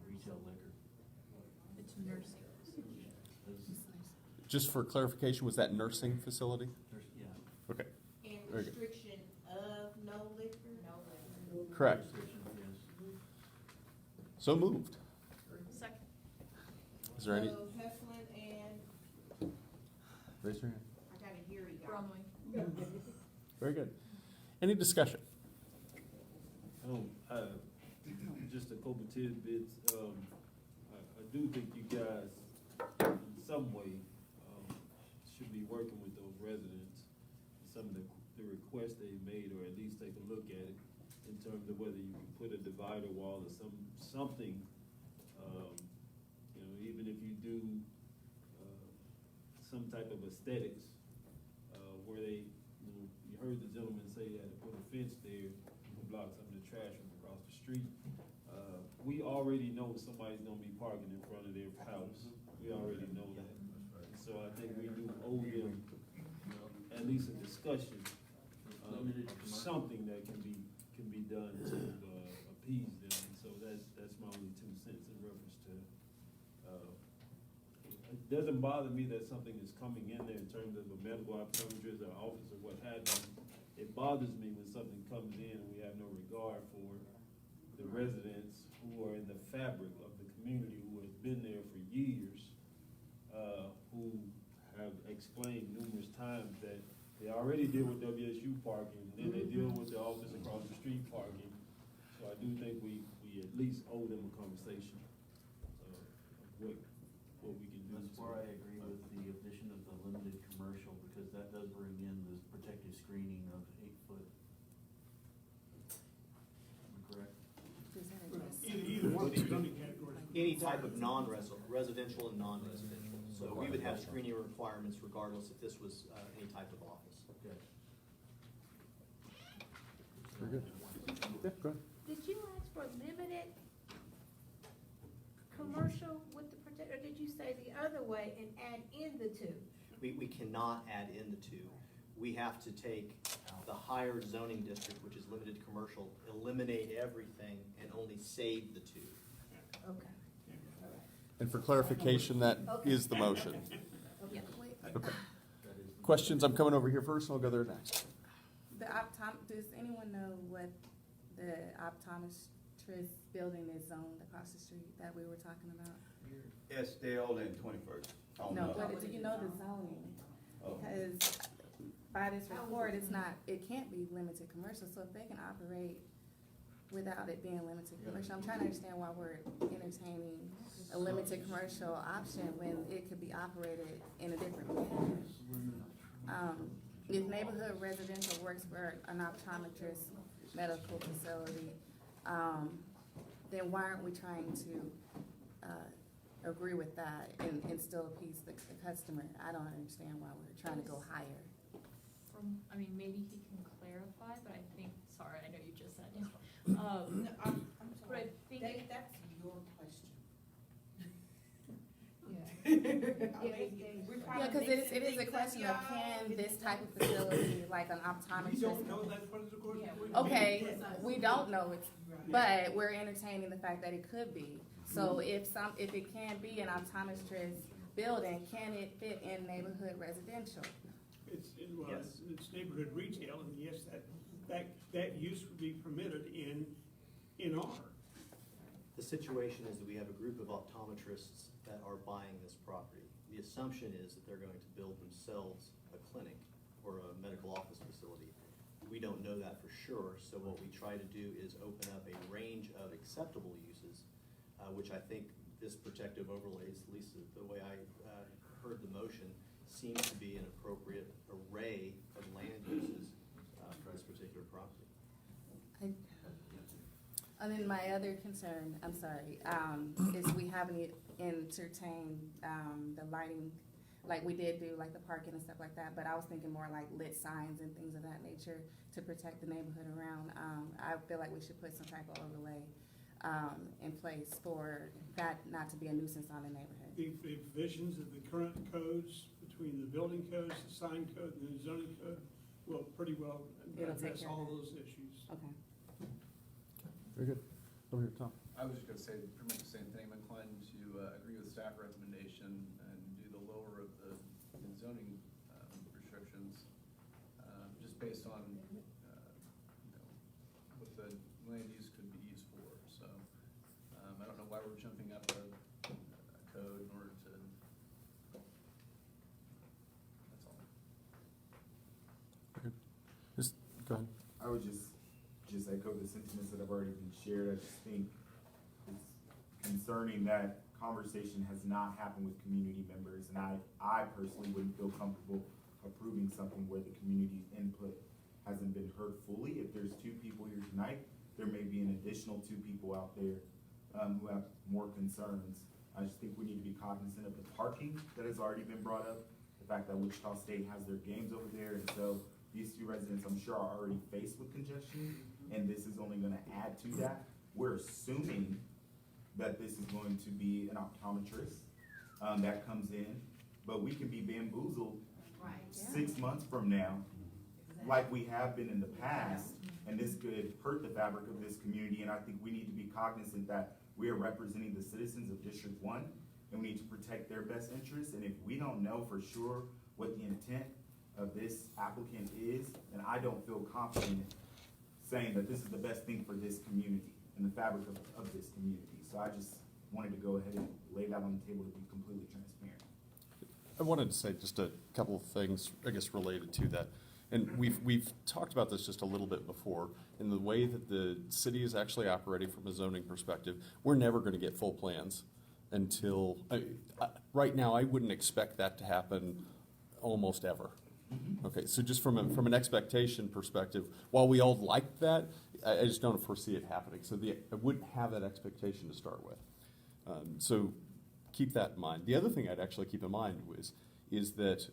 retail liquor. It's nursing. Just for clarification, was that nursing facility? Yeah. Okay. And Very good. restriction of no liquor? No liquor. Correct. So moved. Second. Is there any? So Heflin and, Raise your hand. I gotta hear you. Bromley. Very good. Any discussion? Just a couple tidbits. I do think you guys, in some way, should be working with those residents. Some of the requests they made, or at least take a look at it in terms of whether you can put a divider wall or something. Even if you do some type of aesthetics, where they, you heard the gentleman say you had to put a fence there to block some of the trash from across the street. We already know somebody's gonna be parking in front of their house. We already know that. So I think we do owe them at least a discussion, something that can be done to appease them. And so that's my only 2 cents in reference to. It doesn't bother me that something is coming in there in terms of a medical optometrist or office or what have you. It bothers me when something comes in and we have no regard for the residents who are in the fabric of the community, who has been there for years, who have explained numerous times that they already deal with WSU parking, and then they deal with the office across the street parking. So I do think we at least owe them a conversation of what we can do. That's where I agree with the addition of the limited commercial, because that does bring in the protective screening of 8 foot. Am I correct? Either one of these zoning categories. Any type of residential and non-residential. So we would have screening requirements regardless if this was any type of office. Okay. Very good. Yeah, go ahead. Did you ask for limited commercial with the or did you say the other way and add in the 2? We cannot add in the 2. We have to take the higher zoning district, which is limited commercial, eliminate everything, and only save the 2. Okay. And for clarification, that is the motion. Okay. Okay. Questions? I'm coming over here first, and I'll go there next. Does anyone know what the optometrist building is zoned across the street that we were talking about? Estelle and 21st. No, but do you know the zoning? Because by this report, it can't be limited commercial, so if they can operate without it being limited commercial, I'm trying to understand why we're entertaining a limited commercial option when it could be operated in a different manner. If neighborhood residential works for an optometrist medical facility, then why aren't we trying to agree with that and still appease the customer? I don't understand why we're trying to go higher. Maybe he can clarify, but I think, sorry, I know you just said it. No, I'm But I sorry. think That's your question. Yeah, because it is a question of can this type of facility, like an optometrist. We don't know that's what it's according to. Okay, we don't know it, but we're entertaining the fact that it could be. So if it can be an optometrist building, can it fit in neighborhood residential? It's neighborhood retail, and yes, that use would be permitted in R. The situation is that we have a group of optometrists that are buying this property. The assumption is that they're going to build themselves a clinic or a medical office facility. We don't know that for sure, so what we try to do is open up a range of acceptable uses, which I think this protective overlay, at least the way I heard the motion, seems to be an appropriate array of land uses for this particular property. And then my other concern, I'm sorry, is we haven't entertained the lighting, like we did do like the parking and stuff like that, but I was thinking more like lit signs and things of that nature to protect the neighborhood around. I feel like we should put some type of overlay in place for that not to be a nuisance on the neighborhood. The provisions of the current codes between the building codes, the sign code, and the zoning code will pretty well It'll take address care of all that. those issues. Okay. Very good. Over here, Tom. I was just gonna say pretty much the same thing. I'm inclined to agree with staff recommendation and do the lower of the zoning restrictions, just based on, what the land use could be used for. So, I don't know why we're jumping up a code in order to, that's all. Just go ahead. I would just echo the sentiments that have already been shared. I just think it's concerning that conversation has not happened with community members, and I personally wouldn't feel comfortable approving something where the community's input hasn't been heard fully. If there's 2 people here tonight, there may be an additional 2 people out there who have more concerns. I just think we need to be cognizant of the parking that has already been brought up, the fact that Wichita State has their games over there, and so these 2 residents, I'm sure, are already faced with congestion, and this is only gonna add to that. We're assuming that this is going to be an optometrist that comes in, but we can be bamboozled 6 months from now, like we have been in the past, and this could hurt the fabric of this community, and I think we need to be cognizant that we are representing the citizens of District 1, and we need to protect their best interests, and if we don't know for sure what the intent of this applicant is, then I don't feel confident saying that this is the best thing for this community and the fabric of this community. So I just wanted to go ahead and lay that on the table to be completely transparent. I wanted to say just a couple of things, I guess, related to that. And we've talked about this just a little bit before. In the way that the city is actually operating from a zoning perspective, we're never going to get full plans until, right now, I wouldn't expect that to happen almost ever. Okay, so just from an expectation perspective, while we all like that, I just don't foresee it happening. So I wouldn't have that expectation to start with. So keep that in mind. The other thing I'd actually keep in mind is that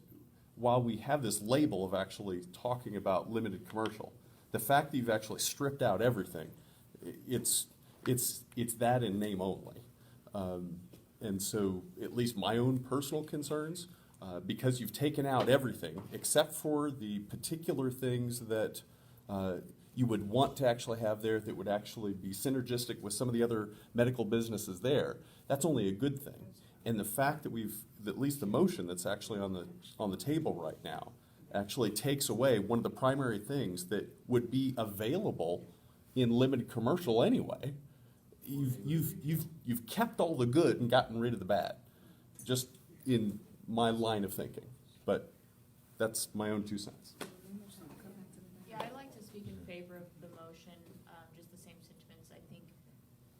while we have this label of actually talking about limited commercial, the fact that you've actually stripped out everything, it's that in name only. And so at least my own personal concerns, because you've taken out everything except for the particular things that you would want to actually have there that would actually be synergistic with some of the other medical businesses there, that's only a good thing. And the fact that at least the motion that's actually on the table right now actually takes away one of the primary things that would be available in limited commercial anyway. You've kept all the good and gotten rid of the bad, just in my line of thinking. But that's my own 2 cents. Yeah, I'd like to speak in favor of the motion, just the same sentiments. I think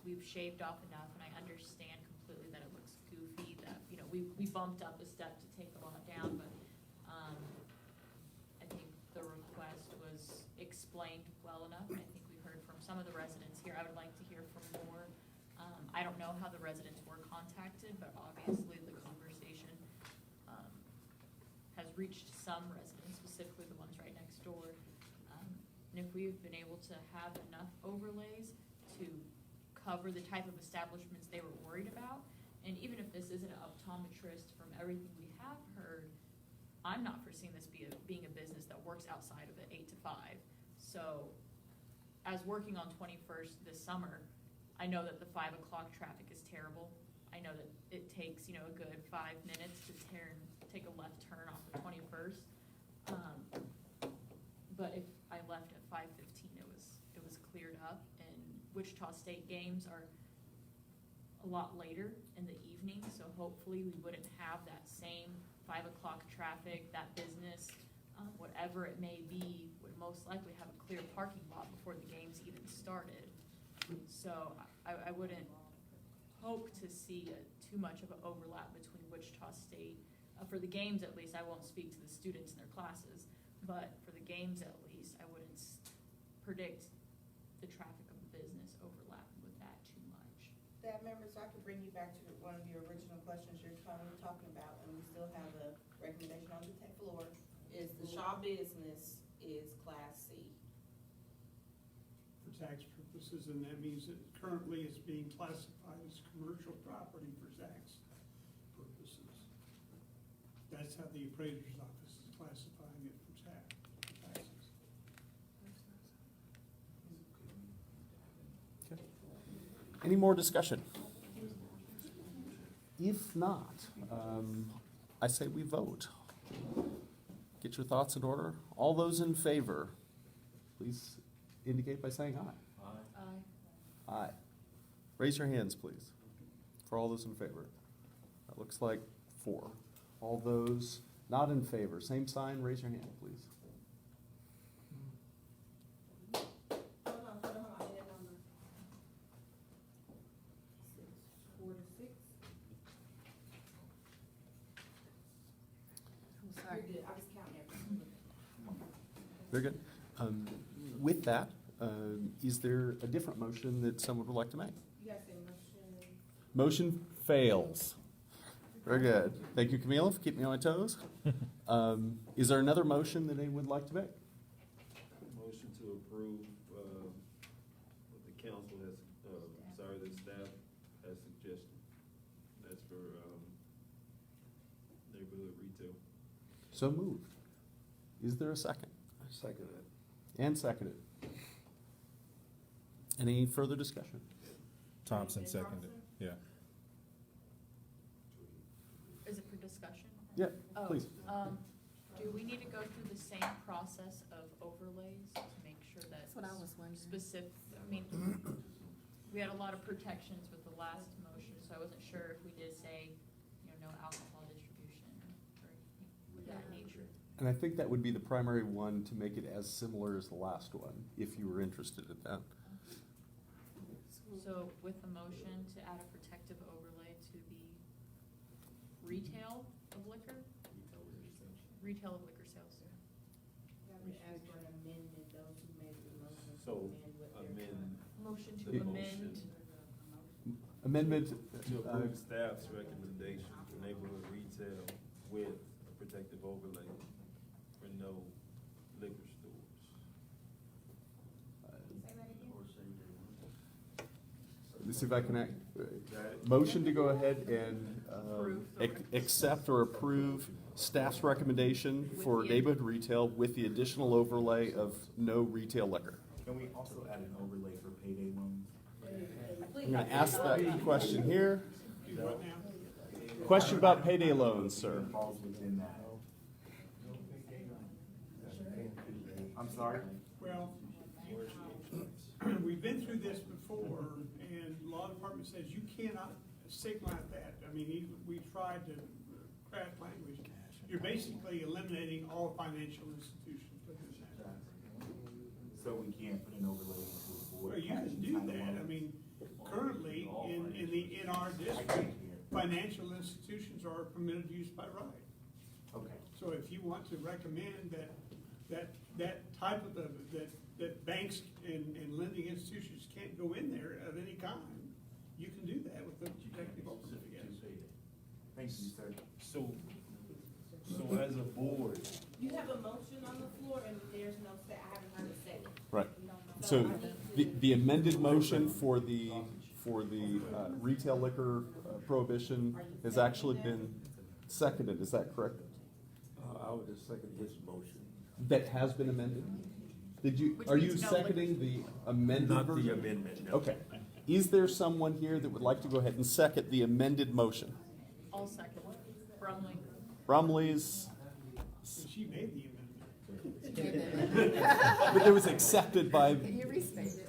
we've shaved off enough, and I understand completely that it looks goofy, that, we bumped up a step to take the lot down, but, I think the request was explained well enough, and I think we heard from some of the residents here. I would like to hear from more. I don't know how the residents were contacted, but obviously the conversation, has reached some residents, specifically the ones right next door. And if we've been able to have enough overlays to cover the type of establishments they were worried about, and even if this isn't an optometrist, from everything we have heard, I'm not foreseeing this being a business that works outside of the 8 to 5. So, as working on 21st this summer, I know that the 5 o'clock traffic is terrible. I know that it takes, a good 5 minutes to take a left turn off the 21st. But if I left at 5:15, it was cleared up. And Wichita State games are a lot later in the evening, so hopefully we wouldn't have that same 5 o'clock traffic. That business, whatever it may be, would most likely have a clear parking lot before the games even started. So I wouldn't hope to see too much of an overlap between Wichita State For the games at least, I won't speak to the students in their classes, but for the games at least, I wouldn't predict the traffic of the business overlapping with that too much. That members, I could bring you back to one of your original questions you're talking about, and we still have a recommendation on the floor, is the Shaw business is Class C. For tax purposes, and that means it currently is being classified as commercial property for tax purposes. That's how the appraiser's office is classifying it for taxes. Any more discussion? If not, I say we vote. Get your thoughts in order. All those in favor, please indicate by saying aye. Aye. Aye. Raise your hands, please, for all those in favor. That looks like 4. All those not in favor, same sign, raise your hand, please. Hold on, I need that number. 4 to 6. I'm sorry. You're good, I was counting everything. Very good. With that, is there a different motion that someone would like to make? You guys say motion. Motion fails. Very good. Thank you, Camila, for keeping me on my toes. Is there another motion that anyone would like to make? Motion to approve, what the council has, the staff has suggested. That's for, neighborhood retail. So moved. Is there a second? I second it. And seconded. Any further discussion? Thompson seconded, yeah. Is it for discussion? Yeah, Oh, please. do we need to go through the same process of overlays to make sure that? That's what I was wondering. Specific, I mean, we had a lot of protections with the last motion, so I wasn't sure if we did say, no alcohol distribution or anything of that nature. And I think that would be the primary one to make it as similar as the last one, if you were interested in that. So with the motion to add a protective overlay to the retail of liquor? Retail of liquor sales. I would ask for an amendment, those who made the motion to So, amend what they're amend. Motion to the amend. motion Amendment, To approve staff's recommendation for neighborhood retail with a protective overlay for no liquor stores. let me see if I can, motion to go ahead and accept or approve staff's recommendation for neighborhood retail with the additional overlay of no retail liquor. Can we also add an overlay for payday loans? I'm gonna ask that question here. Do what now? Question about payday loans, sir. Falls within that. I'm sorry? Well, we've been through this before, and law department says you cannot stigmatize that. I mean, we tried to craft language. You're basically eliminating all financial institutions within that. So we can't put an overlay into a board? Well, you can do that. I mean, currently, in our district, financial institutions are permitted use by right. Okay. So if you want to recommend that type of, that banks and lending institutions can't go in there of any kind, you can do that with the protective overlay, yes. Thank you, sir. So as a board, You have a motion on the floor and there's no I haven't heard a second. Right. We don't know. So I need the amended motion for the retail liquor prohibition has actually been seconded, is that correct? I would just second this motion. That has been amended? Which Are you means no seconding the amended Not version? the amendment, no. Okay. Is there someone here that would like to go ahead and second the amended motion? All second. Brumley. Brumley's, She made the amendment. but it was accepted by, He restated.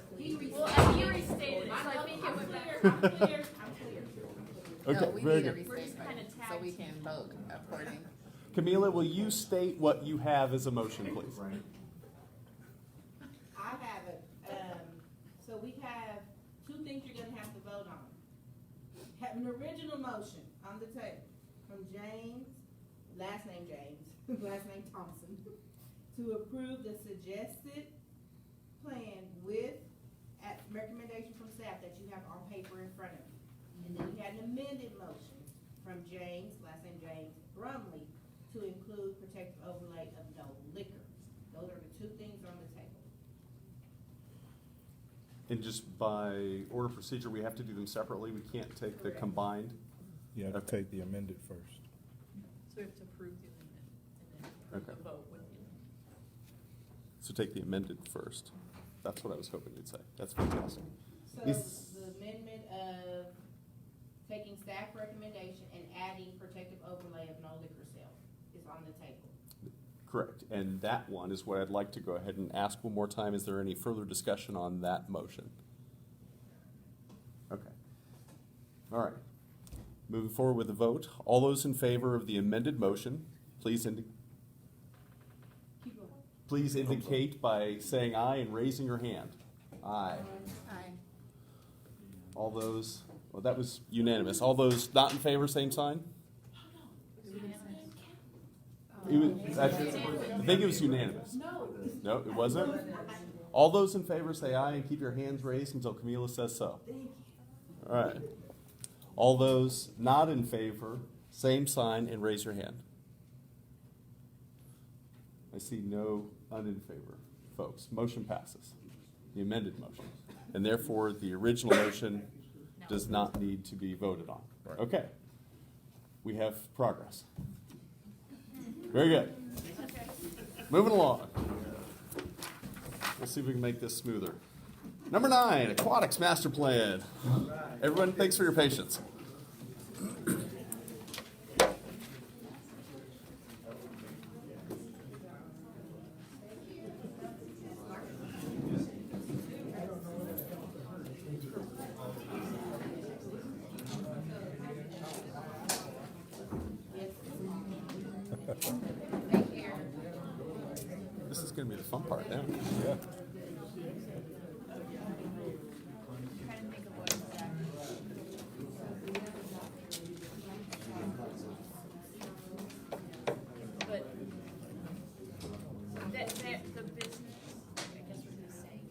Well, and you restated it, so I think it would. I'm clear. okay, No, we very need a good. We're just restatement, kinda so we tagged. can vote according. Camila, will you state what you have as a motion, please? I have it, so we have two things you're gonna have to vote on. Have an original motion on the table from James last name Thompson, to approve the suggested plan with, at recommendation from staff that you have on paper in front of you. And then we had an amended motion from James, last name James Brumley, to include protective overlay of no liquor. Those are the two things on the table. And just by order of procedure, we have to do them separately. We can't take the Correct. combined. You have to take the amended first. So we have to approve the amendment and then approve Okay. the vote with the amendment. So take the amended first. That's what I was hoping you'd say. That's fantastic. So Is- the amendment of taking staff recommendation and adding protective overlay of no liquor sale is on the table. Correct. And that one is what I'd like to go ahead and ask one more time. Is there any further discussion on that motion? Okay. All right. Moving forward with the vote. All those in favor of the amended motion, please Keep going. please indicate by saying aye and raising your hand. Aye. Aye. All those, well, that was unanimous. All those not in favor, same sign? It was, I think it was unanimous. No, it wasn't? All those in favor say aye and keep your hands raised until Camila says so. All right. All those not in favor, same sign and raise your hand. I see no in favor, folks. Motion passes. The amended motion. And therefore, the original motion does not need to be voted on. Right. Okay. We have progress. Very good. Moving along. We'll see if we can make this smoother. Number 9, Aquatics Master Plan. Everyone, thanks for your patience. This is going to be the fun part now. Yeah. Trying to think of what exactly. But the business, I guess what he's saying.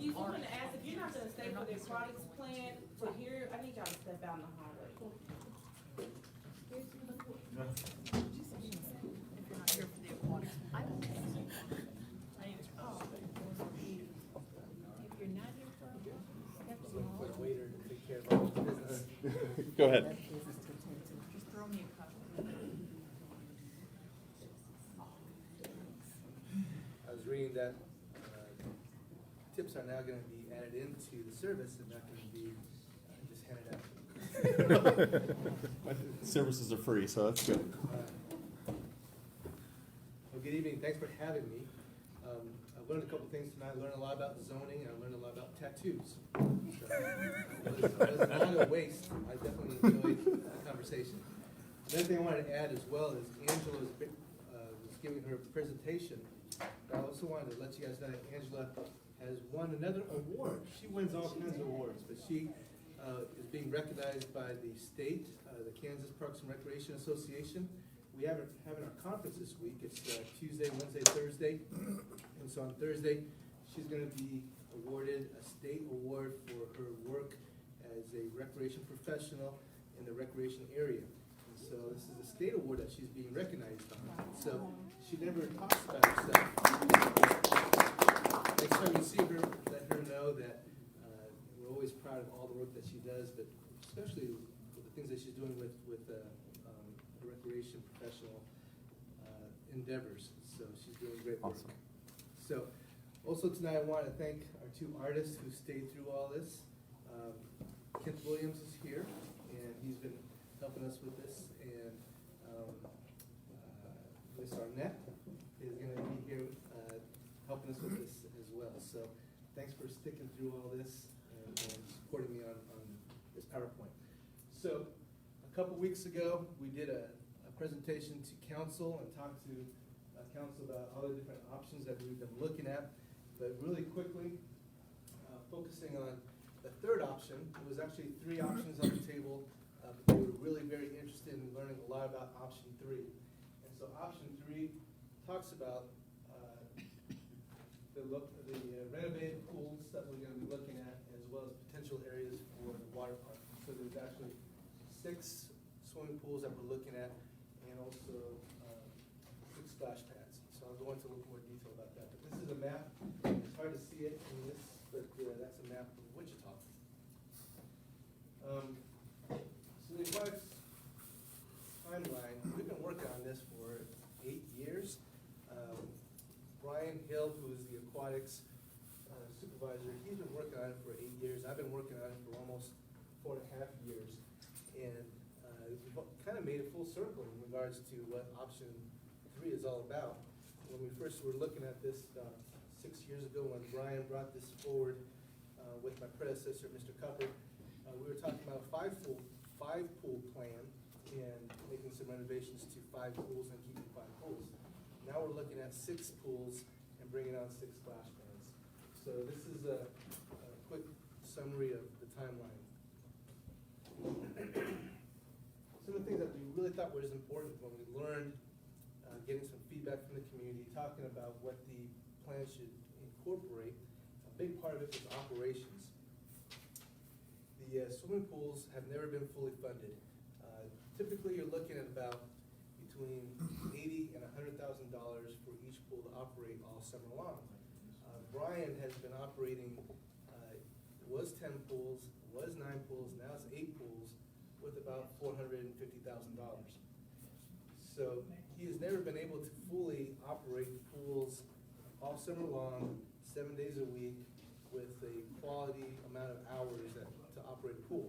You just want to ask, if you're not gonna stay for the aquatics plan for here, I need y'all to step out in the hallway. If you're not here for the aquatics, I don't think so. I think it's If you're not here for Go ahead. just throw me a couple. I was reading that tips are now going to be added into the service and not going to be just handed out. Services are free, so that's good. Well, good evening. Thanks for having me. I've learned a couple things tonight. I learned a lot about zoning, and I learned a lot about tattoos. So, it was not a waste. I definitely enjoyed the conversation. Another thing I wanted to add as well is Angela was giving her presentation. But I also wanted to let you guys know that Angela has won another award. She wins all kinds of awards, but she is being recognized by the state, the Kansas Parks and Recreation Association. We have having our conference this week. It's Tuesday, Wednesday, Thursday. And so on Thursday, she's going to be awarded a state award for her work as a recreation professional in the recreation area. And so this is a state award that she's being recognized on. So she never talks about herself. Next time you see her, let her know that we're always proud of all the work that she does, but especially with the things that she's doing with recreation professional endeavors. So she's doing great work. Awesome. So also tonight I want to thank our 2 artists who stayed through all this. Kent Williams is here, and he's been helping us with this. And Miss Arnett is going to be here helping us with this as well. So thanks for sticking through all this and supporting me on this PowerPoint. So a couple weeks ago, we did a presentation to council and talked to council about all the different options that we've been looking at. But really quickly, focusing on the third option, it was actually 3 options on the table. But they were really very interested in learning a lot about option 3. And so option 3 talks about the renovated pools that we're gonna be looking at, as well as potential areas for the water park. So there's actually 6 swimming pools that we're looking at, and also 6 splash pads. So I'll go into a little more detail about that. But this is a map. It's hard to see it in this, but that's a map of Wichita. So the aquatics timeline, we've been working on this for 8 years. Brian Hill, who is the aquatics supervisor, he's been working on it for 8 years. I've been working on it for almost 4.5 years. And we've kind of made a full circle in regards to what option 3 is all about. When we first were looking at this 6 years ago, when Brian brought this forward with my predecessor, Mr. Cupper, we were talking about a five pool plan and making some renovations to 5 pools and keeping 5 pools. Now we're looking at 6 pools and bringing on 6 splash pads. So this is a quick summary of the timeline. Some of the things that we really thought was important when we learned, getting some feedback from the community, talking about what the plan should incorporate, a big part of it was operations. The swimming pools have never been fully funded. Typically, you're looking at about between $80,000 and $100,000 for each pool to operate all summer long. Brian has been operating, it was 10 pools, was 9 pools, now it's 8 pools with about $450,000. So he has never been able to fully operate pools all summer long, 7 days a week, with a quality amount of hours to operate a pool.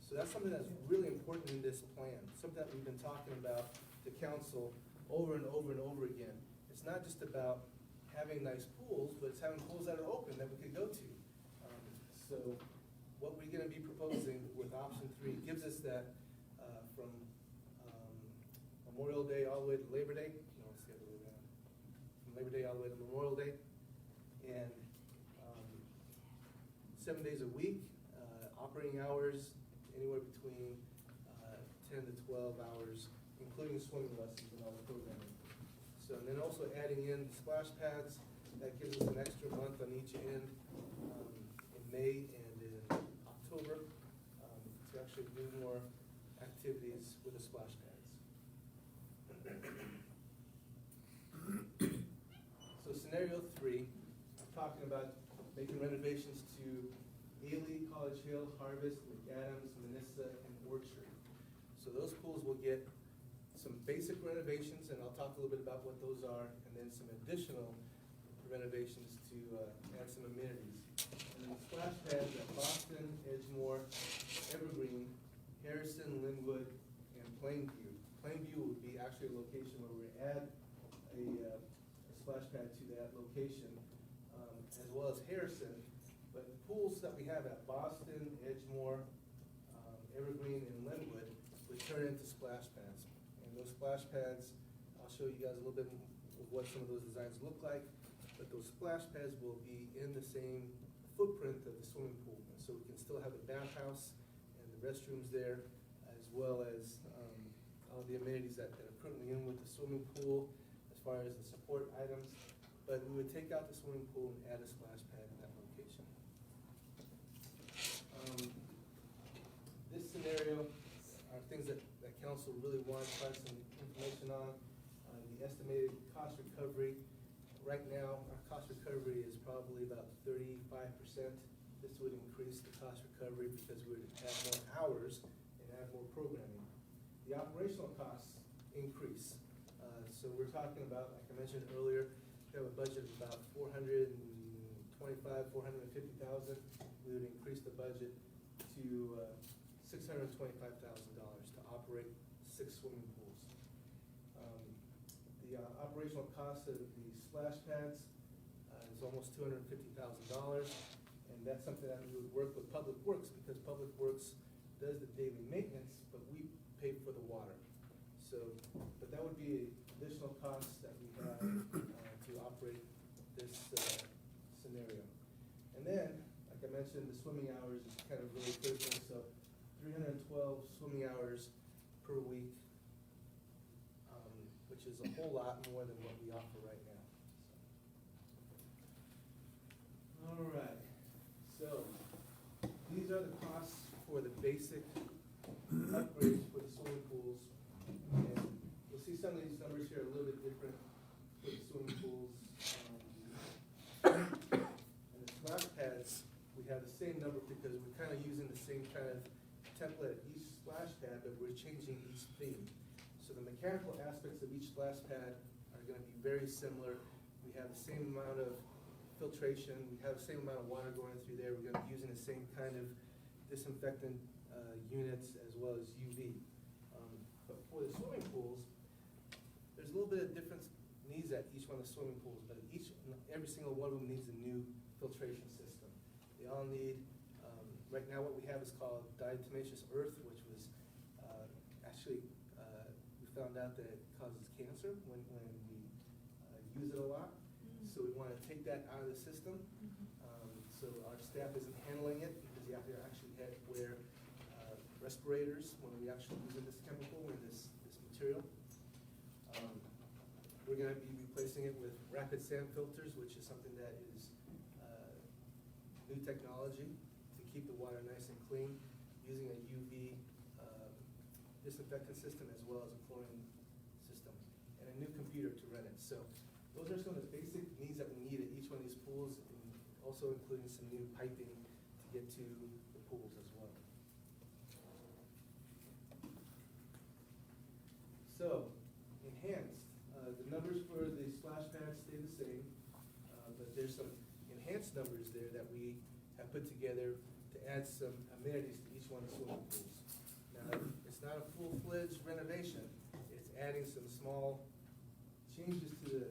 So that's something that's really important in this plan, something that we've been talking about to council over and over and over again. It's not just about having nice pools, but it's having pools that are open that we could go to. So what we're gonna be proposing with option 3 gives us that from Memorial Day all the way to Labor Day. No, let's get the way down. From Labor Day all the way to Memorial Day. And 7 days a week, operating hours anywhere between 10 to 12 hours, including swimming lessons and all the programming. So, and then also adding in the splash pads, that gives us an extra month on each end in May and in October to actually do more activities with the splash pads. So scenario 3, I'm talking about making renovations to Ely, College Hill, Harvest, McAdams, Manissa, and Orchard. So those pools will get some basic renovations, and I'll talk a little bit about what those are, and then some additional renovations to add some amenities. And then the splash pads at Boston, Edgemore, Evergreen, Harrison, Linwood, and Plainview. Plainview would be actually a location where we add a splash pad to that location, as well as Harrison. But the pools that we have at Boston, Edgemore, Evergreen, and Linwood would turn into splash pads. And those splash pads, I'll show you guys a little bit of what some of those designs look like. But those splash pads will be in the same footprint of the swimming pool. And so we can still have the bathhouse and the restrooms there, as well as all the amenities that are currently in with the swimming pool, as far as the support items. But we would take out the swimming pool and add a splash pad in that location. This scenario are things that council really wants some information on. The estimated cost recovery. Right now, our cost recovery is probably about 35%. This would increase the cost recovery because we would have more hours and have more programming. The operational costs increase. So we're talking about, like I mentioned earlier, we have a budget of about $425,000, $450,000. We would increase the budget to $625,000 to operate 6 swimming pools. The operational cost of the splash pads is almost $250,000, and that's something that we would work with Public Works, because Public Works does the daily maintenance, but we pay for the water. So, but that would be additional costs that we have to operate this scenario. And then, like I mentioned, the swimming hours is kind of really critical. So 312 swimming hours per week which is a whole lot more than what we offer right now. All right, so these are the costs for the basic upgrades for the swimming pools. And you'll see some of these numbers here are a little bit different for the swimming pools. And the splash pads, we have the same number because we're kind of using the same kind of template at each splash pad, but we're changing each theme. So the mechanical aspects of each splash pad are gonna be very similar. We have the same amount of filtration, we have the same amount of water going through there. We're gonna be using the same kind of disinfectant units as well as UV. But for the swimming pools, there's a little bit of different needs at each one of the swimming pools, but every single one of them needs a new filtration system. They all need, right now what we have is called diatomaceous earth, which was actually, we found out that it causes cancer when we use it a lot. So we want to take that out of the system. So our staff isn't handling it because you have to actually wear respirators when we actually use this chemical and this material. We're going to be replacing it with rapid sand filters, which is something that is new technology to keep the water nice and clean, using a UV disinfectant system as well as a chlorine system, and a new computer to run it. So those are some of the basic needs that we need at each one of these pools, and also including some new piping to get to the pools as well. So, enhanced, the numbers for the splash pads stay the same, but there's some enhanced numbers there that we have put together to add some amenities to each one of the swimming pools. Now, it's not a full-fledged renovation, it's adding some small changes to the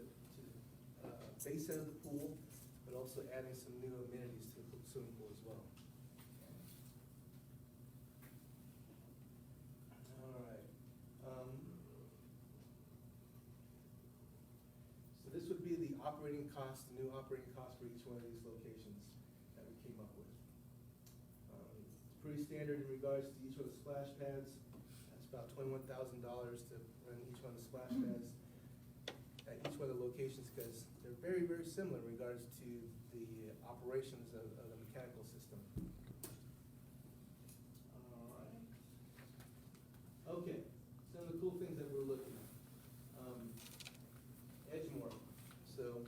base end of the pool, but also adding some new amenities to the swimming pool as well. All right. So this would be the operating cost, the new operating cost for each one of these locations that we came up with. It's pretty standard in regards to each one of the splash pads. That's about $21,000 to run each one of the splash pads at each one of the locations, because they're very, very similar in regards to the operations of the mechanical system. All right. Okay, some of the cool things that we're looking at. Edgemoor. So,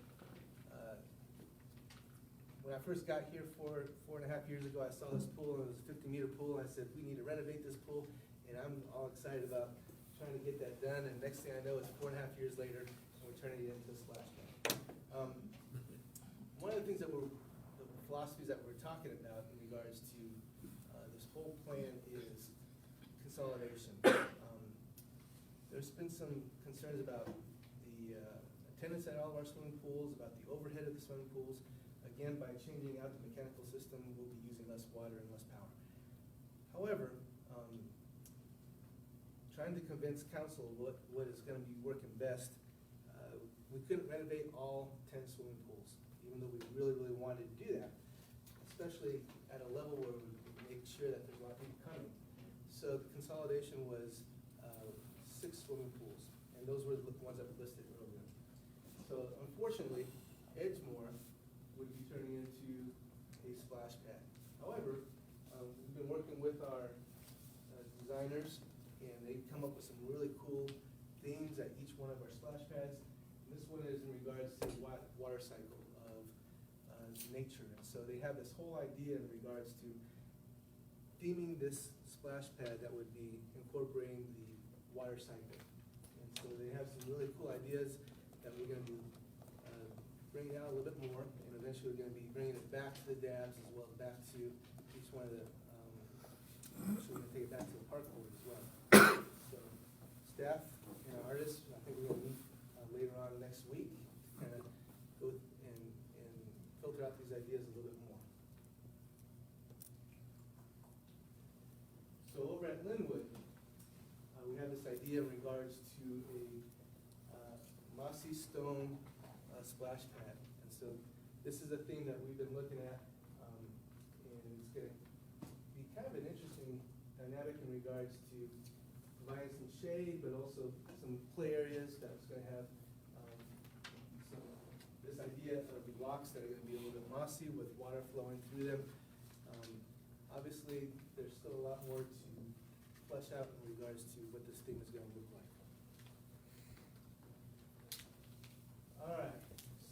when I first got here 4.5 years ago, I saw this pool, and it was a 50-meter pool, and I said, we need to renovate this pool, and I'm all excited about trying to get that done, and next thing I know, it's 4.5 years later, we're turning it into a splash pad. One of the things the philosophies that we're talking about in regards to this whole plan is consolidation. There's been some concerns about the attendance at all of our swimming pools, about the overhead of the swimming pools. Again, by changing out the mechanical system, we'll be using less water and less power. However, trying to convince council what is going to be working best, we couldn't renovate all 10 swimming pools, even though we really, really wanted to do that, especially at a level where we make sure that there's a lot of people coming. So the consolidation was 6 swimming pools, and those were the ones that were listed earlier. So unfortunately, Edgemoor would be turning into a splash pad. However, we've been working with our designers, and they've come up with some really cool themes at each one of our splash pads. And this one is in regards to the water cycle of nature. And so they have this whole idea in regards to theming this splash pad that would be incorporating the water cycle. And so they have some really cool ideas that we're going to be bringing out a little bit more, and eventually we're going to be bringing it back to the dabs as well as back to each one of the, so we're going to take it back to the park board as well. So staff and artists, I think we're going to meet later on next week to kind of go and filter out these ideas a little bit more. So over at Linwood, we have this idea in regards to a mossy stone splash pad. And so this is a theme that we've been looking at, and it's going to be kind of an interesting dynamic in regards to providing some shade, but also some play areas that was gonna have, some, this idea of the rocks that are gonna be a little bit mossy with water flowing through them. Obviously, there's still a lot more to flesh out in regards to what this thing is gonna look like. All right,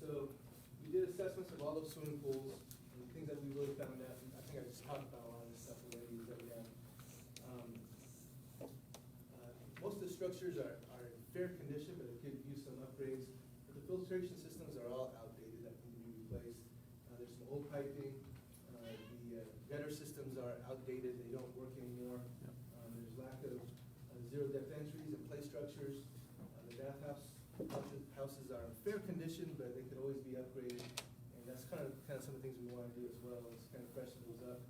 so we did assessments of all those swimming pools, and the things that we really found out, and I think I just talked about a lot of this stuff already, is that we have, most of the structures are in fair condition, but they could use some upgrades. But the filtration systems are all outdated, that need to be replaced. There's some old piping, the gutter systems are outdated, they don't work anymore. There's lack of zero depth entries and play structures. The houses are in fair condition, but they could always be upgraded. And that's kind of some of the things we want to do as well, is kind of freshen those up.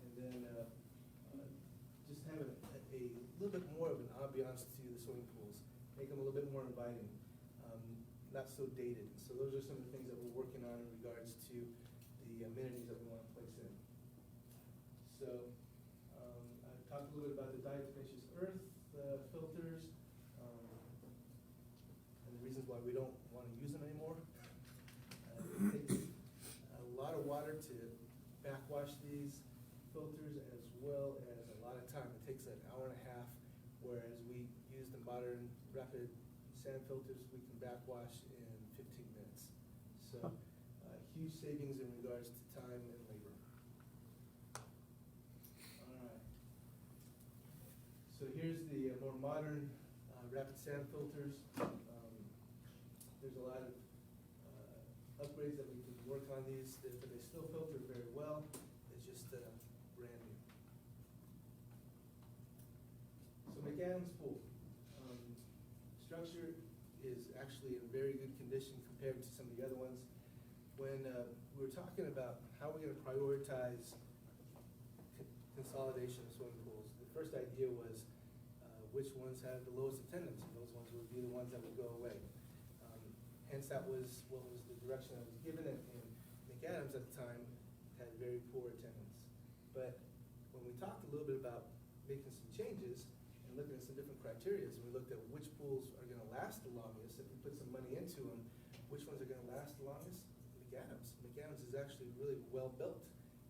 And then just have a little bit more of an ambiance to the swimming pools, make them a little bit more inviting, not so dated. So those are some of the things that we're working on in regards to the amenities that we want to place in. So I talked a little bit about the diatomaceous earth filters, and the reasons why we don't want to use them anymore. It takes a lot of water to backwash these filters, as well as a lot of time. It takes an hour and a half, whereas we use the modern rapid sand filters, we can backwash in 15 minutes. So huge savings in regards to time and labor. All right. So here's the more modern rapid sand filters. There's a lot of upgrades that we can work on these, but they still filter very well. It's just brand new. So McAdams Pool. Structure is actually in very good condition compared to some of the other ones. When we were talking about how we're going to prioritize consolidation of swimming pools, the first idea was which ones had the lowest attendance, and those ones would be the ones that would go away. Hence, that was what was the direction that was given, and McAdams at the time had very poor attendance. But when we talked a little bit about making some changes and looking at some different criteria, and we looked at which pools are going to last the longest, if we put some money into them, which ones are going to last the longest? McAdams. McAdams is actually really well built,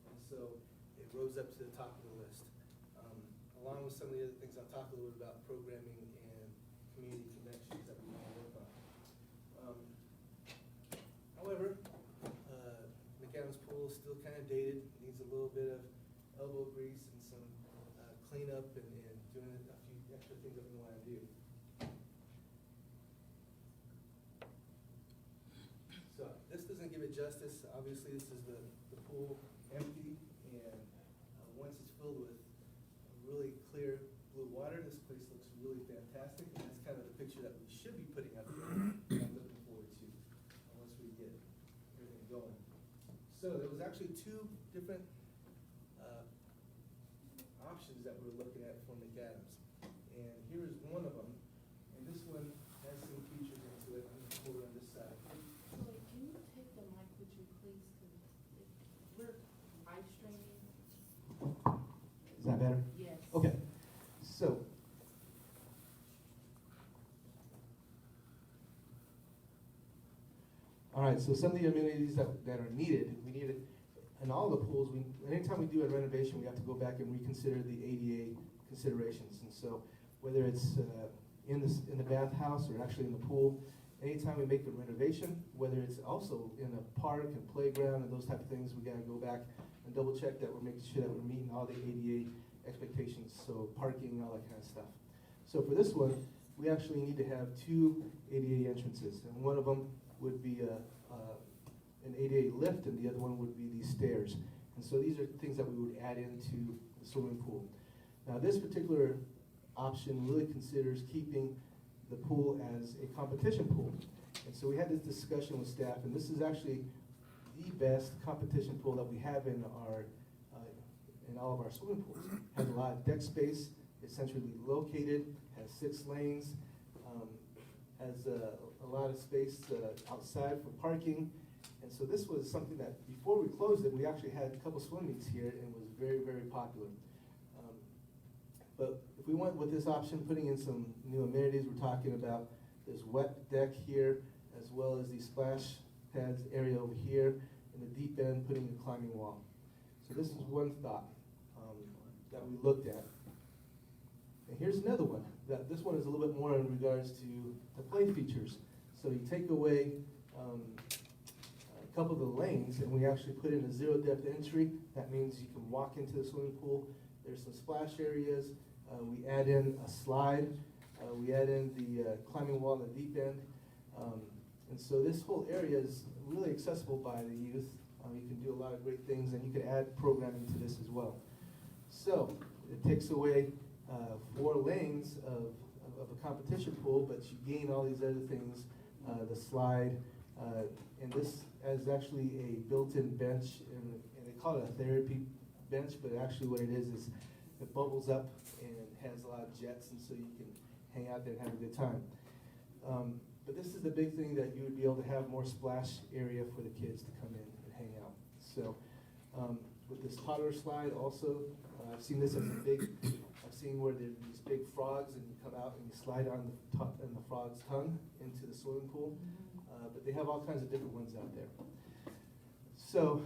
and so it rose up to the top of the list. Along with some of the other things, I'll talk a little bit about programming and community connections that we want to work on. However, McAdams Pool is still kind of dated, needs a little bit of elbow grease and some cleanup and doing a few extra things that we want to do. So this doesn't give it justice. Obviously, this is the pool empty, and once it's filled with really clear blue water, this place looks really fantastic, and that's kind of the picture that we should be putting up here. I'm looking forward to once we get everything going. So there was actually two different options that we were looking at for McAdams, and here is one of them, and this one has some features into it. I'm going to pull it on this side. Joey, can you take the mic with you, please, because we're live streaming. Is that better? Yes. Okay, so. All right, so some of the amenities that are needed, we need it in all the pools. Anytime we do a renovation, we have to go back and reconsider the ADA considerations. And so whether it's in the bathhouse or actually in the pool, anytime we make a renovation, whether it's also in a park and playground and those type of things, we gotta go back and double check that we're making sure that we're meeting all the ADA expectations, so parking and all that kind of stuff. So for this one, we actually need to have two ADA entrances, and one of them would be an ADA lift, and the other one would be these stairs. And so these are things that we would add into the swimming pool. Now this particular option really considers keeping the pool as a competition pool. And so we had this discussion with staff, and this is actually the best competition pool that we have in all of our swimming pools. Has a lot of deck space, it's centrally located, has 6 lanes, has a lot of space outside for parking. And so this was something that, before we closed it, we actually had a couple swim meets here, and it was very, very popular. But if we went with this option, putting in some new amenities, we're talking about this wet deck here, as well as the splash pads area over here, and the deep end, putting a climbing wall. So this is one thought that we looked at. And here's another one. This one is a little bit more in regards to the play features. So you take away a couple of the lanes, and we actually put in a zero depth entry. That means you can walk into the swimming pool. There's some splash areas. We add in a slide. We add in the climbing wall in the deep end. And so this whole area is really accessible by the youth. You can do a lot of great things, and you can add programming to this as well. So it takes away 4 lanes of a competition pool, but you gain all these other things, the slide, and this is actually a built-in bench, and they call it a therapy bench, but actually what it is it bubbles up and has a lot of jets, and so you can hang out there and have a good time. But this is the big thing, that you would be able to have more splash area for the kids to come in and hang out. So with this toddler slide also, I've seen this as a big, I've seen where there's these big frogs and you come out and you slide on the frog's tongue into the swimming pool. But they have all kinds of different ones out there. So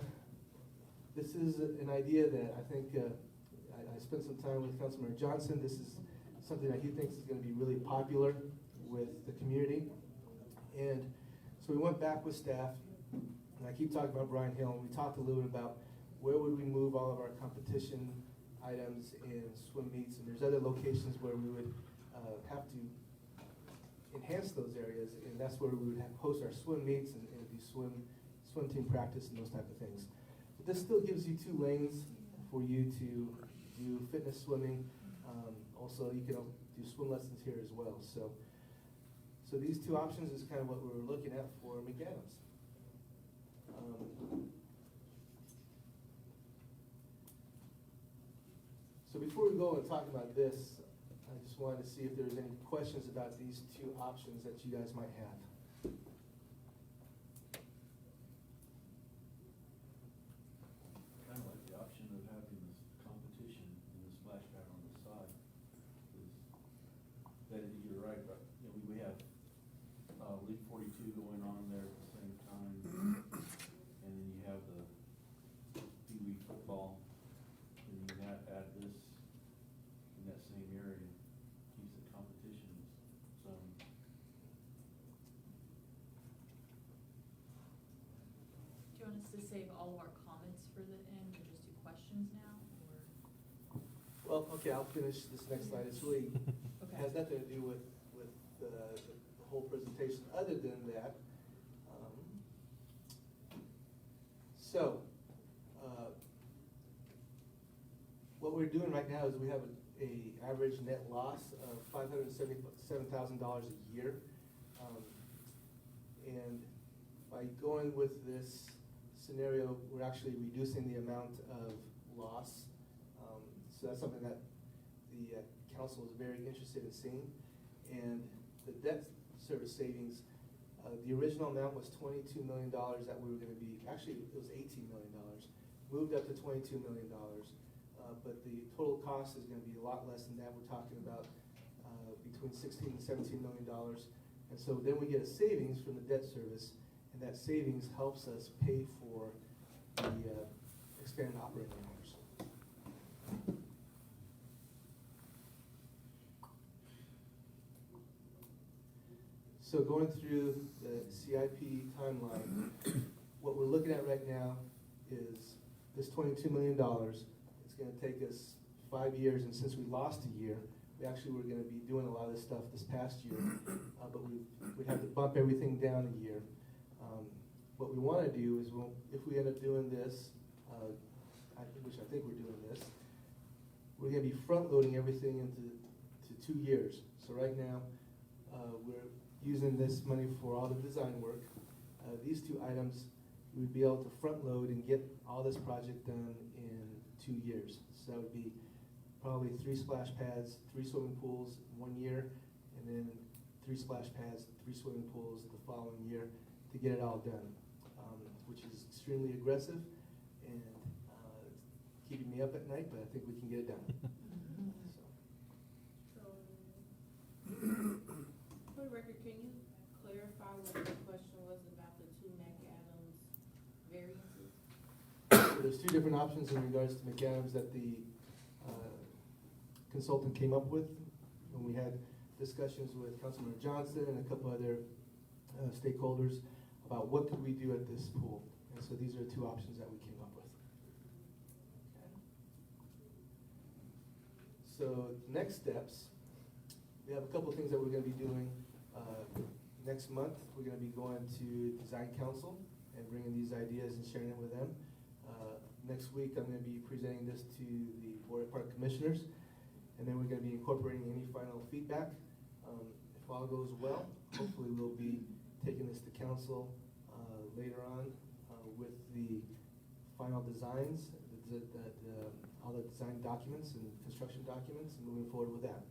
this is an idea that I think I spent some time with Councilmember Johnson. This is something that he thinks is going to be really popular with the community. And so we went back with staff, and I keep talking about Brian Hill, and we talked a little bit about where would we move all of our competition items and swim meets, and there's other locations where we would have to enhance those areas, and that's where we would host our swim meets and do swim team practice and those type of things. But this still gives you 2 lanes for you to do fitness swimming. Also, you can do swim lessons here as well. So these 2 options is kind of what we were looking at for McAdams. So before we go and talk about this, I just wanted to see if there's any questions about these 2 options that you guys might have. Kind of like the option of having this competition and the splash pad on the side. That you're right, but we have League 42 going on there at the same time, and then you have the Pee Wee football, and you add this in that same area, keeps the competition zone. Do you want us to save all of our comments for the end, or just do questions now, or? Well, okay, I'll finish this next slide. It's really, Okay. has nothing to do with the whole presentation, other than that. What we're doing right now is we have a average net loss of $577,000 a year. And by going with this scenario, we're actually reducing the amount of loss. So that's something that the council is very interested in seeing. And the debt service savings, the original amount was $22 million that we were going to be, actually it was $18 million, moved up to $22 million. But the total cost is going to be a lot less than that. We're talking about between $16 and $17 million. And so then we get a savings from the debt service, and that savings helps us pay for the expanded operating hours. So going through the CIP timeline, what we're looking at right now is this $22 million. It's going to take us 5 years, and since we lost a year, we actually were going to be doing a lot of this stuff this past year, but we'd have to bump everything down a year. What we want to do is, if we end up doing this, which I think we're doing this, we're going to be front-loading everything into 2 years. So right now, we're using this money for all the design work. These 2 items, we'd be able to front-load and get all this project done in 2 years. So that would be probably 3 splash pads, 3 swimming pools 1 year, and then 3 splash pads, 3 swimming pools the following year to get it all done, which is extremely aggressive and keeping me up at night, but I think we can get it done. So. For the record, can you clarify what the question was about the two McAdams variances? There's two different options in regards to McAdams that the consultant came up with when we had discussions with Councilman Johnson and a couple other stakeholders about what could we do at this pool. And so these are two options that we came up with. So next steps, we have a couple of things that we're going to be doing. Next month, we're going to be going to Design Council and bringing these ideas and sharing them with them. Next week, I'm going to be presenting this to the Board of Park Commissioners, and then we're going to be incorporating any final feedback. If all goes well, hopefully we'll be taking this to council later on with the final designs, all the design documents and construction documents, and moving forward with that.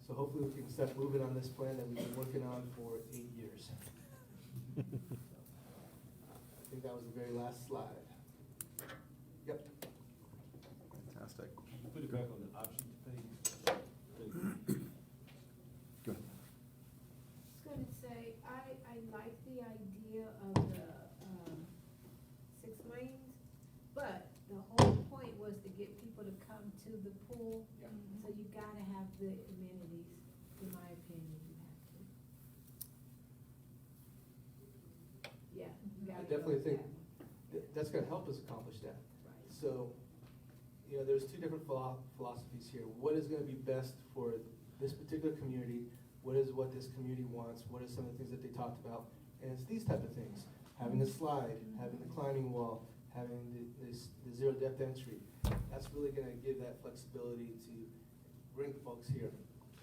So hopefully we can start moving on this plan that we've been working on for 8 years. I think that was the very last slide. Yep. Fantastic. Put it back on the options page. Go ahead. I was gonna say, I like the idea of the, 6 lanes, but the whole point was to get people to come to the pool. So you gotta have the amenities, in my opinion, you have to. Yeah. you I gotta definitely go think with that's gonna help us accomplish that. Right. So, there's two different philosophies here. What is gonna be best for this particular community? What is what this community wants? What are some of the things that they talked about? And it's these type of things. Having the slide, having the climbing wall, having the zero depth entry. That's really gonna give that flexibility to bring folks here.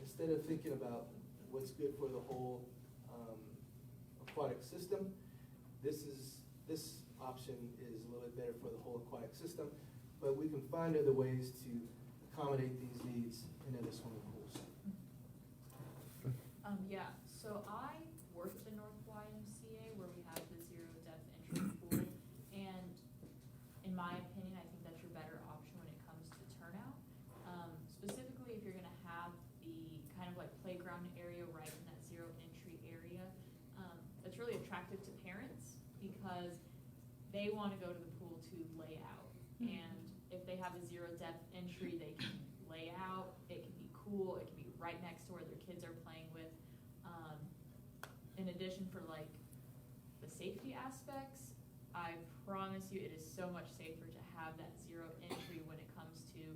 Instead of thinking about what's good for the whole aquatic system, this option is a little bit better for the whole aquatic system, but we can find other ways to accommodate these needs in other swimming pools. Yeah, so I work at the North YMCA where we have the zero depth entry pool, and in my opinion, I think that's your better option when it comes to turnout. Specifically, if you're gonna have the kind of like playground area right in that zero entry area, that's really attractive to parents because they wanna go to the pool to lay out. And if they have a zero depth entry, they can lay out, it can be cool, it can be right next to where their kids are playing with. In addition, for like the safety aspects, I promise you it is so much safer to have that zero entry when it comes to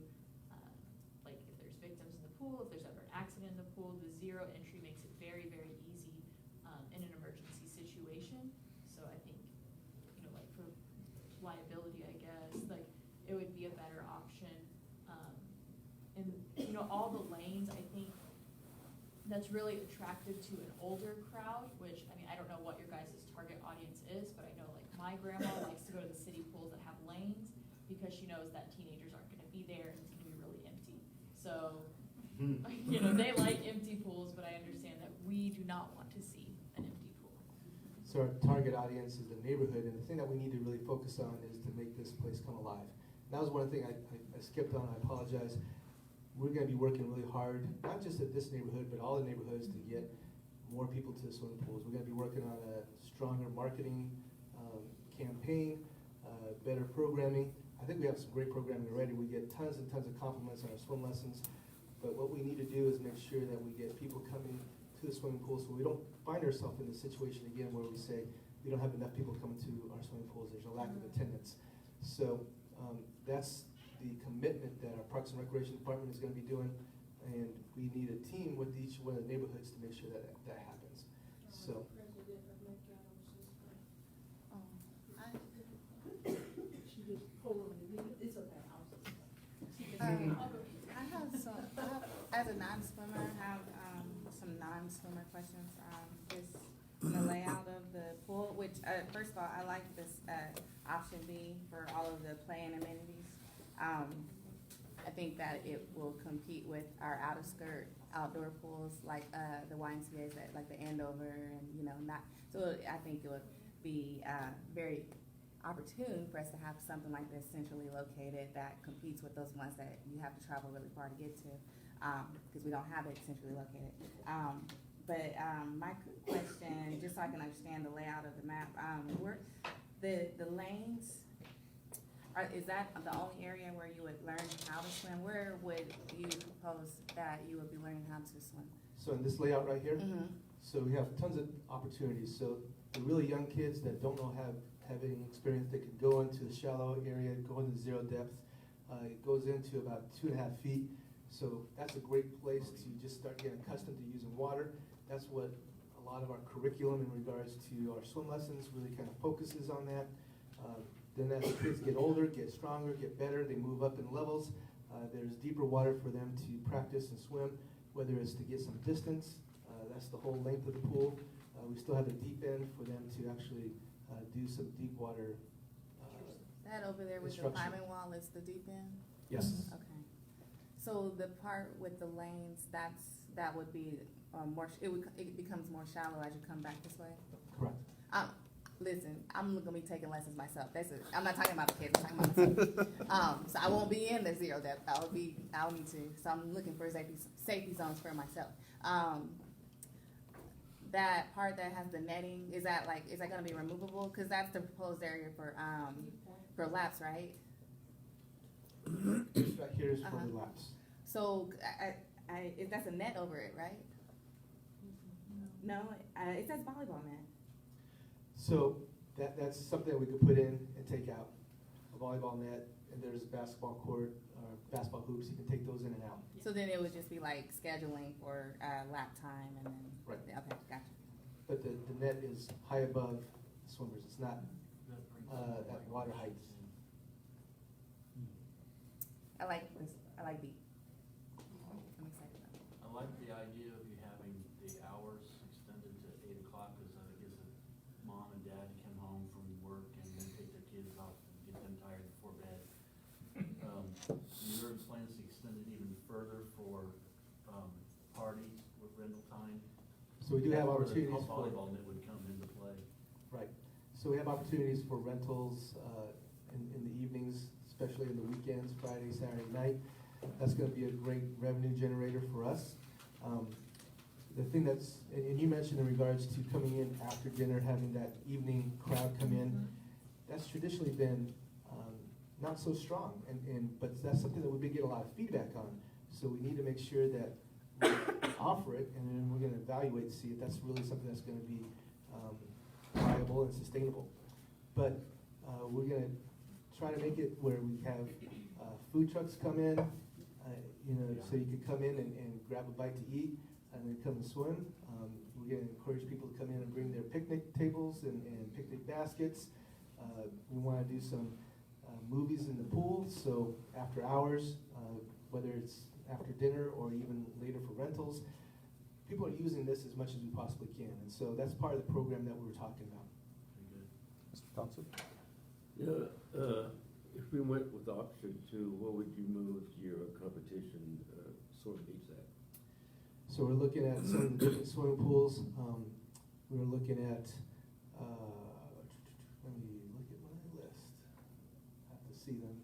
like if there's victims in the pool, if there's ever an accident in the pool, the zero entry makes it very, very easy in an emergency situation. So I think, like for liability, I guess, like it would be a better option. And all the lanes, I think that's really attractive to an older crowd, which, I don't know what your guys' target audience is, but I know like my grandma likes to go to the city pools that have lanes because she knows that teenagers aren't gonna be there and it's gonna be really empty. So, they like empty pools, but I understand that we do not want to see an empty pool. So our target audience is the neighborhood, and the thing that we need to really focus on is to make this place come alive. And that was one thing I skipped on, I apologize. We're gonna be working really hard, not just at this neighborhood, but all the neighborhoods to get more people to the swimming pools. We're gonna be working on a stronger marketing campaign, better programming. I think we have some great programming already. We get tons and tons of compliments on our swim lessons. But what we need to do is make sure that we get people coming to the swimming pool so we don't find ourselves in the situation again where we say we don't have enough people coming to our swimming pools. There's a lack of attendance. So that's the commitment that our Parks and Recreation Department is going to be doing, and we need a team with each one of the neighborhoods to make sure that that happens. So. As a non-swimmer, I have some non-swimmer questions. Just the layout of the pool, which first of all, I like this option B for all of the play-in amenities. I think that it will compete with our out-of-skirt outdoor pools like the YMCA's at like the Andover and not. So I think it would be very opportune for us to have something like this centrally located that competes with those ones that you have to travel really far to get to. because we don't have it centrally located. My question, just so I can understand the layout of the map, where, the lanes, is that the only area where you would learn how to swim? Where would you propose that you would be learning how to swim? So in this layout right here, Mm-hmm. so we have tons of opportunities. So the really young kids that don't know have any experience, they could go into the shallow area, go into zero depth. It goes into about 2.5 feet. So that's a great place to just start getting accustomed to using water. That's what a lot of our curriculum in regards to our swim lessons really kind of focuses on that. Then as the kids get older, get stronger, get better, they move up in levels. There's deeper water for them to practice and swim, whether it's to get some distance. That's the whole length of the pool. We still have the deep end for them to actually do some deep water. That over there with the instruction. climbing wall is the deep end? Yes. Okay. So the part with the lanes, that would be it becomes more shallow as you come back this way? Correct. Listen, I'm gonna be taking lessons myself. I'm not talking about the kids, I'm talking about myself. So I won't be in the zero depth. I'll need to. So I'm looking for safety zones for myself. That part that has the netting, is that gonna be removable? Cause that's the proposed area for laps, right? This right here is for Uh-huh. the laps. So that's a net over it, right? No, it says volleyball net. So that's something that we could put in and take out. A volleyball net, and there's a basketball court, or basketball hoops, you can take those in and out. So then it would just be like scheduling for lap time and then. Right. Okay, gotcha. But the net is high above swimmers, it's not at water height. I like this. I like beat. I'm excited about it. I like the idea of you having the hours extended to 8 o'clock, because I think it's mom and dad come home from work and then take their kids off and get them tired before bed. Your plans to extend it even further for, parties with rental time? So we do have That's where opportunities the for. volleyball net would come into play. Right, so we have opportunities for rentals in the evenings, especially in the weekends, Friday, Saturday night. That's gonna be a great revenue generator for us. The thing and you mentioned in regards to coming in after dinner, having that evening crowd come in, that's traditionally been not so strong, but that's something that we've been getting a lot of feedback on. So we need to make sure that we offer it, and then we're gonna evaluate to see if that's really something that's gonna be viable and sustainable. But we're gonna try to make it where we have food trucks come in, so you could come in and grab a bite to eat and then come and swim. We're gonna encourage people to come in and bring their picnic tables and picnic baskets. We wanna do some movies in the pool, so after hours, whether it's after dinner or even later for rentals, people are using this as much as we possibly can, and so that's part of the program that we were talking about. Mr. Thompson? Yeah, if we went with option 2, what would you move your competition swim meets at? So we're looking at some different swimming pools. We're looking at, let me look at my list. I have to see them.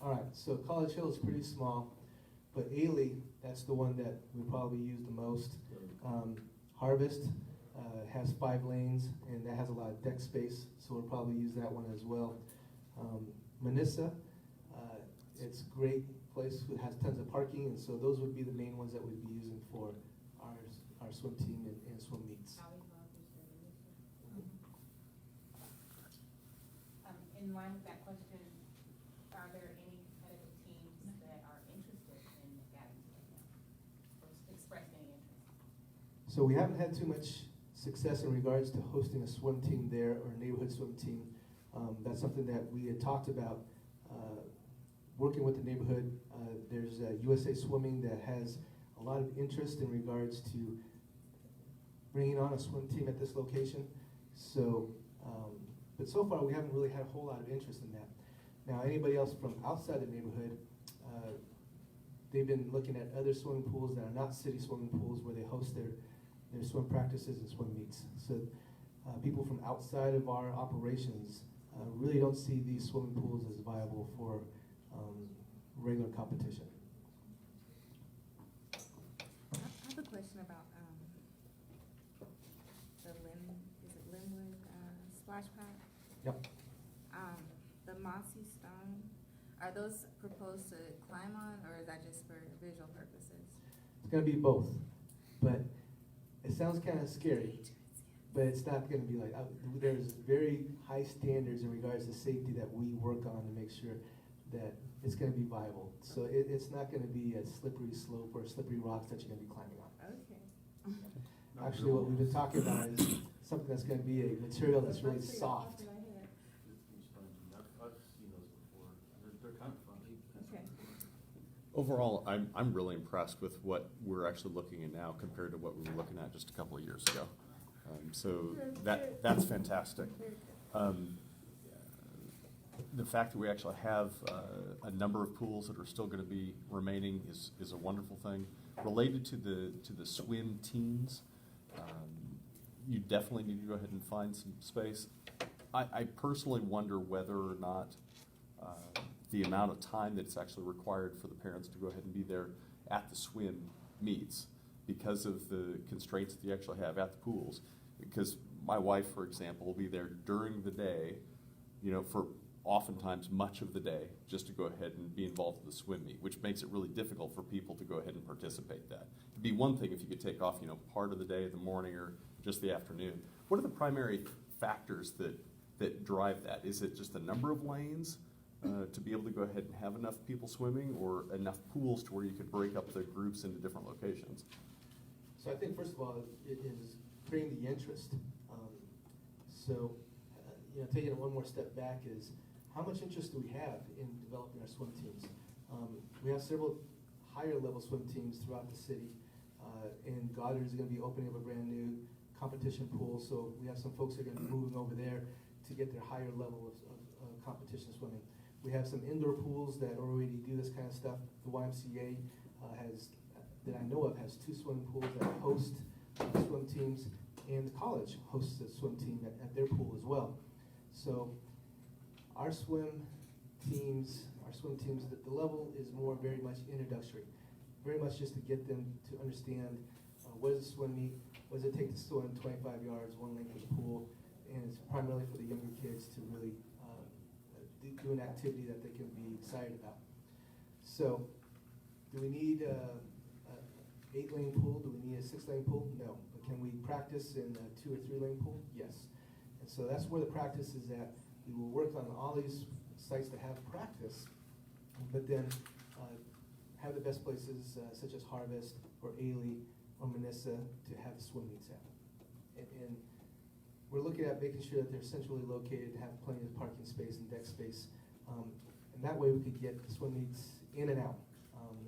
All right, so College Hill is pretty small, but Ailey, that's the one that we probably use the most. Harvest has 5 lanes, and that has a lot of deck space, so we'll probably use that one as well. Manissa, it's a great place, it has tons of parking, and so those would be the main ones that we'd be using for our swim team and swim meets. In line with that question, are there any competitive teams that are interested in Gaddings right now, or expressed any interest? So we haven't had too much success in regards to hosting a swim team there or a neighborhood swim team. That's something that we had talked about, working with the neighborhood. There's USA Swimming that has a lot of interest in regards to bringing on a swim team at this location. So, but so far we haven't really had a whole lot of interest in that. Now, anybody else from outside the neighborhood, they've been looking at other swimming pools that are not city swimming pools where they host their swim practices and swim meets. So people from outside of our operations really don't see these swimming pools as viable for regular competition. I have a question about, is it Linwood, splash pad? Yep. The mossy stone, are those proposed to climb on, or is that just for visual purposes? It's gonna be both, but it sounds kind of scary, but it's not gonna be like, there's very high standards in regards to safety that we work on to make sure that it's gonna be viable. So it's not gonna be a slippery slope or slippery rocks that you're gonna be climbing on. Okay. Actually, what we've been talking about is something that's gonna be a material that's really soft. I've seen those before. They're kind of fun. Okay. Overall, I'm really impressed with what we're actually looking at now compared to what we were looking at just a couple of years ago. So that's fantastic. The fact that we actually have a number of pools that are still going to be remaining is a wonderful thing. Related to the swim teams, you definitely need to go ahead and find some space. I personally wonder whether or not the amount of time that's actually required for the parents to go ahead and be there at the swim meets because of the constraints that you actually have at the pools. Because my wife, for example, will be there during the day, for oftentimes much of the day, just to go ahead and be involved in the swim meet, which makes it really difficult for people to go ahead and participate in that. It'd be one thing if you could take off, part of the day, the morning, or just the afternoon. What are the primary factors that drive that? Is it just the number of lanes to be able to go ahead and have enough people swimming, or enough pools to where you could break up the groups into different locations? So I think first of all, it is creating the interest. Taking it one more step back is, how much interest do we have in developing our swim teams? We have several higher level swim teams throughout the city. And Goddard is going to be opening up a brand new competition pool, so we have some folks that are going to be moving over there to get their higher level of competition swimming. We have some indoor pools that already do this kind of stuff. The YMCA that I know of, has 2 swimming pools that host swim teams, and the college hosts a swim team at their pool as well. So our swim teams, the level is more very much introductory, very much just to get them to understand what is a swim meet, what does it take to swim 25 yards, one length of the pool, and it's primarily for the younger kids to really do an activity that they can be excited about. So, do we need a 8-lane pool? Do we need a 6-lane pool? No. But can we practice in a 2 or 3-lane pool? Yes. And so that's where the practice is at. We will work on all these sites to have practice, but then have the best places such as Harvest or Ailey or Manissa to have the swim meets at. And we're looking at making sure that they're centrally located, have plenty of parking space and deck space. And that way we could get the swim meets in and out.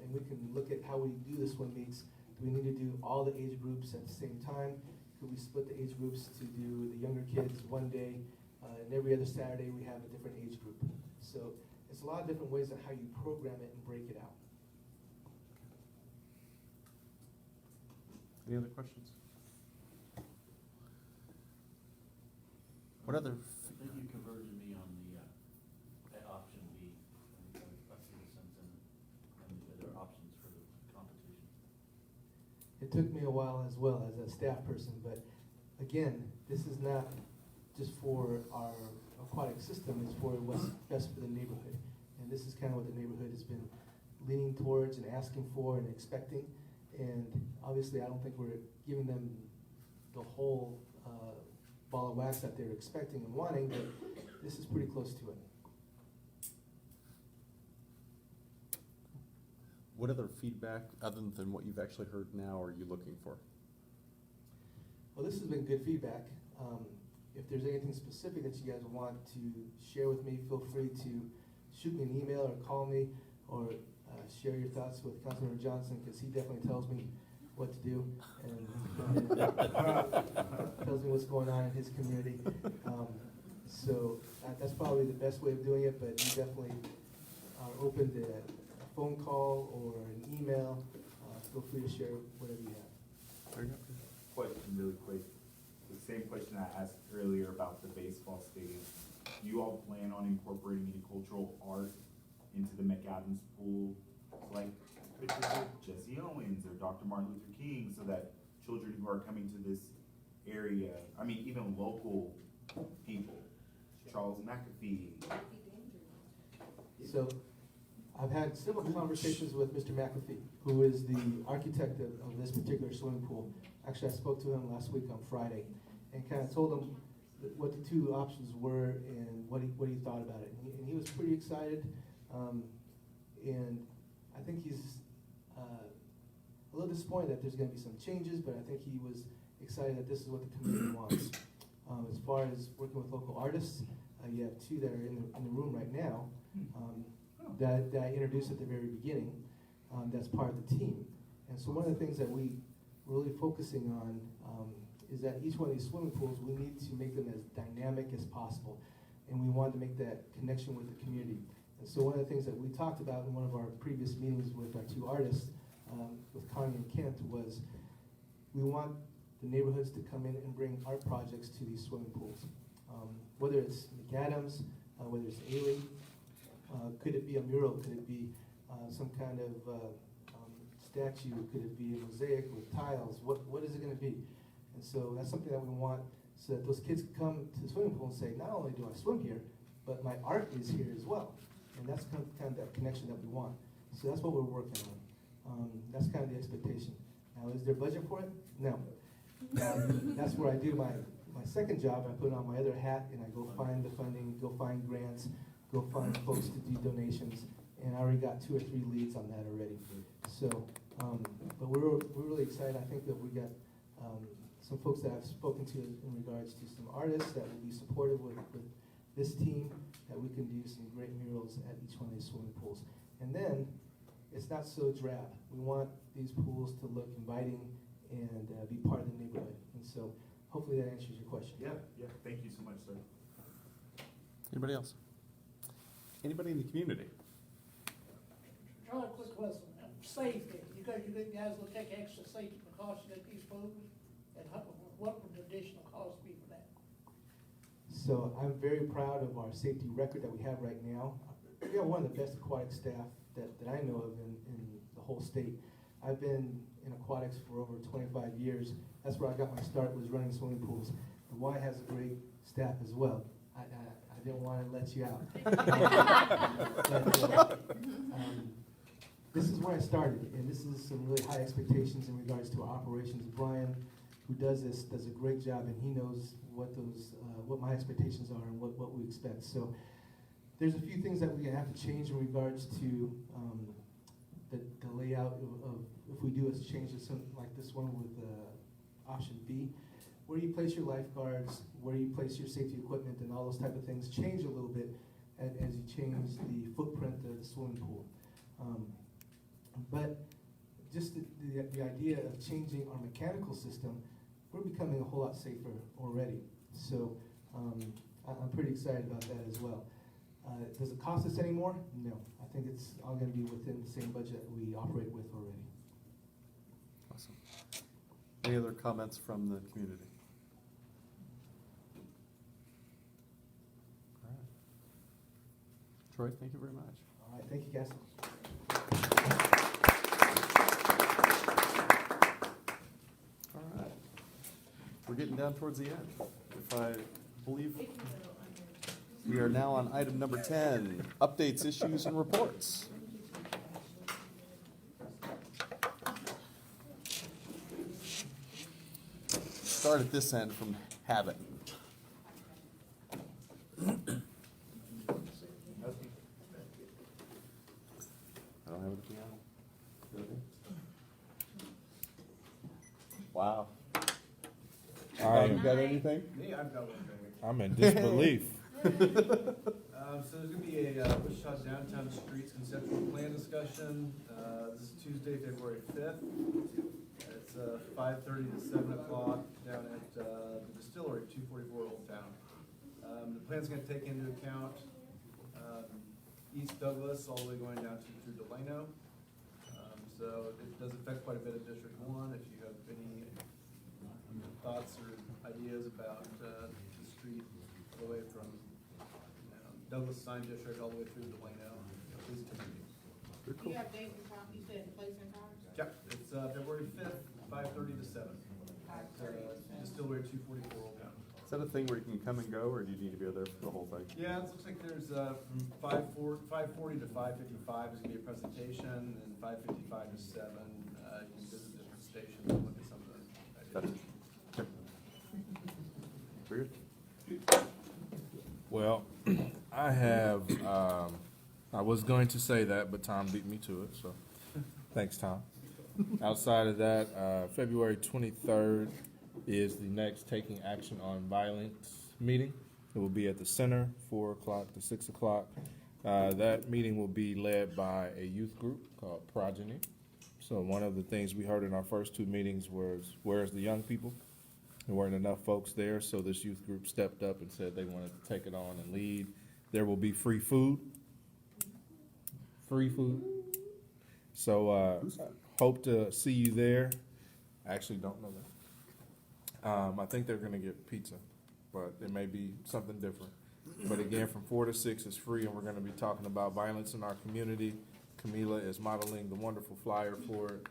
And we can look at how we do the swim meets. Do we need to do all the age groups at the same time? Could we split the age groups to do the younger kids one day, and every other Saturday we have a different age group? So it's a lot of different ways on how you program it and break it out. Any other questions? What other? I think you converted me on the option B. I see the sense in it, and the other options for the competition. It took me a while as well as a staff person, but again, this is not just for our aquatic system, it's for what's best for the neighborhood. And this is kind of what the neighborhood has been leaning towards and asking for and expecting. And obviously, I don't think we're giving them the whole ball of wax that they're expecting and wanting, but this is pretty close to it. What other feedback, other than what you've actually heard now, are you looking for? Well, this has been good feedback. If there's anything specific that you guys want to share with me, feel free to shoot me an email or call me, or share your thoughts with Councilmember Johnson, because he definitely tells me what to do and tells me what's going on in his community. So that's probably the best way of doing it, but you definitely are open to a phone call or an email. Feel free to share whatever you have. Question really quick. the same question I asked earlier about the baseball stadium. Do you all plan on incorporating any cultural art into the McAdams pool, like pictures of Jesse Owens or Dr. Martin Luther King, so that children who are coming to this area, I mean, even local people, Charles McAfee. So, I've had several conversations with Mr. McAfee, who is the architect of this particular swimming pool. Actually, I spoke to him last week on Friday, and kind of told him what the two options were and what he thought about it. And he was pretty excited, and I think he's a little disappointed that there's going to be some changes, but I think he was excited that this is what the community wants. As far as working with local artists, you have two that are in the room right now that I introduced at the very beginning. That's part of the team. And so one of the things that we're really focusing on is that each one of these swimming pools, we need to make them as dynamic as possible. And we wanted to make that connection with the community. And so one of the things that we talked about in one of our previous meetings with our two artists, with Connie and Kent, was we want the neighborhoods to come in and bring art projects to these swimming pools. Whether it's McAdams, whether it's Ailey, could it be a mural, could it be some kind of statue, could it be a mosaic with tiles, what is it gonna be? And so that's something that we want, so that those kids can come to the swimming pool and say, not only do I swim here, but my art is here as well. And that's kind of that connection that we want. So that's what we're working on. That's kind of the expectation. Now, is there budget for it? No. That's where I do my second job. I put on my other hat and I go find the funding, go find grants, go find folks to do donations. And I already got 2 or 3 leads on that already. So, but we're really excited. I think that we got some folks that I've spoken to in regards to some artists that will be supportive with this team, that we can do some great murals at each one of these swimming pools. And then, it's not so drab. We want these pools to look inviting and be part of the neighborhood. And so, hopefully that answers your question. Yeah, thank you so much, sir. Anybody else? Anybody in the community? Charlie, quick question. Safety. You guys will take extra safety precautions at these pools? And what would the additional cost be for that? So I'm very proud of our safety record that we have right now. We have one of the best aquatic staff that I know of in the whole state. I've been in aquatics for over 25 years. That's where I got my start, was running swimming pools. The Y has a great staff as well. I didn't want to let you out. This is where I started, and this is some really high expectations in regards to our operations. Brian, who does this, does a great job, and he knows what my expectations are and what we expect. So there's a few things that we have to change in regards to the layout of if we do a change to something like this one with option B, where you place your lifeguards, where you place your safety equipment, and all those type of things change a little bit as you change the footprint of the swimming pool. But just the idea of changing our mechanical system, we're becoming a whole lot safer already. So I'm pretty excited about that as well. Does it cost us any more? No. I think it's all going to be within the same budget we operate with already. Awesome. Any other comments from the community? All right. Troy, thank you very much. All right, thank you guys. All right. We're getting down towards the end. If I believe we are now on item number 10, updates, issues, and reports. Start at this end from habit. I don't have a piano. Wow. You got anything? Me, I've got one thing. I'm in disbelief. So there's gonna be a Wichita Downtown Streets conceptual plan discussion. This is Tuesday, February 5th. It's 5:30 to 7 o'clock down at the Distillery, 244 Old Town. The plan's gonna take into account East Douglas all the way going down through Delano. So it does affect quite a bit of District 1. If you have any thoughts or ideas about the street all the way from Douglas Sign District all the way through to Delano. Please attend the meeting. You have dates and time, you said place and time? Yep, it's February 5th, 5:30 to 7. Distillery 244 Old Town. Is that a thing where you can come and go, or do you need to be there for the whole thing? Yeah, it looks like there's from 5:40 to 5:55 is gonna be a presentation, and 5:55 to 7, you can visit different stations and look at some of the ideas. Weird. Well, I was going to say that, but Tom beat me to it, so thanks, Tom. Outside of that, February 23rd is the next Taking Action on Violence meeting. It will be at the center, 4 o'clock to 6 o'clock. That meeting will be led by a youth group called Progeny. So one of the things we heard in our first 2 meetings was, where's the young people? There weren't enough folks there, so this youth group stepped up and said they wanted to take it on and lead. There will be free food. Free food. So hope to see you there. I actually don't know that. I think they're gonna get pizza, but it may be something different. But again, from 4 to 6 is free, and we're gonna be talking about violence in our community. Camila is modeling the wonderful flyer for it.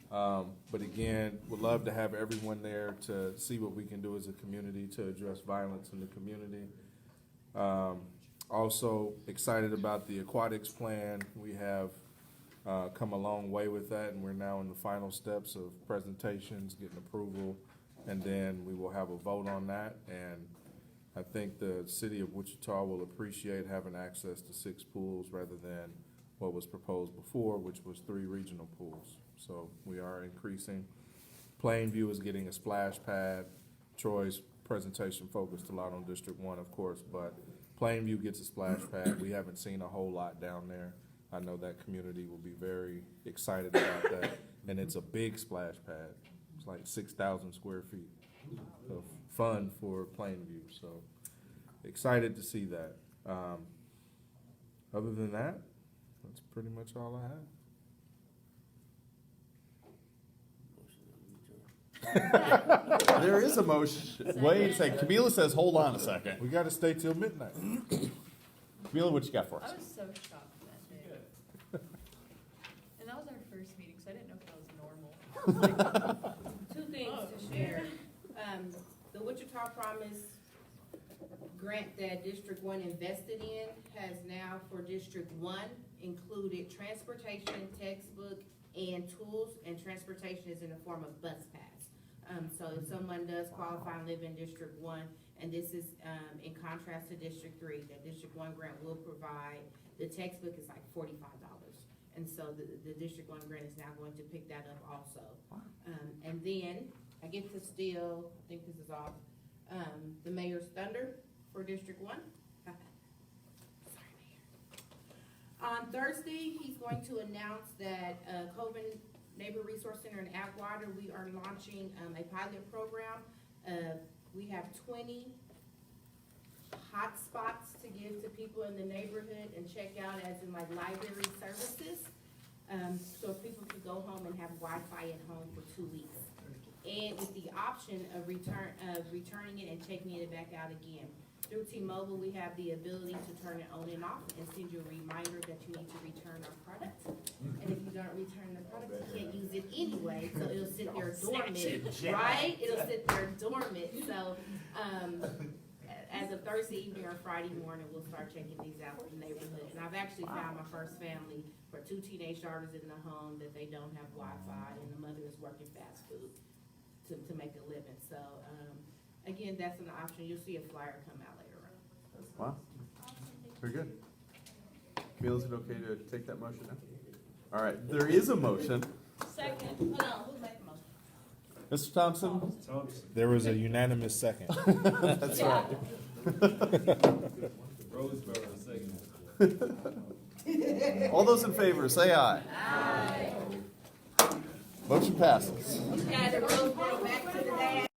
But again, would love to have everyone there to see what we can do as a community to address violence in the community. Also excited about the aquatics plan. We have come a long way with that, and we're now in the final steps of presentations, getting approval, and then we will have a vote on that. And I think the city of Wichita will appreciate having access to 6 pools rather than what was proposed before, which was 3 regional pools. So we are increasing. Plainview is getting a splash pad. Troy's presentation focused a lot on District 1, of course, but Plainview gets a splash pad. We haven't seen a whole lot down there. I know that community will be very excited about that. And it's a big splash pad. It's like 6,000 square feet of fun for Plainview. So excited to see that. Other than that, that's pretty much all I have. There is a motion. Wait a second. Camila says, hold on a second. We gotta stay till midnight. Camila, what you got for I us? was so shocked that day. And that was our first meeting, so I didn't know if that was normal. 2 things to share. The Wichita Promise grant that District 1 invested in has now, for District 1, included transportation, textbook, and tools, and transportation is in the form of bus pass. So if someone does qualify and live in District 1, and this is in contrast to District 3, that District 1 grant will provide, the textbook is like $45. And so the District 1 grant is now going to pick that up also. And then I get to steal, I think this is off, the mayor's thunder for District 1. Sorry, Mayor. On Thursday, he's going to announce that Coven Neighbor Resource Center in Atwater, we are launching a pilot program. We have 20 hotspots to give to people in the neighborhood and check out, as in like library services. So people could go home and have Wi-Fi at home for 2 weeks. And with the option of returning it and taking it back out again. Through T-Mobile, we have the ability to turn it on and off and send you a reminder that you need to return our product. And if you don't return the product, you can't use it anyway, so it'll sit there dormant, right? It'll sit there dormant. So, as of Thursday evening or Friday morning, we'll start checking these out in the neighborhood. And I've actually found my first family for 2 teenage daughters in the home that they don't have Wi-Fi, and the mother is working fast food to make a living. So, again, that's an option. You'll see a flyer come out later on. Wow. Very good. Camila, is it okay to take that motion now? All right, there is a motion. Second, hold on, who made the motion? Mr. Thompson? There was a unanimous second. That's right. Roseboro, second. All those in favor, say aye. Aye. Motion passes. You guys are Roseboro back to the day.